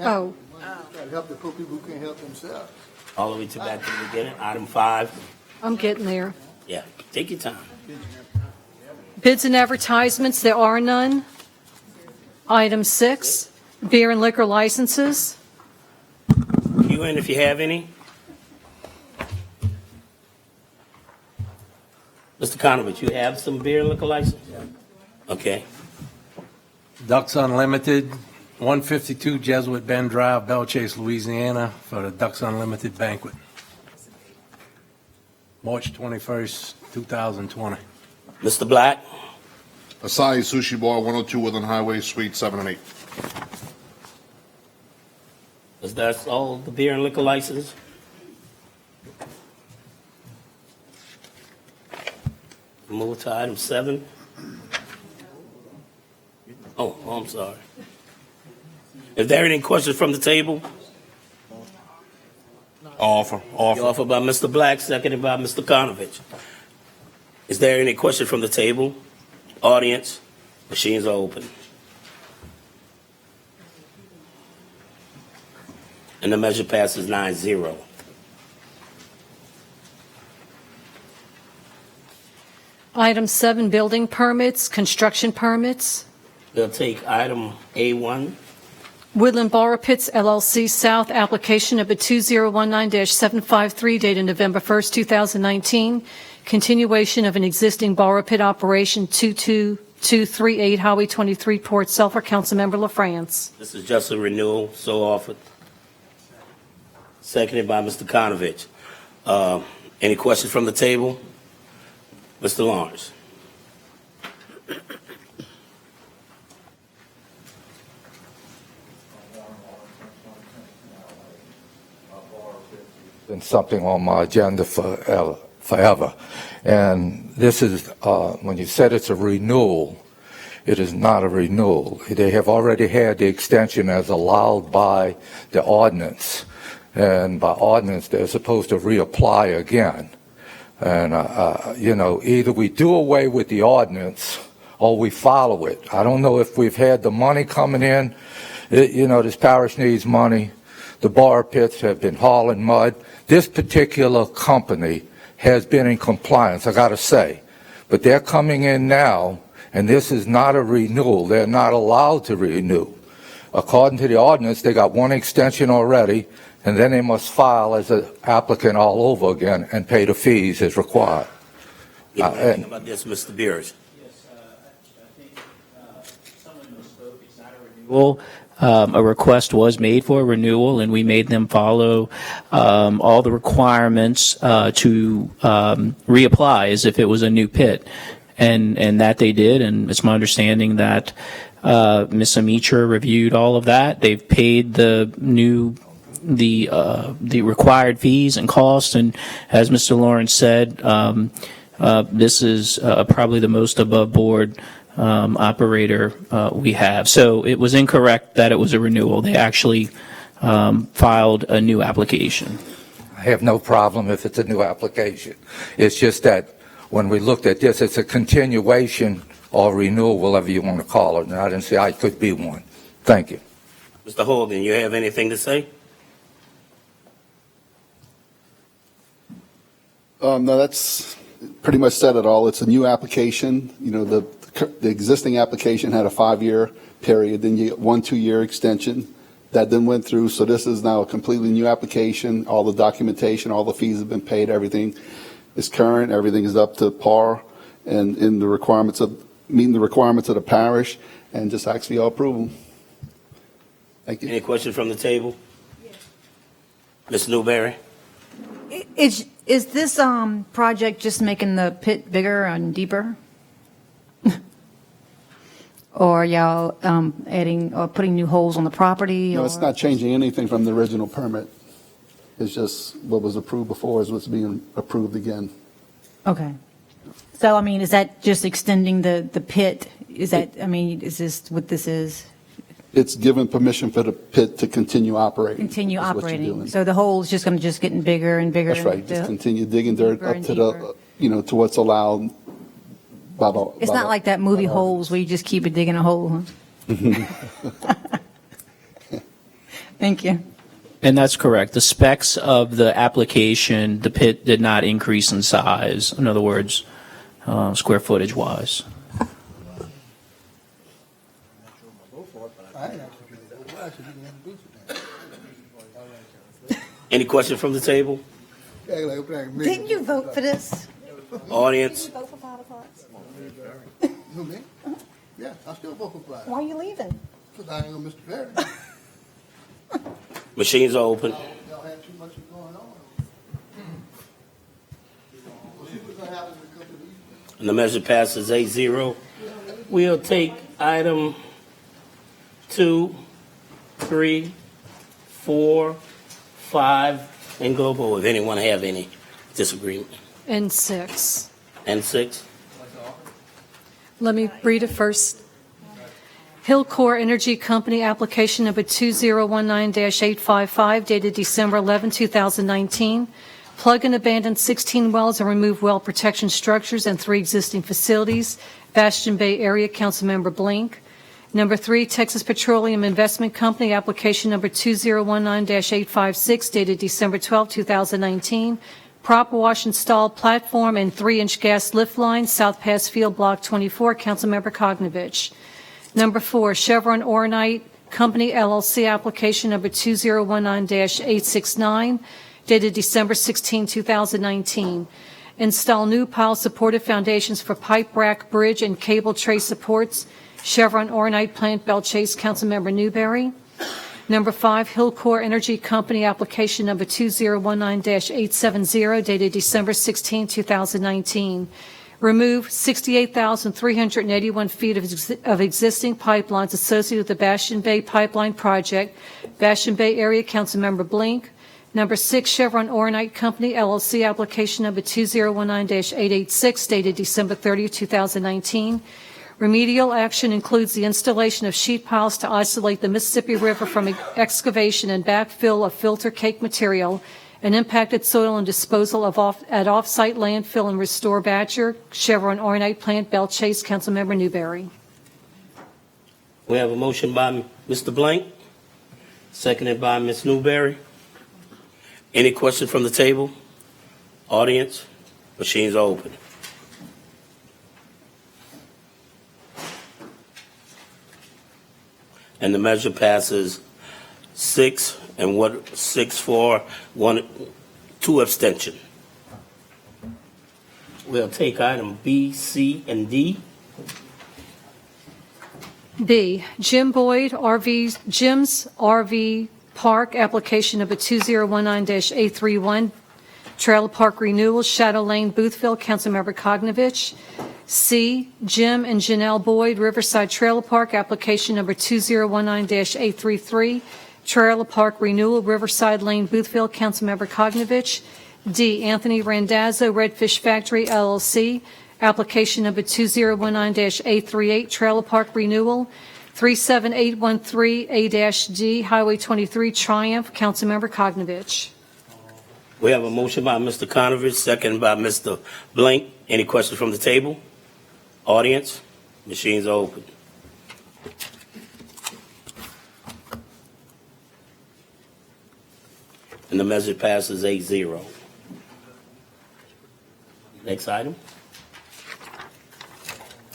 Oh. Try to help the poor people who can't help themselves. All the way to back to the beginning. Item 5. I'm getting there. Yeah, take your time. Bids and advertisements, there are none. Item 6, beer and liquor licenses. You in if you have any. Mr. Conovich, you have some beer and liquor license? Okay. Ducks Unlimited, 152 Jesuit Bend Drive, Belle Chase, Louisiana, for the Ducks Unlimited banquet. March 21st, 2020. Mr. Black? Asahi Sushi Bar, 102 Woodland Highway, Suite 7 and 8. Is that all the beer and liquor license? Move to item 7. Oh, I'm sorry. Is there any questions from the table? Offer. Offer by Mr. Black, seconded by Mr. Konovich. Is there any question from the table? Audience, machines are open. And the measure passes 9-0. Item 7, building permits, construction permits. We'll take item A1. Woodland Borrow Pits LLC South, application number 2019-753, dated November 1st, 2019. Continuation of an existing borrow pit operation, 22238 Highway 23, Port Sulphur. Councilmember LaFrance. This is just a renewal, so offered. Seconded by Mr. Konovich. Any questions from the table? Mr. Lawrence. Been something on my agenda forever. And this is, when you said it's a renewal, it is not a renewal. They have already had the extension as allowed by the ordinance. And by ordinance, they're supposed to reapply again. And, either we do away with the ordinance or we follow it. I don't know if we've had the money coming in. This parish needs money. The borrow pits have been hauling mud. This particular company has been in compliance, I got to say. But they're coming in now, and this is not a renewal. They're not allowed to renew. According to the ordinance, they got one extension already, and then they must file as an applicant all over again and pay the fees as required. Anything about this, Mr. Beers? Well, a request was made for a renewal, and we made them follow all the requirements to reapply as if it was a new pit, and that they did. And it's my understanding that Ms. Amitra reviewed all of that. They've paid the required fees and costs, and as Mr. Lawrence said, this is probably the most above board operator we have. So it was incorrect that it was a renewal. They actually filed a new application. I have no problem if it's a new application. It's just that when we looked at this, it's a continuation or renewal, whatever you want to call it, and I didn't see how it could be one. Thank you. Mr. Hogan, you have anything to say? No, that's pretty much said it all. It's a new application. The existing application had a 5-year period, then you get 1 2-year extension. That then went through, so this is now a completely new application. All the documentation, all the fees have been paid, everything is current, everything is up to par and in the requirements of, meeting the requirements of the parish, and just ask for your approval. Thank you. Any questions from the table? Ms. Newberry? Is this project just making the pit bigger and deeper? Or are y'all adding or putting new holes on the property? No, it's not changing anything from the original permit. It's just what was approved before is what's being approved again. Okay. So, is that just extending the pit? Is this what this is? It's given permission for the pit to continue operating. Continue is what you're operating. doing. So the hole's just going to getting bigger and bigger. That's right. and Just the- continue digging dirt deeper up and to the, to what's allowed by the. It's not like that movie Holes where you just keep it digging a hole, huh? Thank you. And that's correct. The specs of the application, the pit did not increase in size. In other words, square footage wise. Any questions from the table? Didn't you vote for this? Audience? Vote for 5 o'clock? Who, me? Yeah, I still vote for Friday. Why are you leaving? Because I ain't gonna miss the Perry. Machines are open. Y'all had too much going on. And the measure passes 8-0. We'll take item 2, 3, 4, 5, and global, if anyone have any disagreement. And 6. And 6. Let me read it first. Hillcore Energy Company, application number 2019-855, dated December 11, 2019. Plug and abandon 16 wells and remove well protection structures and 3 existing facilities. Bastion Bay Area, Councilmember Blink. Number 3, Texas Petroleum Investment Company, application number 2019-856, dated December 12, 2019. Prop wash installed platform and 3-inch gas lift line, South Pass Field, Block 24, Councilmember Kognovich. Number 4, Chevron Oronite Company, LLC, application number 2019-869, dated December 16, 2019. Install new pile supported foundations for pipe rack, bridge, and cable tray supports, Chevron Oronite Plant, Belle Chase, Councilmember Newberry. Number 5, Hillcore Energy Company, application number 2019-870, dated December 16, 2019. Remove 68,381 feet of existing pipelines associated with the Bastion Bay Pipeline Project. Bastion Bay Area, Councilmember Blink. Number 6, Chevron Oronite Company, LLC, application number 2019-886, dated December 30, 2019. Remedial action includes the installation of sheet piles to isolate the Mississippi River from excavation and backfill of filter cake material and impacted soil and disposal at off-site landfill and restore Badger, Chevron Oronite Plant, Belle Chase, Councilmember Newberry. We have a motion by Mr. Blank, seconded by Ms. Newberry. Any questions from the table? Audience? Machines are open. And the measure passes 6 and 6 for 2 abstention. We'll take item B, C, and D. B, Jim Boyd, Jim's RV Park, application number 2019-831, Trailer Park Renewal, Shadow Lane, Boothville, Councilmember Kognovich. C, Jim and Janelle Boyd, Riverside Trailer Park, application number 2019-833, Trailer Park Renewal, Riverside Lane, Boothville, Councilmember Kognovich. D, Anthony Randazzo, Redfish Factory, LLC, application number 2019-838, Trailer Park Renewal, 37813A-D, Highway 23, Triumph, Councilmember Kognovich. We have a motion by Mr. Conovich, seconded by Mr. Blank. Any questions from the table? Audience? Machines are open. And the measure passes 8-0. Next item.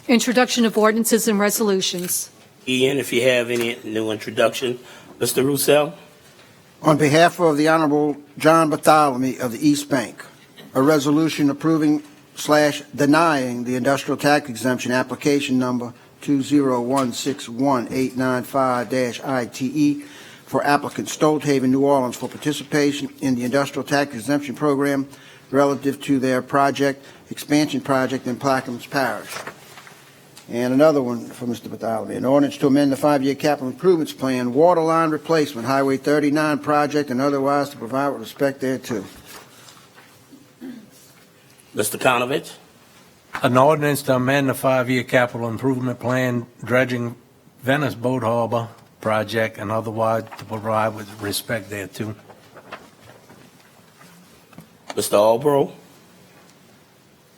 Introduction of ordinances and resolutions. Ian, if you have any new introduction. Mr. Roussel? On behalf of the Honorable John Bartholomew of the East Bank, a resolution approving/denying the industrial tax exemption application number 20161-895-ITE for applicant Stolthaven, New Orleans, for participation in the industrial tax exemption program relative to their expansion project in Plaquemines Parish. And another one for Mr. Bartholomew, an ordinance to amend the 5-year capital improvements plan, water line replacement, Highway 39 project, and otherwise to provide with respect thereto. Mr. Conovich? An ordinance to amend the 5-year capital improvement plan dredging Venice Boat Harbor project and otherwise to provide with respect thereto. Mr. Albro?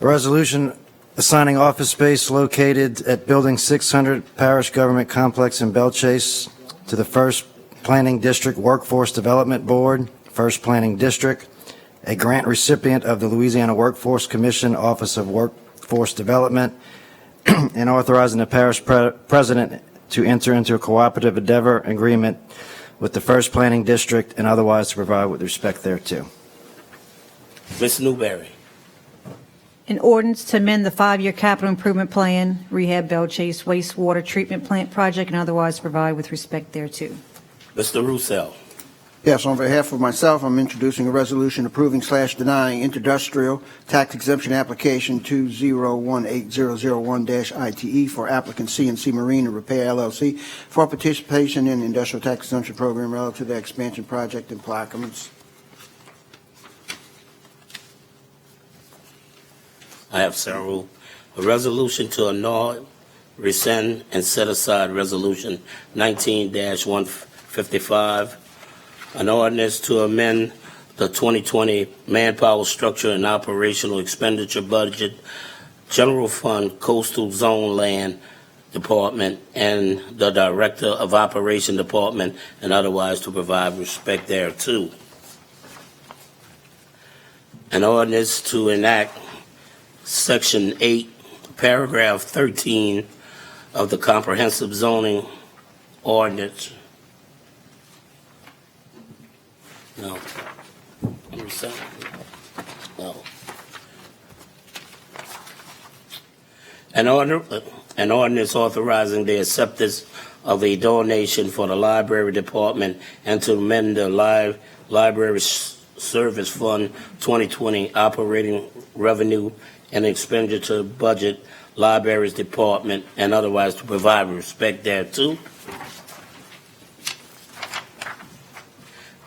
A resolution assigning office space located at Building 600 Parish Government Complex in Belle Chase to the First Planning District Workforce Development Board, First Planning District, a grant recipient of the Louisiana Workforce Commission Office of Workforce Development, and authorizing the parish president to enter into a cooperative endeavor agreement with the First Planning District and otherwise to provide with respect thereto. Ms. Newberry? An ordinance to amend the 5-year capital improvement plan, rehab Belle Chase wastewater treatment plant project, and otherwise provide with respect thereto. Mr. Roussel? Yes, on behalf of myself, I'm introducing a resolution approving/denying industrial tax exemption application 2018001-ITE for applicant CNC Marine and Repair LLC for participation in the industrial tax exemption program relative to the expansion project in Plaquemines. I have several. A resolution to annul, rescind, and set aside Resolution 19-155. An ordinance to amend the 2020 Manpower Structure and Operational Expenditure Budget, General Fund, Coastal Zone Land Department, and the Director of Operation Department, and otherwise to provide respect thereto. An ordinance to enact Section 8, Paragraph 13 of the Comprehensive Zoning Ordinance. No. Number 7. No. An ordinance authorizing the acceptance of a donation for the Library Department and to amend the Library Service Fund 2020 Operating Revenue and Expenditure Budget, Libraries Department, and otherwise to provide respect thereto.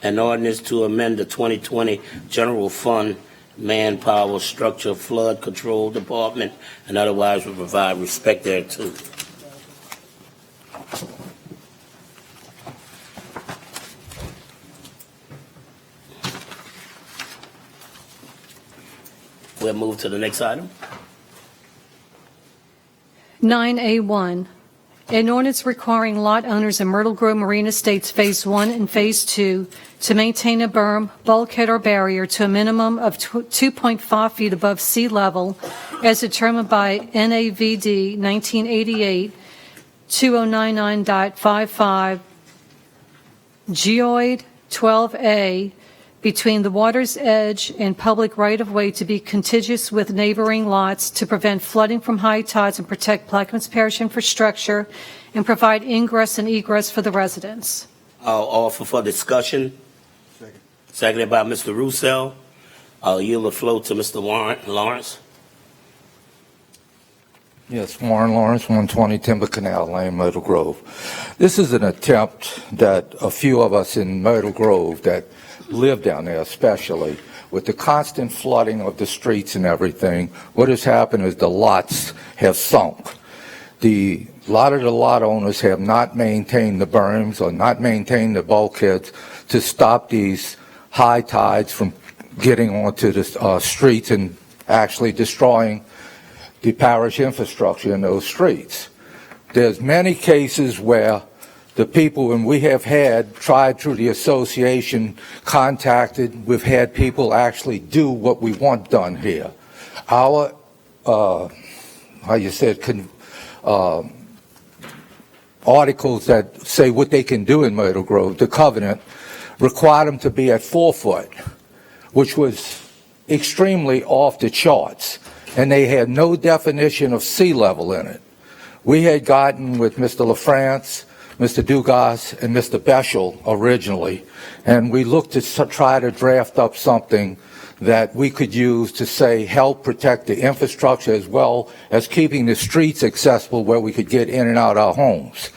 An ordinance to amend the 2020 General Fund Manpower Structure Flood Control Department, and otherwise will provide respect thereto. We'll move to the next item. 9A1, an ordinance requiring lot owners in Myrtle Grove Marine Estates Phase 1 and Phase 2 to maintain a berm, bulkhead, or barrier to a minimum of 2.5 feet above sea level as determined by NAVD 1988 2099.55 Geoid 12A between the water's edge and public right-of-way to be contiguous with neighboring lots to prevent flooding from high tides and protect Plaquemines Parish infrastructure and provide ingress and egress for the residents. I'll offer for discussion. Seconded by Mr. Roussel. I'll yield the floor to Mr. Lawrence. Yes, Warren Lawrence, 120 Timber Canal Lane, Myrtle Grove. This is an attempt that a few of us in Myrtle Grove that live down there especially, with the constant flooding of the streets and everything, what has happened is the lots have sunk. A lot of the lot owners have not maintained the berms or not maintained the bulkheads to stop these high tides from getting onto the streets and actually destroying the parish infrastructure in those streets. There's many cases where the people, and we have tried through the association, contacted, we've had people actually do what we want done here. Our, articles that say what they can do in Myrtle Grove, the covenant, required them to be at 4 foot, which was extremely off the charts, and they had no definition of sea level in it. We had gotten with Mr. LaFrance, Mr. Dugas, and Mr. Beschel originally, and we looked to try to draft up something that we could use to say help protect the infrastructure as well as keeping the streets accessible where we could get in and out our homes.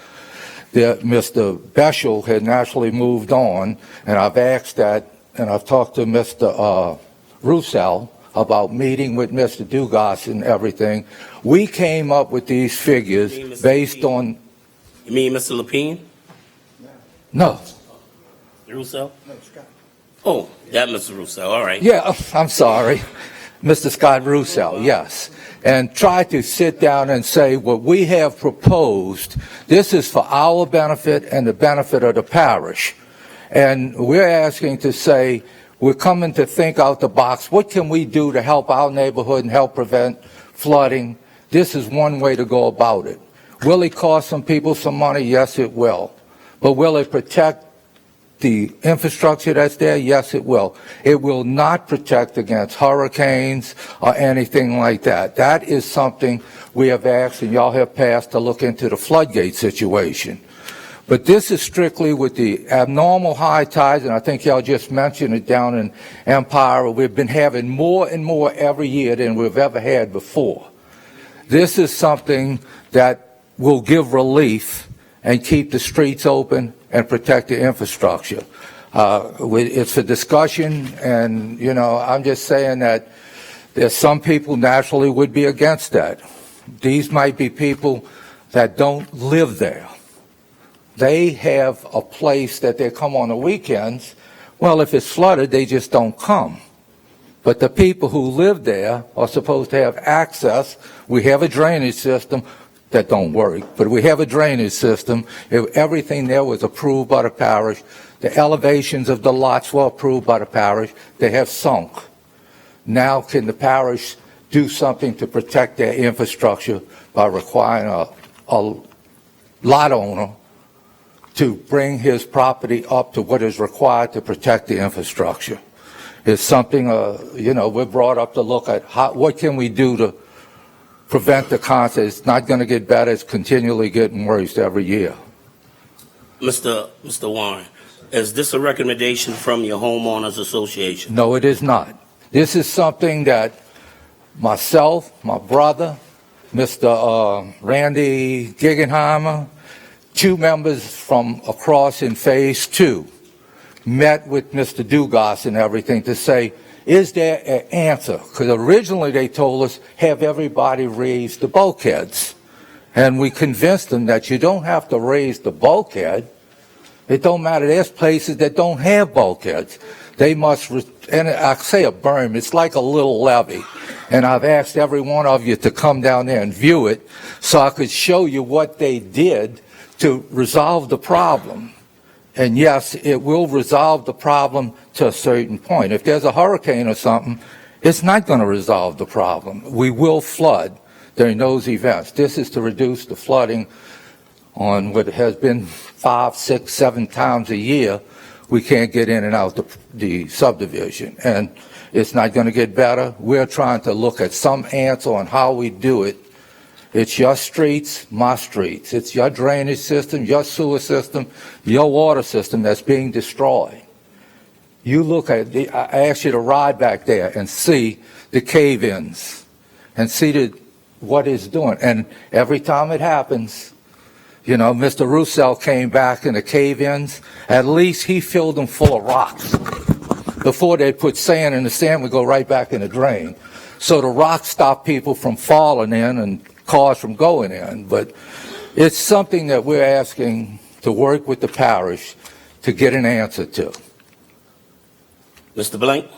Mr. Beschel had naturally moved on, and I've asked that, and I've talked to Mr. Roussel about meeting with Mr. Dugas and everything. We came up with these figures based on... You mean Mr. Lapine? No. Roussel? No, Scott. Oh, that Mr. Roussel, all right. Yeah, I'm sorry. Mr. Scott Roussel, yes. And try to sit down and say what we have proposed, this is for our benefit and the benefit of the parish. And we're asking to say, we're coming to think out the box. What can we do to help our neighborhood and help prevent flooding? This is one way to go about it. Will it cost some people some money? Yes, it will. But will it protect the infrastructure that's there? Yes, it will. It will not protect against hurricanes or anything like that. That is something we have asked, and y'all have passed to look into the floodgate situation. But this is strictly with the abnormal high tides, and I think y'all just mentioned it down in Empire. We've been having more and more every year than we've ever had before. This is something that will give relief and keep the streets open and protect the infrastructure. It's a discussion, and, you know, I'm just saying that there's some people naturally would be against that. These might be people that don't live there. They have a place that they come on the weekends. Well, if it's flooded, they just don't come. But the people who live there are supposed to have access. We have a drainage system that don't work, but we have a drainage system. If everything there was approved by the parish, the elevations of the lots were approved by the parish, they have sunk. Now can the parish do something to protect their infrastructure by requiring a lot owner to bring his property up to what is required to protect the infrastructure? It's something, you know, we're brought up to look at what can we do to prevent the concept. It's not going to get better. It's continually getting worse every year. Mr. Warren, is this a recommendation from your homeowners association? No, it is not. This is something that myself, my brother, Mr. Randy Guggenheimer, 2 members from across in Phase 2, met with Mr. Dugas and everything to say, is there an answer? Because originally they told us, have everybody raise the bulkheads. And we convinced them that you don't have to raise the bulkhead. It don't matter. There's places that don't have bulkheads. They must, and I say a berm, it's like a little levee. And I've asked every one of you to come down there and view it so I could show you what they did to resolve the problem. And yes, it will resolve the problem to a certain point. If there's a hurricane or something, it's not going to resolve the problem. We will flood during those events. This is to reduce the flooding on what has been 5, 6, 7 times a year. We can't get in and out the subdivision. And it's not going to get better. We're trying to look at some answer on how we do it. It's your streets, my streets. It's your drainage system, your sewer system, your water system that's being destroyed. You look at I ask you to ride back there and see the cave-ins and see what it's doing. And every time it happens, you know, Mr. Roussel came back in the cave-ins. At least he filled them full of rocks. Before they put sand in, the sand would go right back in the drain. So the rocks stop people from falling in and cars from going in. But it's something that we're asking to work with the parish to get an answer to. Mr. Blank?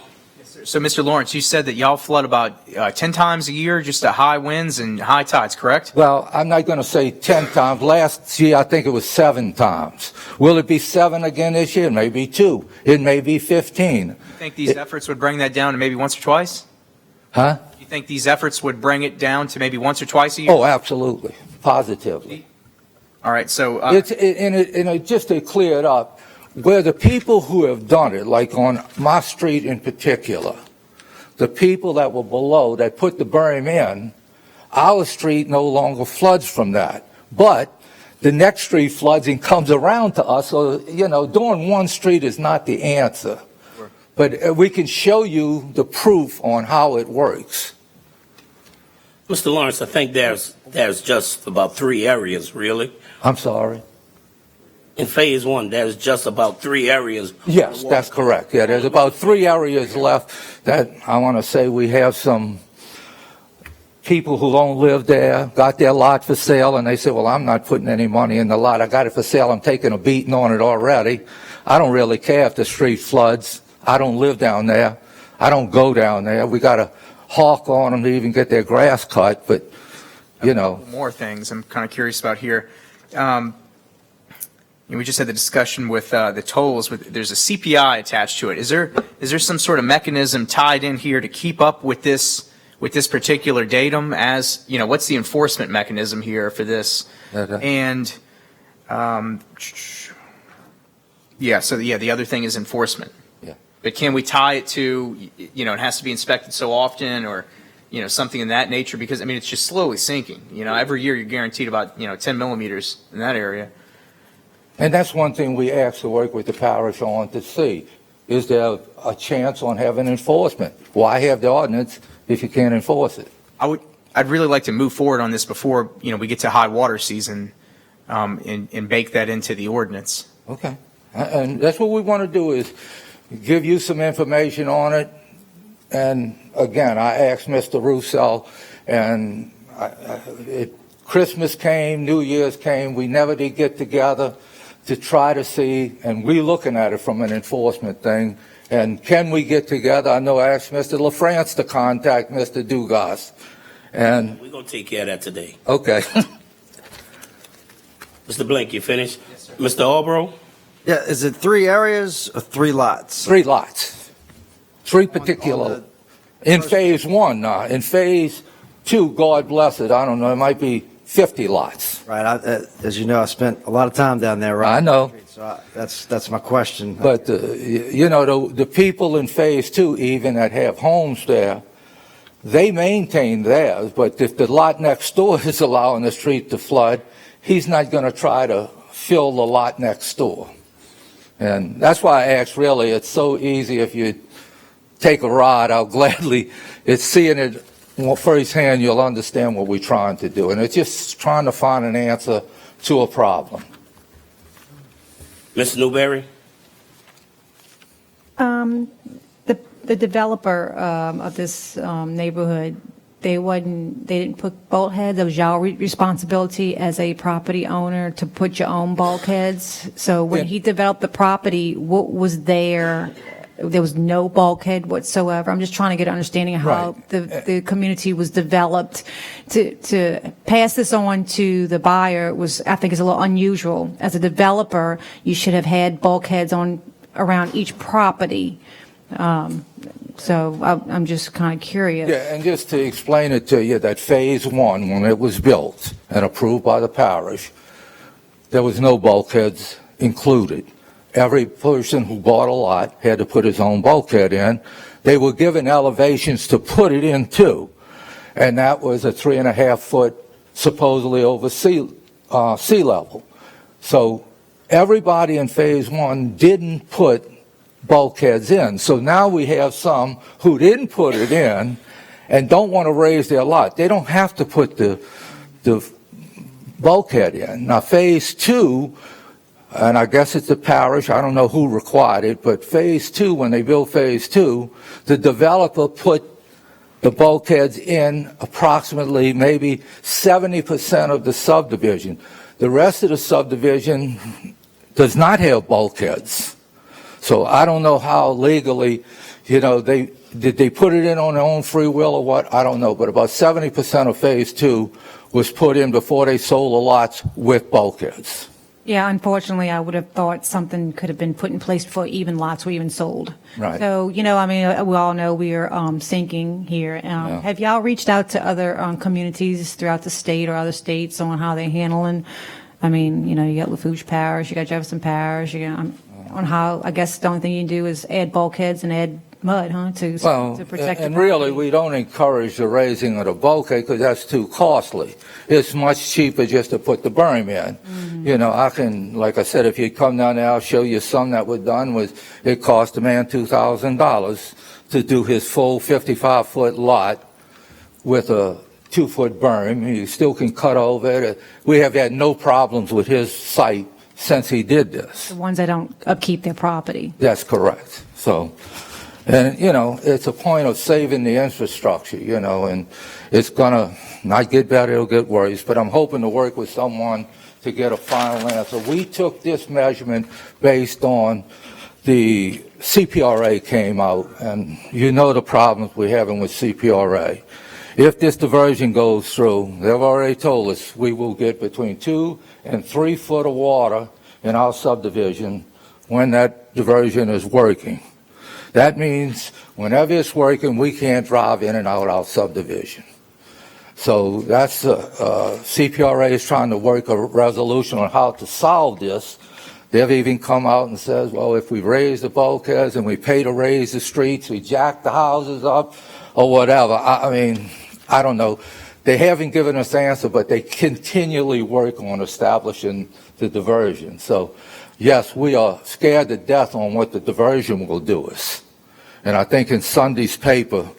So, Mr. Lawrence, you said that y'all flood about 10 times a year, just to high winds and high tides, correct? Well, I'm not going to say 10 times. Last year, I think it was 7 times. Will it be 7 again this year? It may be 2. It may be 15. You think these efforts would bring that down to maybe once or twice? Huh? You think these efforts would bring it down to maybe once or twice a year? Oh, absolutely. Positively. All right, so... Just to clear it up, where the people who have done it, like on my street in particular, the people that were below that put the berm in, our street no longer floods from that. But the next street floods and comes around to us. So, you know, doing one street is not the answer. Sure. But we can show you the proof on how it works. Mr. Lawrence, I think there's just about 3 areas, really. I'm sorry? In Phase 1, there's just about 3 areas. Yes, that's correct. Yeah, there's about 3 areas left that I want to say we have some people who don't live there, got their lot for sale, and they say, well, I'm not putting any money in the lot. I got it for sale. I'm taking a beating on it already. I don't really care if the street floods. I don't live down there. I don't go down there. We got to hawk on them to even get their grass cut, but, you know. More things I'm kind of curious about here. We just had the discussion with the tolls. There's a CPI attached to it. Is there some sort of mechanism tied in here to keep up with this particular datum? As you know, what's the enforcement mechanism here for this? And the other thing is enforcement. Yeah. But can we tie it to, you know, it has to be inspected so often, or, you know, something in that nature? Because I mean, it's just slowly sinking. You know, every year you're guaranteed about 10 millimeters in that area. And that's one thing we asked to work with the parish on to see. Is there a chance on having enforcement? Why have the ordinance if you can't enforce it? I'd really like to move forward on this before, we get to high water season, and bake that into the ordinance. Okay. And that's what we want to do, is give you some information on it. And again, I asked Mr. Russo, and Christmas came, New Year's came, we never did get together to try to see, and we're looking at it from an enforcement thing. And can we get together? I know I asked Mr. LaFrance to contact Mr. Dugas. And We're going to take care of that today. okay. Mr. Blank, you finished? Yes, sir. Mr. Albro? Yeah, is it 3 areas or 3 lots? 3 lots. 3 particular. In phase 1, in phase 2, God bless it, I don't know, it might be 50 lots. Right, as you know, I spent a lot of time down there. Right. I know. So that's my question. But, the people in phase 2 even that have homes there, they maintain theirs, but if the lot next door is allowing the street to flood, he's not going to try to fill the lot next door. And that's why I asked, really, it's so easy if you take a ride, I'll gladly, it's seeing it firsthand, you'll understand what we're trying to do. And it's just trying to find an answer to a problem. Ms. Newberry? The developer of this neighborhood, they didn't put bulkheads. It was y'all responsibility as a property owner to put your own bulkheads. So when he developed the property, what was there? There was no bulkhead whatsoever. I'm just trying to get an understanding of how the community was developed. To pass this on to the buyer I think is a little unusual. As a developer, you should have had bulkheads around each property. So I'm just kind of curious. Yeah, and just to explain it to you, that phase 1, when it was built and approved by the parish, there was no bulkheads included. Every person who bought a lot had to put his own bulkhead in. They were given elevations to put it into, and that was a 3.5 foot, supposedly over sea level. So everybody in phase 1 didn't put bulkheads in. So now we have some who didn't put it in and don't want to raise their lot. They don't have to put the bulkhead in. Now phase 2, and I guess it's the parish, I don't know who required it, but phase 2, when they built phase 2, the developer put the bulkheads in approximately maybe 70% of the subdivision. The rest of the subdivision does not have bulkheads. So I don't know how legally, did they put it in on their own free will or what? I don't know, but about 70% of phase 2 was put in before they sold the lots with bulkheads. Yeah, unfortunately, I would have thought something could have been put in place before even lots were even sold. Right. So, we all know we are sinking here. Have y'all reached out to other communities throughout the state or other states on how they're handling? You got Lafourche Parish, you got Jefferson Parish, on how, I guess the only thing you can do is add bulkheads and add mud, to protect and the really, property. we don't encourage the raising of the bulkhead because that's too costly. It's much cheaper just to put the berm in. Mm-hmm. I can, like I said, if you come down there, I'll show you some that were done it cost a man $2,000 to do his full 55-foot lot with a 2-foot berm. You still can cut over it. We have had no problems with his site since he did this. The ones that don't upkeep their property. That's correct. So, and, it's a point of saving the infrastructure, and it's going to not get better, it'll get worse. But I'm hoping to work with someone to get a final answer. We took this measurement based on the CPRA came out, and the problems we're having with CPRA. If this diversion goes through, they've already told us we will get between 2 and 3 foot of water in our subdivision when that diversion is working. That means whenever it's working, we can't drive in and out our subdivision. So that's CPRA is trying to work a resolution on how to solve this. They've even come out and says, well, if we raise the bulkheads and we pay to raise the streets, we jack the houses up or whatever. I don't know. they haven't given us an answer, but they continually work on establishing the diversion. So, yes, we are scared to death on what the diversion will do us. And I think in Sunday's paper,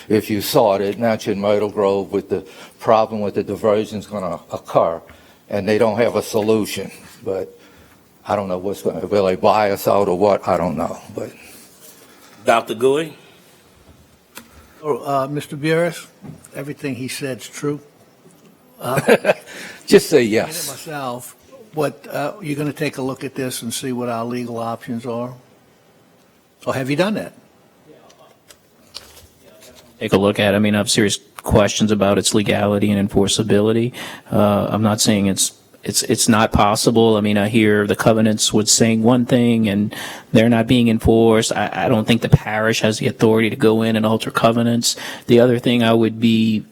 if you saw it, it mentioned Myrtle Grove with the problem with the diversion is going to occur, and they don't have a solution. But I don't know what's going to, will they buy us out or what? I don't know. But Dr. Gouy? Mr. Burris, everything he said is true. just say And yes. myself, you're going to take a look at this and see what our legal options are? Or have you done that? Take a look at it. I mean, I have serious questions about its legality and enforceability. I'm not saying it's not possible. I mean, I hear the covenants would saying one thing and they're not being enforced. I don't think the parish has the authority to go in and alter covenants. The other thing I would be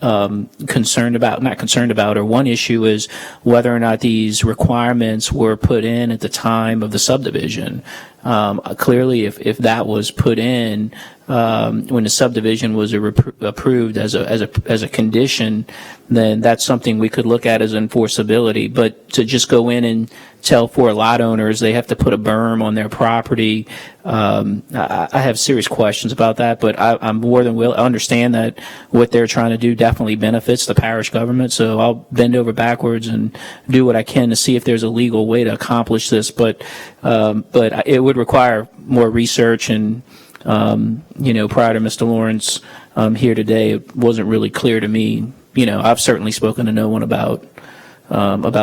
concerned about, or one issue is whether or not these requirements were put in at the time of the subdivision. Clearly, if that was put in when the subdivision was approved as a condition, then that's something we could look at as enforceability. But to just go in and tell for lot owners they have to put a berm on their property, I have serious questions about that. But I'm more than willing. I understand that what they're trying to do definitely benefits the parish government. So I'll bend over backwards and do what I can to see if there's a legal way to accomplish this. But it would require more research and. Prior to Mr. Lawrence here today, it wasn't really clear to me. I've certainly spoken to no one about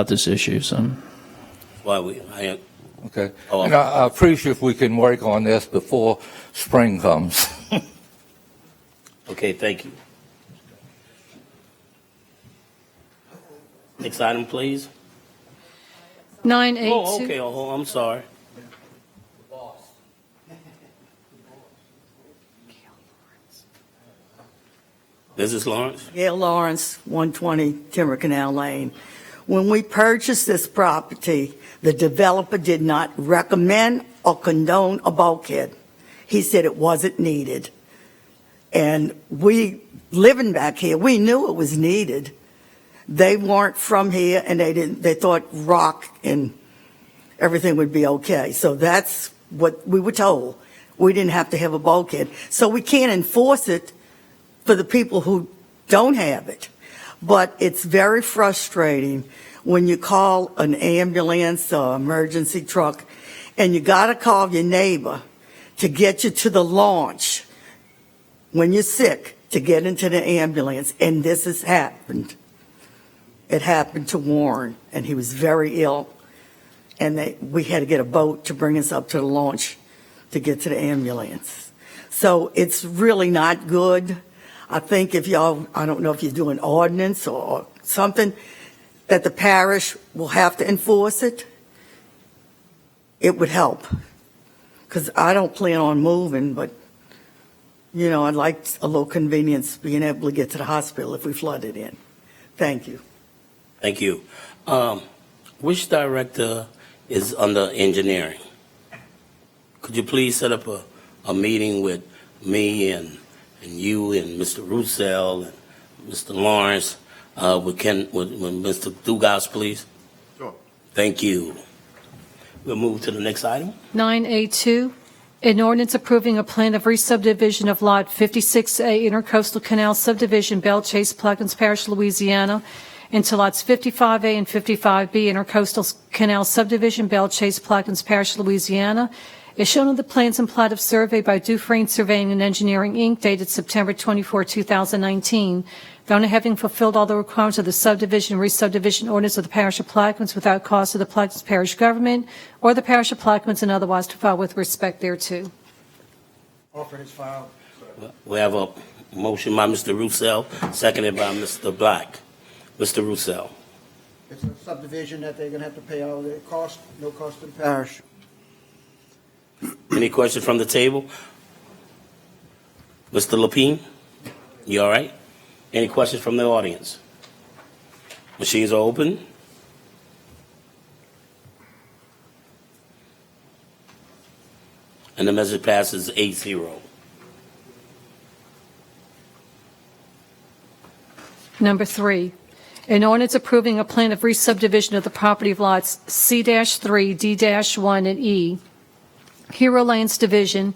this issue. So, Okay. And I appreciate if we can work on this before spring comes. Okay, thank you. Next item, please. 982. Oh, okay. Oh, I'm sorry. Mrs. Lawrence? Gail Lawrence, 120 Timber Canal Lane. When we purchased this property, the developer did not recommend or condone a bulkhead. He said it wasn't needed. And we, living back here, we knew it was needed. They weren't from here and they thought rock and everything would be okay. So that's what we were told. We didn't have to have a bulkhead. So we can't enforce it for the people who don't have it. But it's very frustrating when you call an ambulance or emergency truck and you got to call your neighbor to get you to the launch when you're sick to get into the ambulance. And this has happened. It happened to Warren, and he was very ill. And we had to get a boat to bring us up to the launch to get to the ambulance. So it's really not good. I think if y'all, I don't know if you're doing ordinance or something, that the parish will have to enforce it. It would help. Because I don't plan on moving, but, I'd like a little convenience being able to get to the hospital if we flooded in. Thank you. Thank you. Which director is under engineering? Could you please set up a meeting with me and you and Mr. Roussel and Mr. Lawrence, with Mr. Dugas, please? Sure. Thank you. We'll move to the next item. 982, an ordinance approving a plan of re-subdivision of Lot 56A Intercoastal Canal Subdivision, Belle Chase, Plaquemines Parish, Louisiana, into lots 55A and 55B Intercoastal Canal Subdivision, Belle Chase, Plaquemines Parish, Louisiana, is shown on the plans and plat of survey by Dufresne Surveying and Engineering, Inc., dated September 24, 2019. The owner having fulfilled all the requirements of the subdivision and re-subdivision ordinance of the parish of Plaquemines without cost to the Plaquemines Parish government or the parish of Plaquemines and otherwise to file with respect thereto. Offer his file. We have a motion by Mr. Roussel, seconded by Mr. Black. Mr. Roussel. It's a subdivision that they're going to have to pay all the cost, no cost to the parish. Any questions from the table? Mr. Lapine, you all right? Any questions from the audience? Machines are open. And the message passes 8-0. Number 3, an ordinance approving a plan of re-subdivision of the property of lots C-3, D-1, and E, Hero Lanes Division,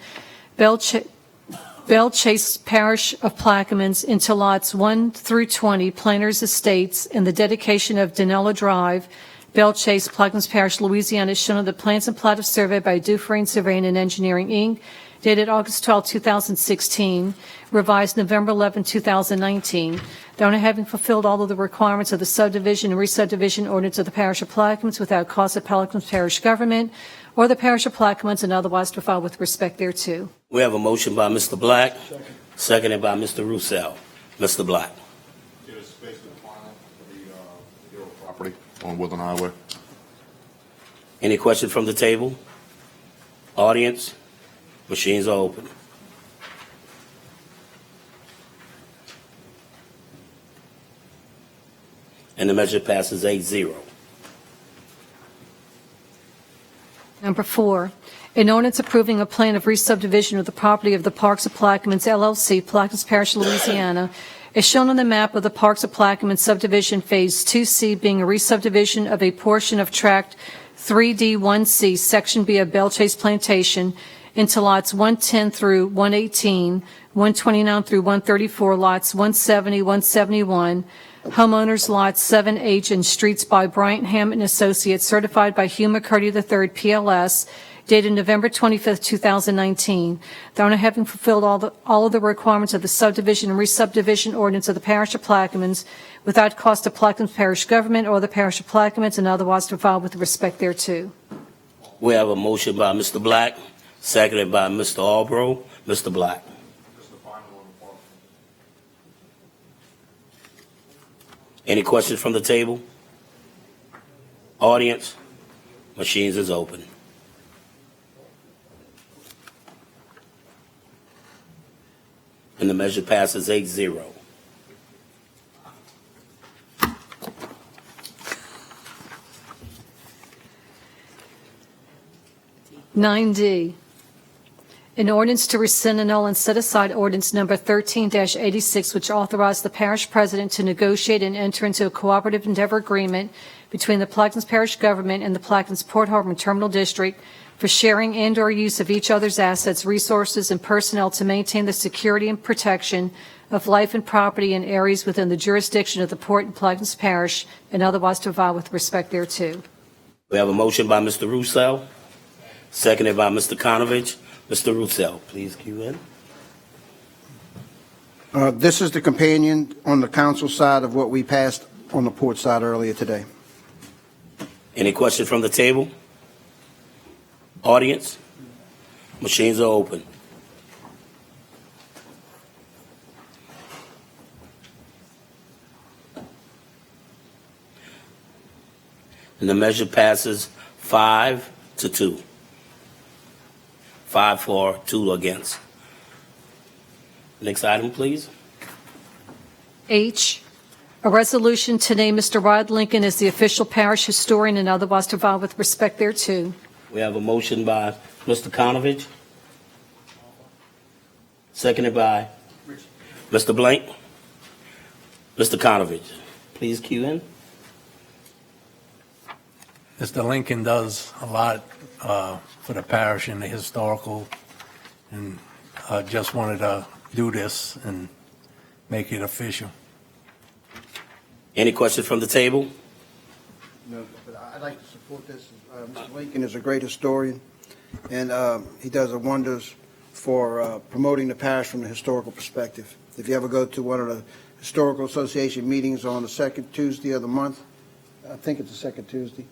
Bell Chase Parish of Plaquemines, into lots 1 through 20, Planters Estates, and the dedication of Danella Drive, Bell Chase, Plaquemines Parish, Louisiana, is shown on the plans and plat of survey by Dufresne Surveying and Engineering, Inc., dated August 12, 2016, revised November 11, 2019. The owner having fulfilled all of the requirements of the subdivision and re-subdivision ordinance of the Parish of Plaquemines without cost of Plaquemines Parish government or the Parish of Plaquemines, and otherwise to file with respect thereto. We have a motion by Mr. Black, seconded by Mr. Roussel. Mr. Black. Property on Woodland Highway. Any question from the table? Audience? Machines are open. And the measure passes 8-0. Number 4, an ordinance approving a plan of re-subdivision of the property of the Parks of Plaquemines LLC, Plaquemines Parish, Louisiana, is shown on the map of the Parks of Plaquemines subdivision Phase 2C, being a re-subdivision of a portion of Tract 3D1C, Section B of Bell Chase Plantation, into lots 110 through 118, 129 through 134, lots 170, 171, homeowners lots 7H, and streets by Bryant Hammett and Associates, certified by Hugh McCurdy III, PLS, dated November 25, 2019. The owner having fulfilled all of the requirements of the subdivision and re-subdivision ordinance of the Parish of Plaquemines without cost to Plaquemines Parish government or the Parish of Plaquemines, and otherwise to file with respect thereto. We have a motion by Mr. Black, seconded by Mr. Albro. Mr. Black. Any questions from the table? Audience? Machines is open. And the measure passes 8-0. D, an ordinance to rescind, annul, and set aside ordinance number 13-86, which authorized the parish president to negotiate and enter into a cooperative endeavor agreement between the Plaquemines Parish government and the Plaquemines Port Harbor Terminal District for sharing and/or use of each other's assets, resources, and personnel to maintain the security and protection of life and property in areas within the jurisdiction of the Port and Plaquemines Parish, and otherwise to file with respect thereto. We have a motion by Mr. Roussel, seconded by Mr. Konovich. Mr. Roussel, please cue in. This is the companion on the council side of what we passed on the port side earlier today. Any questions from the table? Audience? Machines are open. And the measure passes 5-2. 5 for, 2 against. Next item, please. H, a resolution to name Mr. Rod Lincoln as the official parish historian and otherwise to file with respect thereto. We have a motion by Mr. Konovich, seconded by Mr. Blank. Mr. Konovich, please cue in. Mr. Lincoln does a lot for the parish and the historical, and I just wanted to do this and make it official. Any questions from the table? No, but I'd like to support this. Mr. Lincoln is a great historian, and he does wonders for promoting the parish from the historical perspective. If you ever go to one of the Historical Association meetings on the second Tuesday of the month, I think it's the second Tuesday.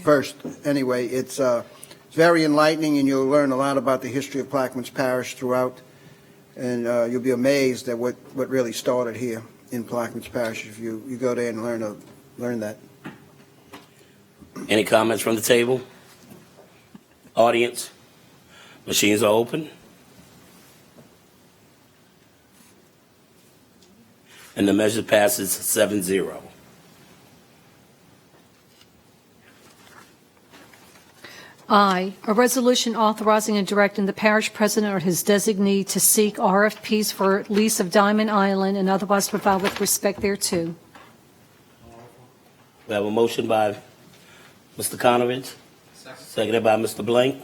First, anyway, it's very enlightening, and you'll learn a lot about the history of Plaquemines Parish throughout, and you'll be amazed at what really started here in Plaquemines Parish if you go there and learn that. Any comments from the table? Audience? Machines are open. And the measure passes 7-0. I, a resolution authorizing and directing the parish president or his designee to seek RFPs for lease of Diamond Island and otherwise provide with respect thereto. We have a motion by Mr. Conovich, seconded by Mr. Blank.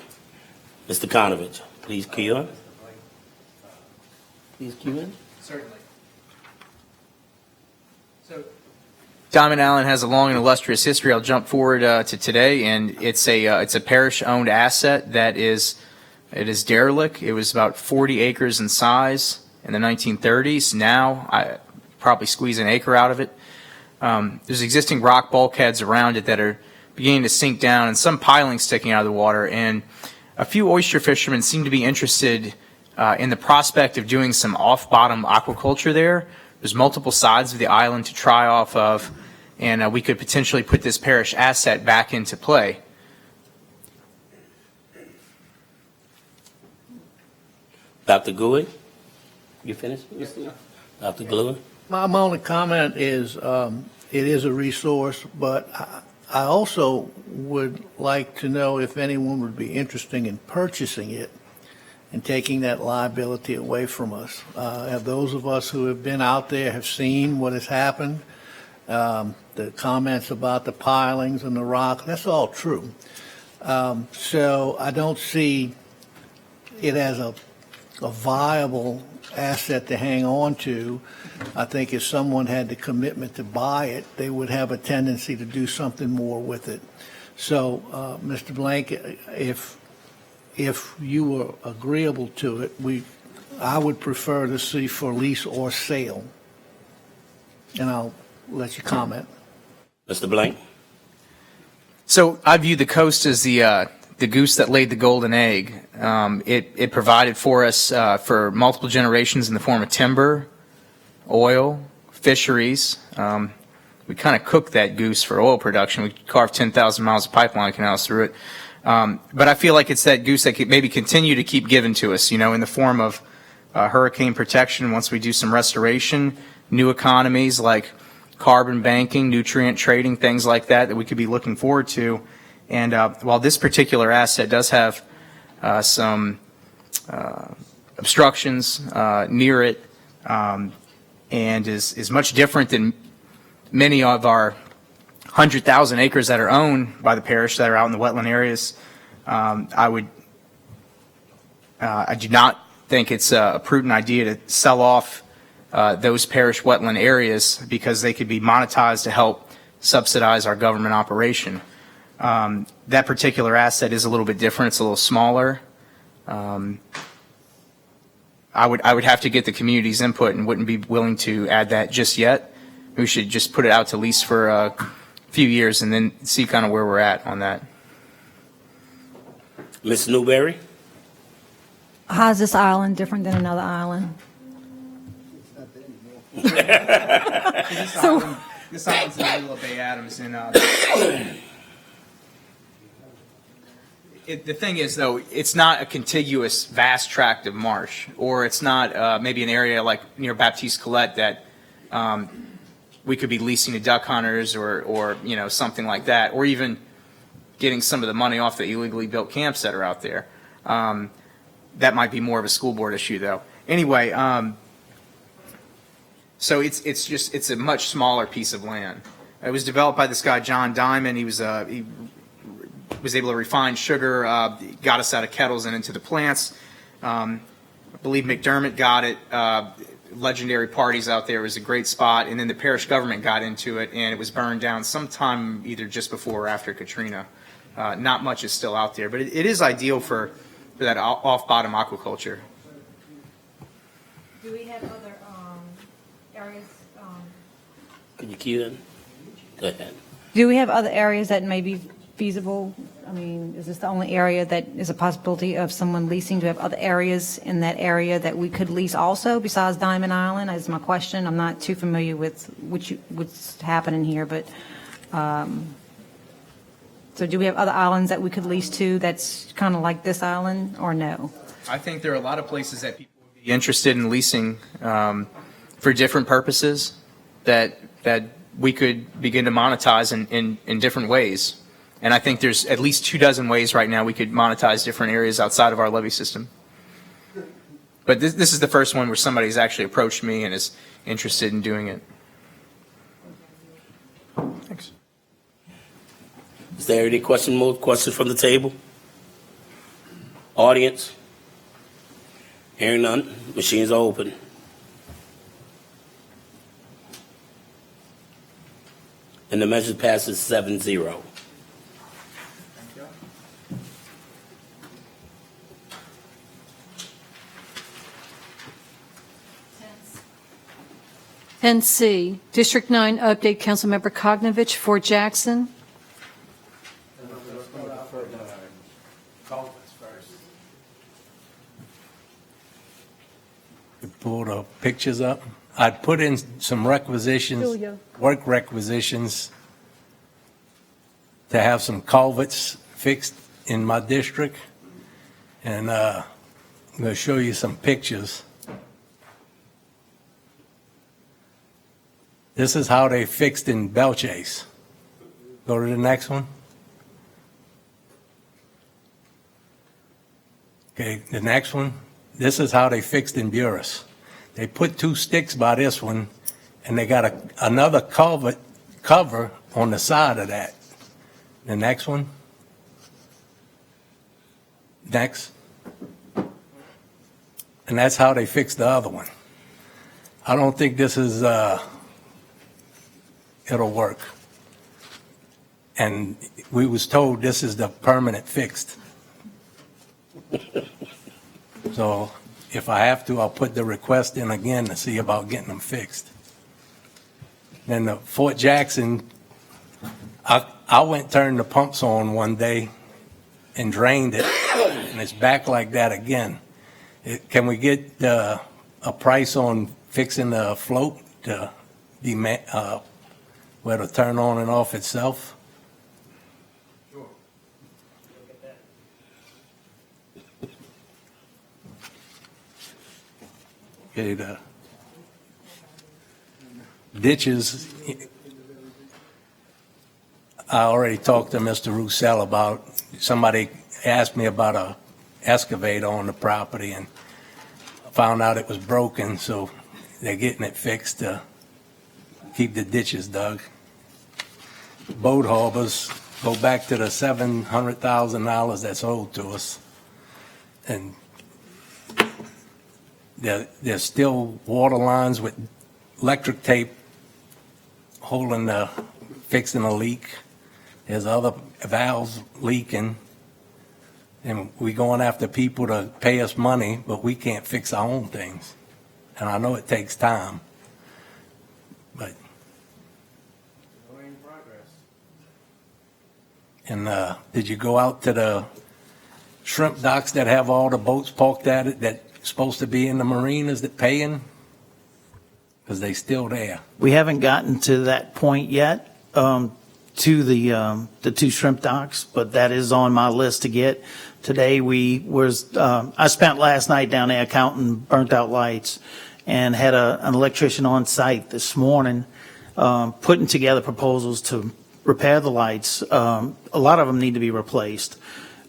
Mr. Conovich, please cue in. Please cue in. Certainly. So, Diamond Island has a long and illustrious history. I'll jump forward to today, and it's a parish-owned asset that is derelict. It was about 40 acres in size in the 1930s. Now, I probably squeeze an acre out of it. There's existing rock bulkheads around it that are beginning to sink down, and some pilings sticking out of the water. And a few oyster fishermen seem to be interested in the prospect of doing some off-bottom aquaculture there. There's multiple sides of the island to try off of, and we could potentially put this parish asset back into play. Dr. Gouy, you finished? Dr. Gouy? My only comment is it is a resource, but I also would like to know if anyone would be interested in purchasing it and taking that liability away from us. Have those of us who have been out there have seen what has happened, the comments about the pilings and the rock, that's all true. So I don't see it as a viable asset to hang on to. I think if someone had the commitment to buy it, they would have a tendency to do something more with it. So, Mr. Blank, if you were agreeable to it, I would prefer to see for lease or sale. And I'll let you comment. Mr. Blank? So I view the coast as the goose that laid the golden egg. It provided for us for multiple generations in the form of timber, oil, fisheries. We kind of cooked that goose for oil production. We carved 10,000 miles of pipeline canals through it. But I feel like it's that goose that could maybe continue to keep giving to us, in the form of hurricane protection once we do some restoration, new economies like carbon banking, nutrient trading, things like that we could be looking forward to. And while this particular asset does have some obstructions near it and is much different than many of our 100,000 acres that are owned by the parish that are out in the wetland areas, I do not think it's a prudent idea to sell off those parish wetland areas because they could be monetized to help subsidize our government operation. That particular asset is a little bit different. It's a little smaller. I would have to get the community's input and wouldn't be willing to add that just yet. We should just put it out to lease for a few years and then see kind of where we're at on that. Ms. Newberry? How is this island different than another island? This island's in the middle of Bay Adams, and the thing is, though, it's not a contiguous, vast tract of marsh, or it's not maybe an area like near Baptiste Colette that we could be leasing to duck hunters or something like that, or even getting some of the money off the illegally built camps that are out there. That might be more of a school board issue, though. Anyway, so it's a much smaller piece of land. It was developed by this guy John Diamond. He was able to refine sugar, got us out of kettles and into the plants. I believe McDermott got it. Legendary Parties out there was a great spot, and then the parish government got into it, and it was burned down sometime either just before or after Katrina. Not much is still out there, but it is ideal for that off-bottom aquaculture. Do we have other areas? Could you cue in? Go ahead. Do we have other areas that may be feasible? I mean, is this the only area that is a possibility of someone leasing? Do we have other areas in that area that we could lease also besides Diamond Island? Is my question. I'm not too familiar with what's happening here, but so do we have other islands that we could lease to that's kind of like this island, or no? I think there are a lot of places that people would be interested in leasing for different purposes that we could begin to monetize in different ways. And I think there's at least 24 ways right now we could monetize different areas outside of our levee system. But this is the first one where somebody's actually approached me and is interested in doing it. Thanks. Is there any more questions from the table? Audience? Hearing none, machines are open. And the measure passes 7-0. C, District 9 update, Councilmember Kognovich, Fort Jackson. Pull the pictures up. I'd put in some requisitions, work requisitions to have some culverts fixed in my district. And I'm going to show you some pictures. This is how they fixed in Belchase. Go to the next one. Okay, the next one. This is how they fixed in Buras. They put 2 sticks by this one, and they got another culvert cover on the side of that. The next one. Next. And that's how they fixed the other one. I don't think this is, it'll work. And we was told this is the permanent fixed. So if I have to, I'll put the request in again to see about getting them fixed. Then the Fort Jackson, I went turned the pumps on one day and drained it, and it's back like that again. Can we get a price on fixing the float to be where to turn on and off itself? Okay, the ditches, I already talked to Mr. Roussel about, somebody asked me about a excavator on the property and found out it was broken, so they're getting it fixed to keep the ditches dug. Boat harbors go back to the $700,000 that's owed to us. And there's still water lines with electric tape holding fixing a leak. There's other valves leaking. And we going after people to pay us money, but we can't fix our own things. And I know it takes time. But and did you go out to the shrimp docks that have all the boats parked at it that supposed to be in the marinas that paying? Because they still there. We haven't gotten to that point yet, to the 2 shrimp docks, but that is on my list to get. Today I spent last night down there counting burnt out lights and had an electrician on site this morning putting together proposals to repair the lights. A lot of them need to be replaced.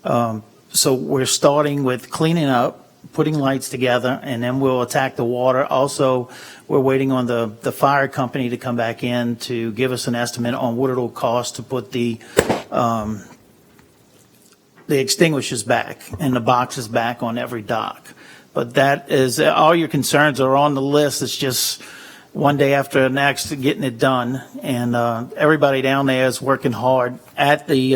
So we're starting with cleaning up, putting lights together, and then we'll attack the water. Also, we're waiting on the fire company to come back in to give us an estimate on what it'll cost to put the extinguishers back and the boxes back on every dock. But that is, all your concerns are on the list. It's just one day after the next getting it done. And everybody down there is working hard. At the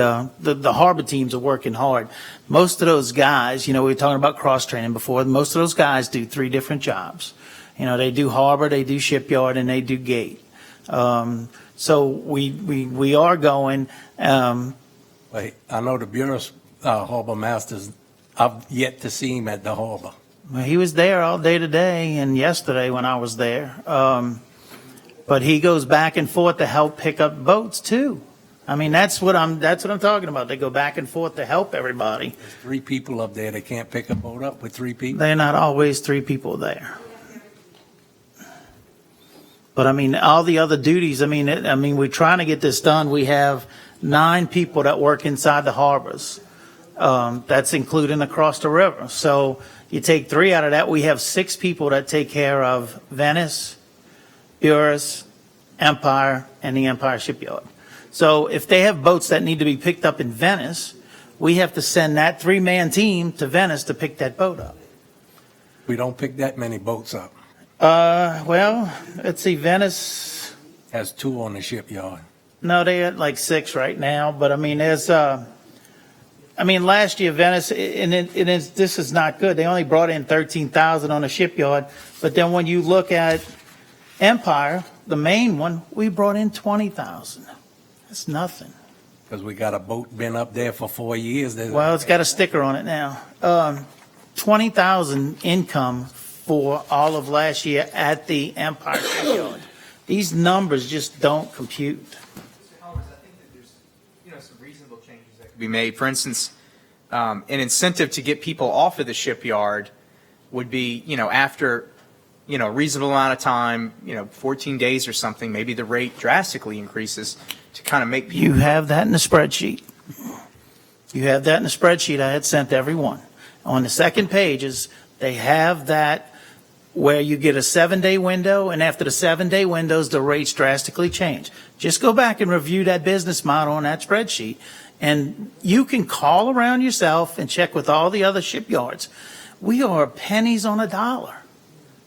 harbor teams are working hard. Most of those guys, we were talking about cross-training before, most of those guys do 3 different jobs. They do harbor, they do shipyard, and they do gate. So we are going. Wait, I know the Bureau's harbor masters, I've yet to see him at the harbor. Well, he was there all day today and yesterday when I was there. But he goes back and forth to help pick up boats too. I mean, that's what I'm talking about. They go back and forth to help everybody. There's 3 people up there. They can't pick a boat up with 3 people. They're not always 3 people there. But I mean, all the other duties. I mean, we're trying to get this done. We have 9 people that work inside the harbors. That's including across the river. So you take 3 out of that, we have 6 people that take care of Venice, Eurus, Empire, and the Empire Shipyard. So if they have boats that need to be picked up in Venice, we have to send that 3-man team to Venice to pick that boat up. We don't pick that many boats up. Well, let's see, Venice, Has 2 on the shipyard. no, they had like 6 right now, but I mean, there's, last year Venice, this is not good. They only brought in 13,000 on the shipyard, but then when you look at Empire, the main one, we brought in 20,000. That's nothing. Because we got a boat been up there for 4 years. Well, it's got a sticker on it now. 20,000 income for all of last year at the Empire Shipyard. These numbers just don't compute. Howard, I think that there's, some reasonable changes that could be made. For instance, an incentive to get people off of the shipyard would be, after, a reasonable amount of time, 14 days or something, maybe the rate drastically increases to kind of make people. You have that in the spreadsheet. You have that in the spreadsheet I had sent to everyone. On the second page they have that where you get a 7-day window, and after the 7-day windows, the rates drastically change. Just go back and review that business model on that spreadsheet, and you can call around yourself and check with all the other shipyards. We are pennies on a dollar.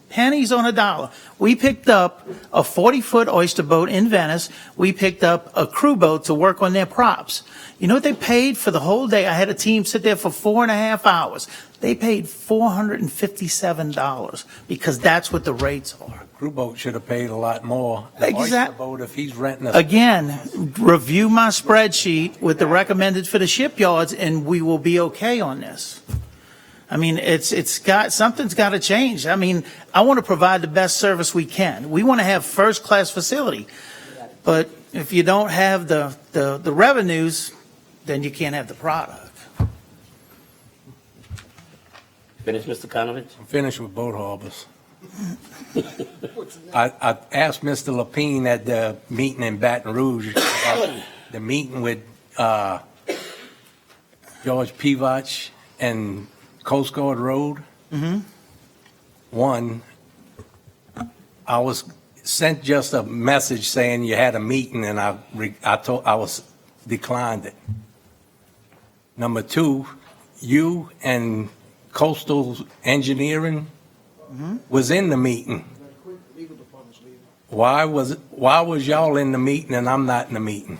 Pennies on a dollar. We picked up a 40-foot oyster boat in Venice. We picked up a crew boat to work on their props. You know what they paid for the whole day? I had a team sit there for 4.5 hours. They paid $457 because that's what the rates are. Crew boat should have paid a lot more. The oyster boat, if he's renting a... Again, review my spreadsheet with the recommended for the shipyards, and we will be okay on this. Something's got to change. I want to provide the best service we can. We want to have first-class facility. But if you don't have the revenues, then you can't have the product. Finish, Mr. Konovich? I'm finished with boat harbors. I asked Mr. Lapine at the meeting in Baton Rouge about the meeting with George Pivach and Coast Guard Road. Mm-hmm. One, I was sent just a message saying you had a meeting, and I was declined it. Number 2, you and Coastal Engineering was in the meeting. Why was y'all in the meeting and I'm not in the meeting?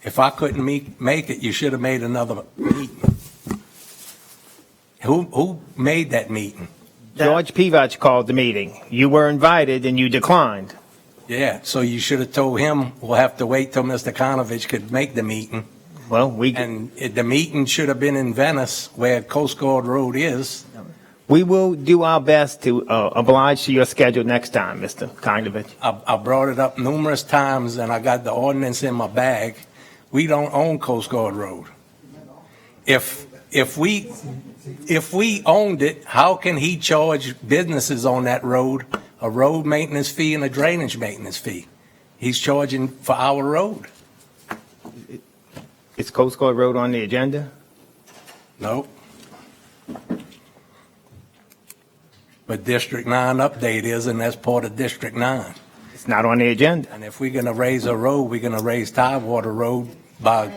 If I couldn't make it, you should have made another meeting. Who made that meeting? George Pivach called the meeting. You were invited and you declined. Yeah, so you should have told him we'll have to wait till Mr. Konovich could make the meeting. Well, the meeting should have been in Venice, where Coast Guard Road is. We will do our best to oblige to your schedule next time, Mr. Konovich. I brought it up numerous times, and I got the ordinance in my bag. We don't own Coast Guard Road. If we owned it, how can he charge businesses on that road a road maintenance fee and a drainage maintenance fee? He's charging for our road. Is Coast Guard Road on the agenda? No. But District 9 update is, and that's part of District 9. It's not on the agenda. And if we're going to raise a road, we're going to raise Tidewater Road by...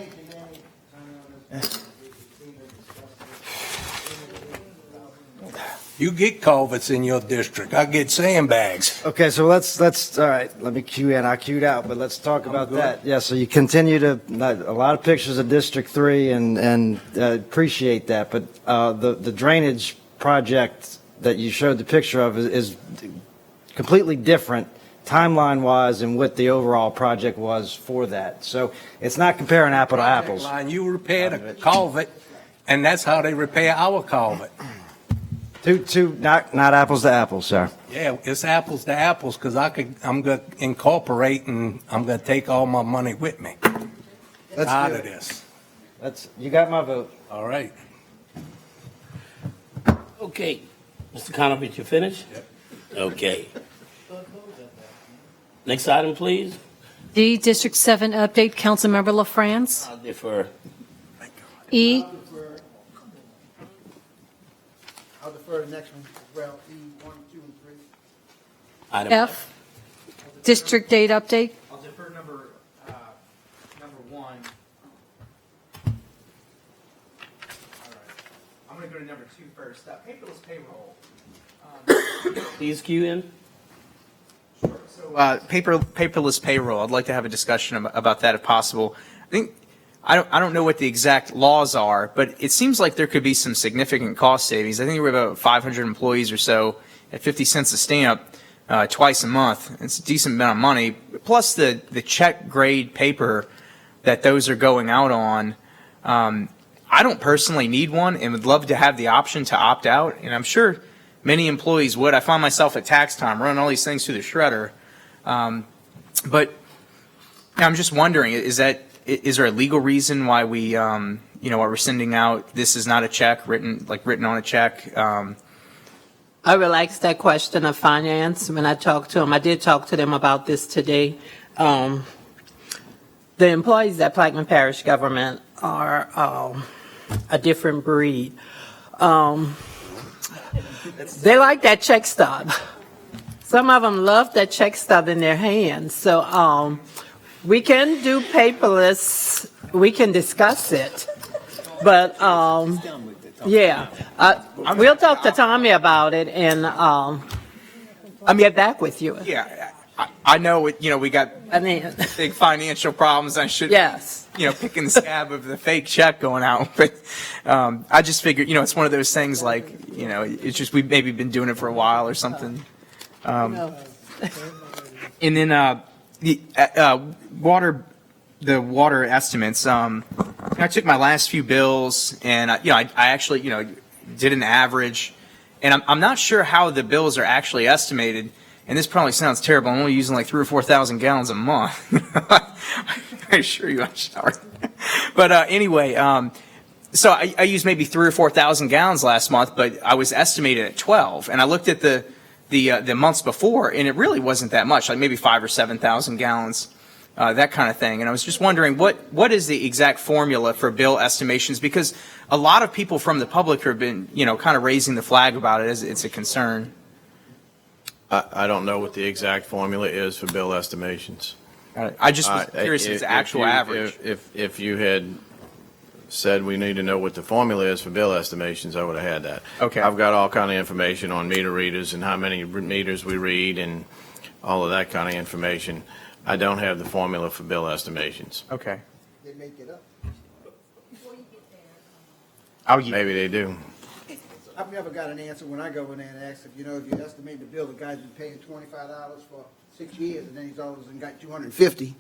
You get culverts in your district. I get sandbags. Okay, so let's all right, let me cue in. I queued out, but let's talk about that. Yeah, so you continue to, a lot of pictures of District 3 and appreciate that, but the drainage project that you showed the picture of is completely different timeline-wise and what the overall project was for that. So it's not comparing apple to apples. You repaired a culvert, and that's how they repair our culvert. Not apples to apples, sir. Yeah, it's apples to apples because I'm going to incorporate and I'm going to take all my money with me out of this. You got my vote. All right. Okay. Mr. Konovich, you finished? Yep. Okay. Next item, please. D, District 7 update, Councilmember LaFrance. I'll defer. E, I'll defer the next one as well, E1, 2, and 3. Item F, District 8 update. I'll defer number one. All right. I'm going to go to number 2 first. Paperless payroll. Please cue in. Paperless payroll. I'd like to have a discussion about that if possible. I don't know what the exact laws are, but it seems like there could be some significant cost savings. I think we're about 500 employees or so at 50 cents a stamp twice a month. It's a decent amount of money. Plus the check grade paper that those are going out on. I don't personally need one and would love to have the option to opt out. And I'm sure many employees would. I find myself at tax time running all these things through the shredder. But I'm just wondering, is there a legal reason why we, why we're sending out, this is not a check written on a check? I relaxed that question of finance when I talked to them. I did talk to them about this today. The employees at Plaquemine Parish government are a different breed. They like that check stub. Some of them love that check stub in their hands. So we can do paperless. We can discuss it. But yeah, we'll talk to Tommy about it and I'll get back with you. Yeah, I know we got big financial problems. I should picking the scab of the fake check going out. But I just figured, it's one of those things like, it's just we've maybe been doing it for a while or something. And then the water estimates. I took my last few bills and I actually did an average, and I'm not sure how the bills are actually estimated. And this probably sounds terrible. I'm only using like 3,000 or 4,000 gallons a month. I assure you, I'm sorry. But anyway, so I used maybe 3,000 or 4,000 gallons last month, but I was estimated at 12. And I looked at the months before, and it really wasn't that much, like maybe 5,000 or 7,000 gallons, that kind of thing. And I was just wondering, what is the exact formula for bill estimations? Because a lot of people from the public have been, kind of raising the flag about it as it's a concern. I don't know what the exact formula is for bill estimations. I just was curious if it's the actual average. If you had said we need to know what the formula is for bill estimations, I would have had that. Okay. I've got all kind of information on meter readers and how many meters we read and all of that kind of information. I don't have the formula for bill estimations. Okay. They make it up. Maybe they do. I've never got an answer when I go in there and ask if you estimate the bill, the guy's been paying $25 for 6 years, and then he's all of a sudden got $250.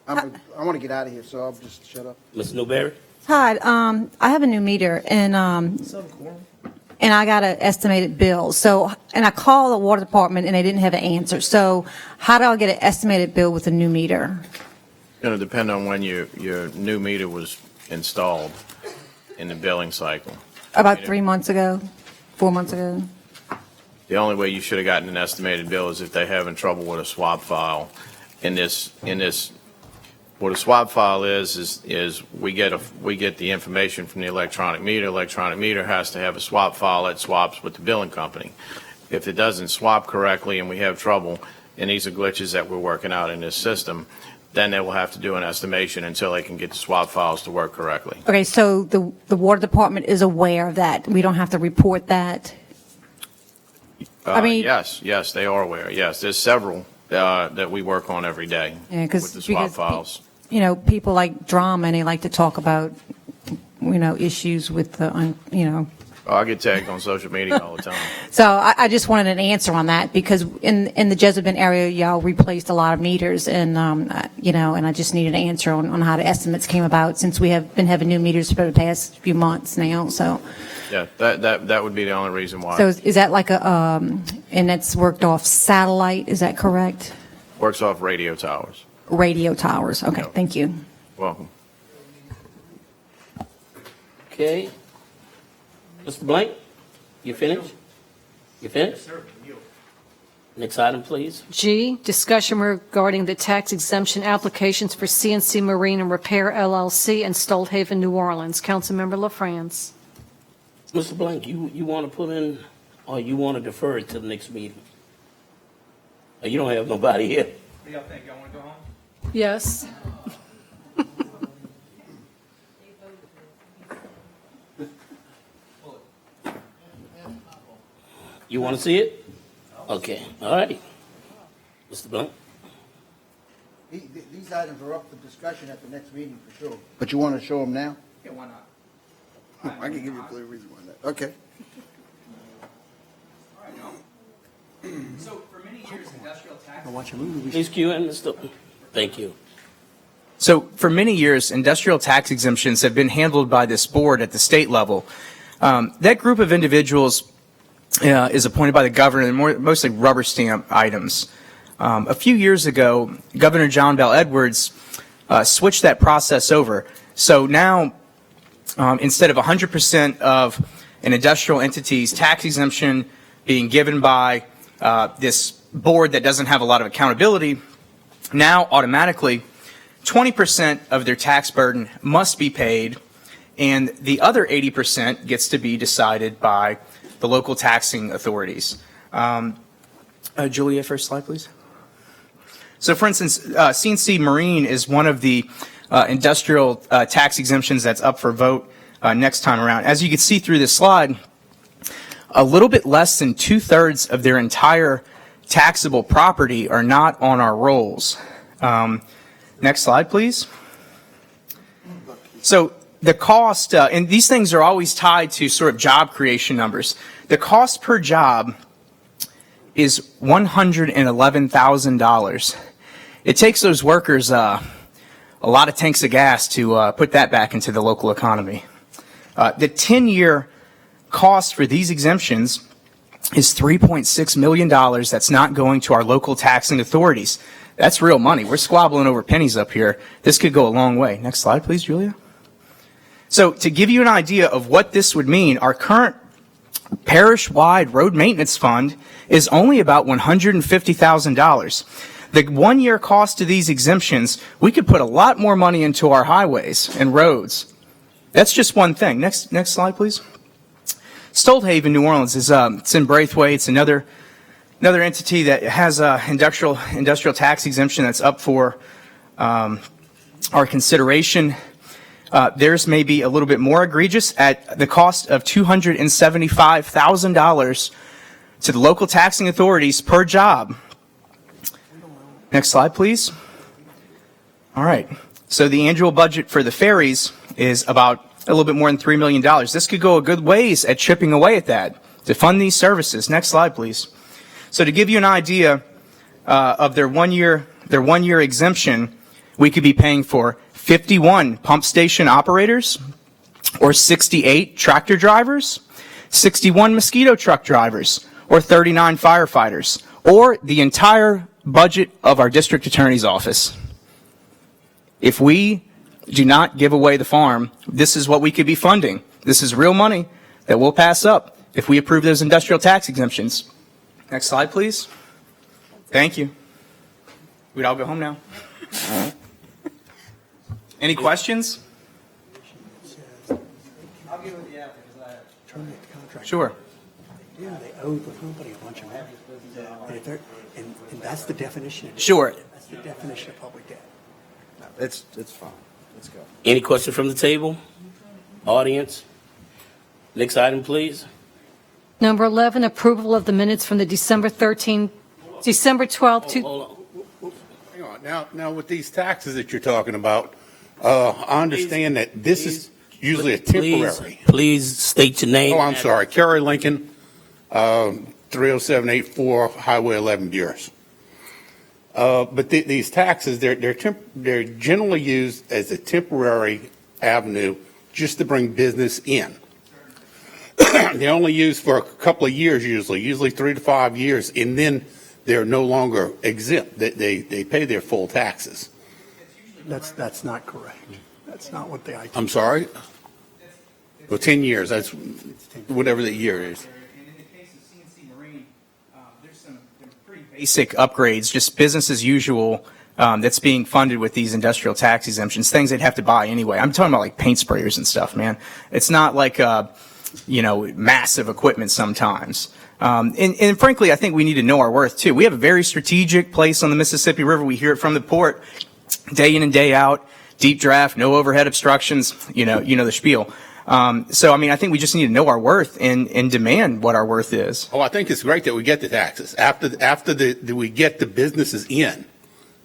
I want to get out of here, so I'll just shut up. Ms. Newberry? Todd, I have a new meter, and I got an estimated bill. So, and I called the water department, and they didn't have an answer. So, how do I get an estimated bill with a new meter? It's going to depend on when your new meter was installed in the billing cycle. About 3 months ago, 4 months ago. The only way you should have gotten an estimated bill is if they're having trouble with a swap file. What a swap file is we get the information from the electronic meter. Electronic meter has to have a swap file that swaps with the billing company. If it doesn't swap correctly and we have trouble, and these are glitches that we're working out in this system, then they will have to do an estimation until they can get the swap files to work correctly. Okay, so the water department is aware of that. We don't have to report that. Yes, they are aware. Yes, there's several that we work on every day with the swap files. People like drama, and they like to talk about, issues with the, I get tagged on social media all the time. So I just wanted an answer on that, because in the Jezebel area, y'all replaced a lot of meters, and and I just needed an answer on how the estimates came about, since we have been having new meters for the past few months now. So yeah, that would be the only reason why. So is that like and it's worked off satellite? Is that correct? Works off radio towers. Radio towers. Okay, thank you. Welcome. Okay. Mr. Blank, you finished? You finished? Next item, please. G, discussion regarding the tax exemption applications for CNC Marine and Repair LLC and Stolthaven, New Orleans. Councilmember LaFrance. Mr. Blank, you want to put in, or you want to defer it to the next meeting? Or you don't have nobody here? What do y'all think? Y'all want to go home? Yes. You want to see it? Okay, all right. Mr. Blunt? These items are up for discussion at the next meeting for sure. But you want to show them now? Yeah, why not? I can give you a clear reason why not. Okay. So for many years, industrial tax. Please cue in, Mr. Thank you. So for many years, industrial tax exemptions have been handled by this board at the state level. That group of individuals is appointed by the governor and mostly rubber stamp items. A few years ago, Governor John Bell Edwards switched that process over. So now, instead of 100% of an industrial entity's tax exemption being given by this board that doesn't have a lot of accountability, now automatically 20% of their tax burden must be paid, and the other 80% gets to be decided by the local taxing authorities. Julia, first slide, please. So, for instance, CNC Marine is one of the industrial tax exemptions that's up for vote next time around. As you can see through this slide, a little bit less than 2/3 of their entire taxable property are not on our rolls. Next slide, please. So the cost, and these things are always tied to sort of job creation numbers. The cost per job is $111,000. It takes those workers a lot of tanks of gas to put that back into the local economy. The 10-year cost for these exemptions is $3.6 million that's not going to our local taxing authorities. That's real money. We're squabbling over pennies up here. This could go a long way. Next slide, please, Julia. So to give you an idea of what this would mean, our current parish-wide road maintenance fund is only about $150,000. The one-year cost of these exemptions, we could put a lot more money into our highways and roads. That's just one thing. Next slide, please. Stolthaven, New Orleans, is it's in Braithwaite. It's another entity that has a industrial tax exemption that's up for our consideration. Theirs may be a little bit more egregious at the cost of $275,000 to the local taxing authorities per job. Next slide, please. All right. So the annual budget for the ferries is about a little bit more than $3 million. This could go a good ways at chipping away at that to fund these services. Next slide, please. So to give you an idea of their one-year exemption, we could be paying for 51 pump station operators, or 68 tractor drivers, 61 mosquito truck drivers, or 39 firefighters, or the entire budget of our district attorney's office. If we do not give away the farm, this is what we could be funding. This is real money that we'll pass up if we approve those industrial tax exemptions. Next slide, please. Thank you. We'd all go home now. Any questions? I'll give it the answer because I have. Terminate the contract. Sure. Yeah, they owe the company a bunch of money. And that's the definition. Sure. That's the definition of public debt. It's fine. Let's go. Any question from the table? Audience? Next item, please. Number 11, approval of the minutes from the December 12, Hang on. Now with these taxes that you're talking about, I understand that this is usually a temporary. Please state your name. Oh, I'm sorry. Kerry Lincoln, 30784 Highway 11, Buras. But these taxes, they're generally used as a temporary avenue just to bring business in. They're only used for a couple of years usually 3 to 5 years, and then they're no longer exempt. They pay their full taxes. That's not correct. That's not what the IT. I'm sorry? Well, 10 years, that's whatever the year is. And in the case of CNC Marine, there's basic upgrades, just business as usual, that's being funded with these industrial tax exemptions, things they'd have to buy anyway. I'm talking about like paint sprayers and stuff, man. It's not like, massive equipment sometimes. And frankly, I think we need to know our worth too. We have a very strategic place on the Mississippi River. We hear it from the port day in and day out, deep draft, no overhead obstructions, you know the spiel. So, I mean, I think we just need to know our worth and demand what our worth is. Oh, I think it's great that we get the taxes after we get the businesses in.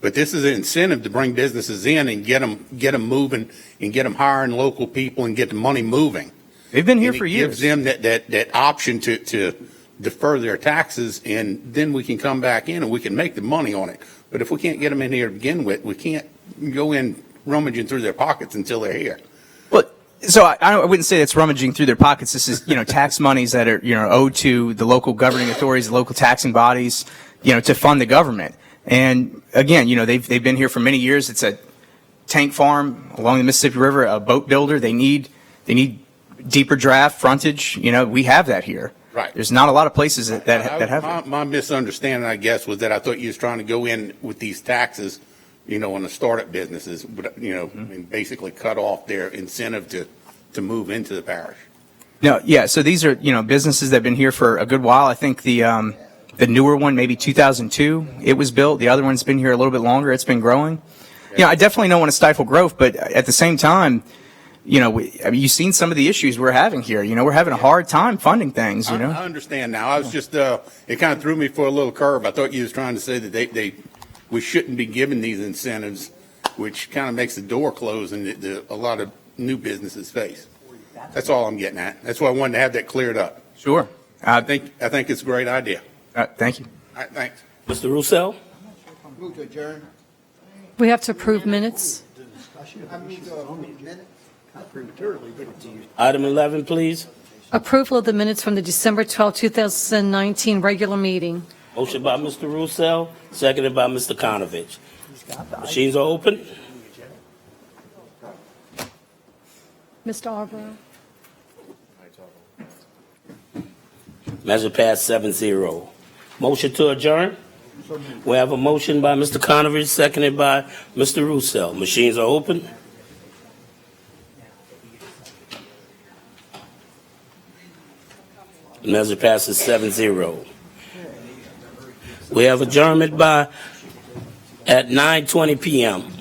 But this is an incentive to bring businesses in and get them moving and get them hiring local people and get the money moving. They've been here And for it years. gives them that option to defer their taxes, and then we can come back in and we can make the money on it. But if we can't get them in here to begin with, we can't go in rummaging through their pockets until they're here. So I wouldn't say it's rummaging through their pockets. This is, tax monies that are, owed to the local governing authorities, the local taxing bodies, to fund the government. And again, they've been here for many years. It's a tank farm along the Mississippi River, a boat builder. They need deeper draft frontage. We have that here. Right. There's not a lot of places that have it. My misunderstanding, I guess, was that I thought you was trying to go in with these taxes, on the startup businesses, but, and basically cut off their incentive to move into the parish. No, yeah. So these are, businesses that have been here for a good while. I think the newer one, maybe 2002, it was built. The other one's been here a little bit longer. It's been growing. I definitely don't want to stifle growth, but at the same time, you've seen some of the issues we're having here. We're having a hard time funding things, I understand now. I was just, it kind of threw me for a little curve. I thought you was trying to say that we shouldn't be giving these incentives, which kind of makes the door close and a lot of new businesses face. That's all I'm getting at. That's why I wanted to have that cleared up. Sure. I think it's a great idea. Thank you. All right, thanks. Mr. Russo? Move to adjourn. We have to approve minutes. Item 11, please. Approval of the minutes from the December 12, 2019 regular meeting. Motion by Mr. Russo, seconded by Mr. Konovich. Machines are open. Mr. Arborough? Measure passed 7-0. Motion to adjourn. We have a motion by Mr. Konovich, seconded by Mr. Russo. Machines are open. Measure passes 7-0. We have adjournment at 9:20 p.m.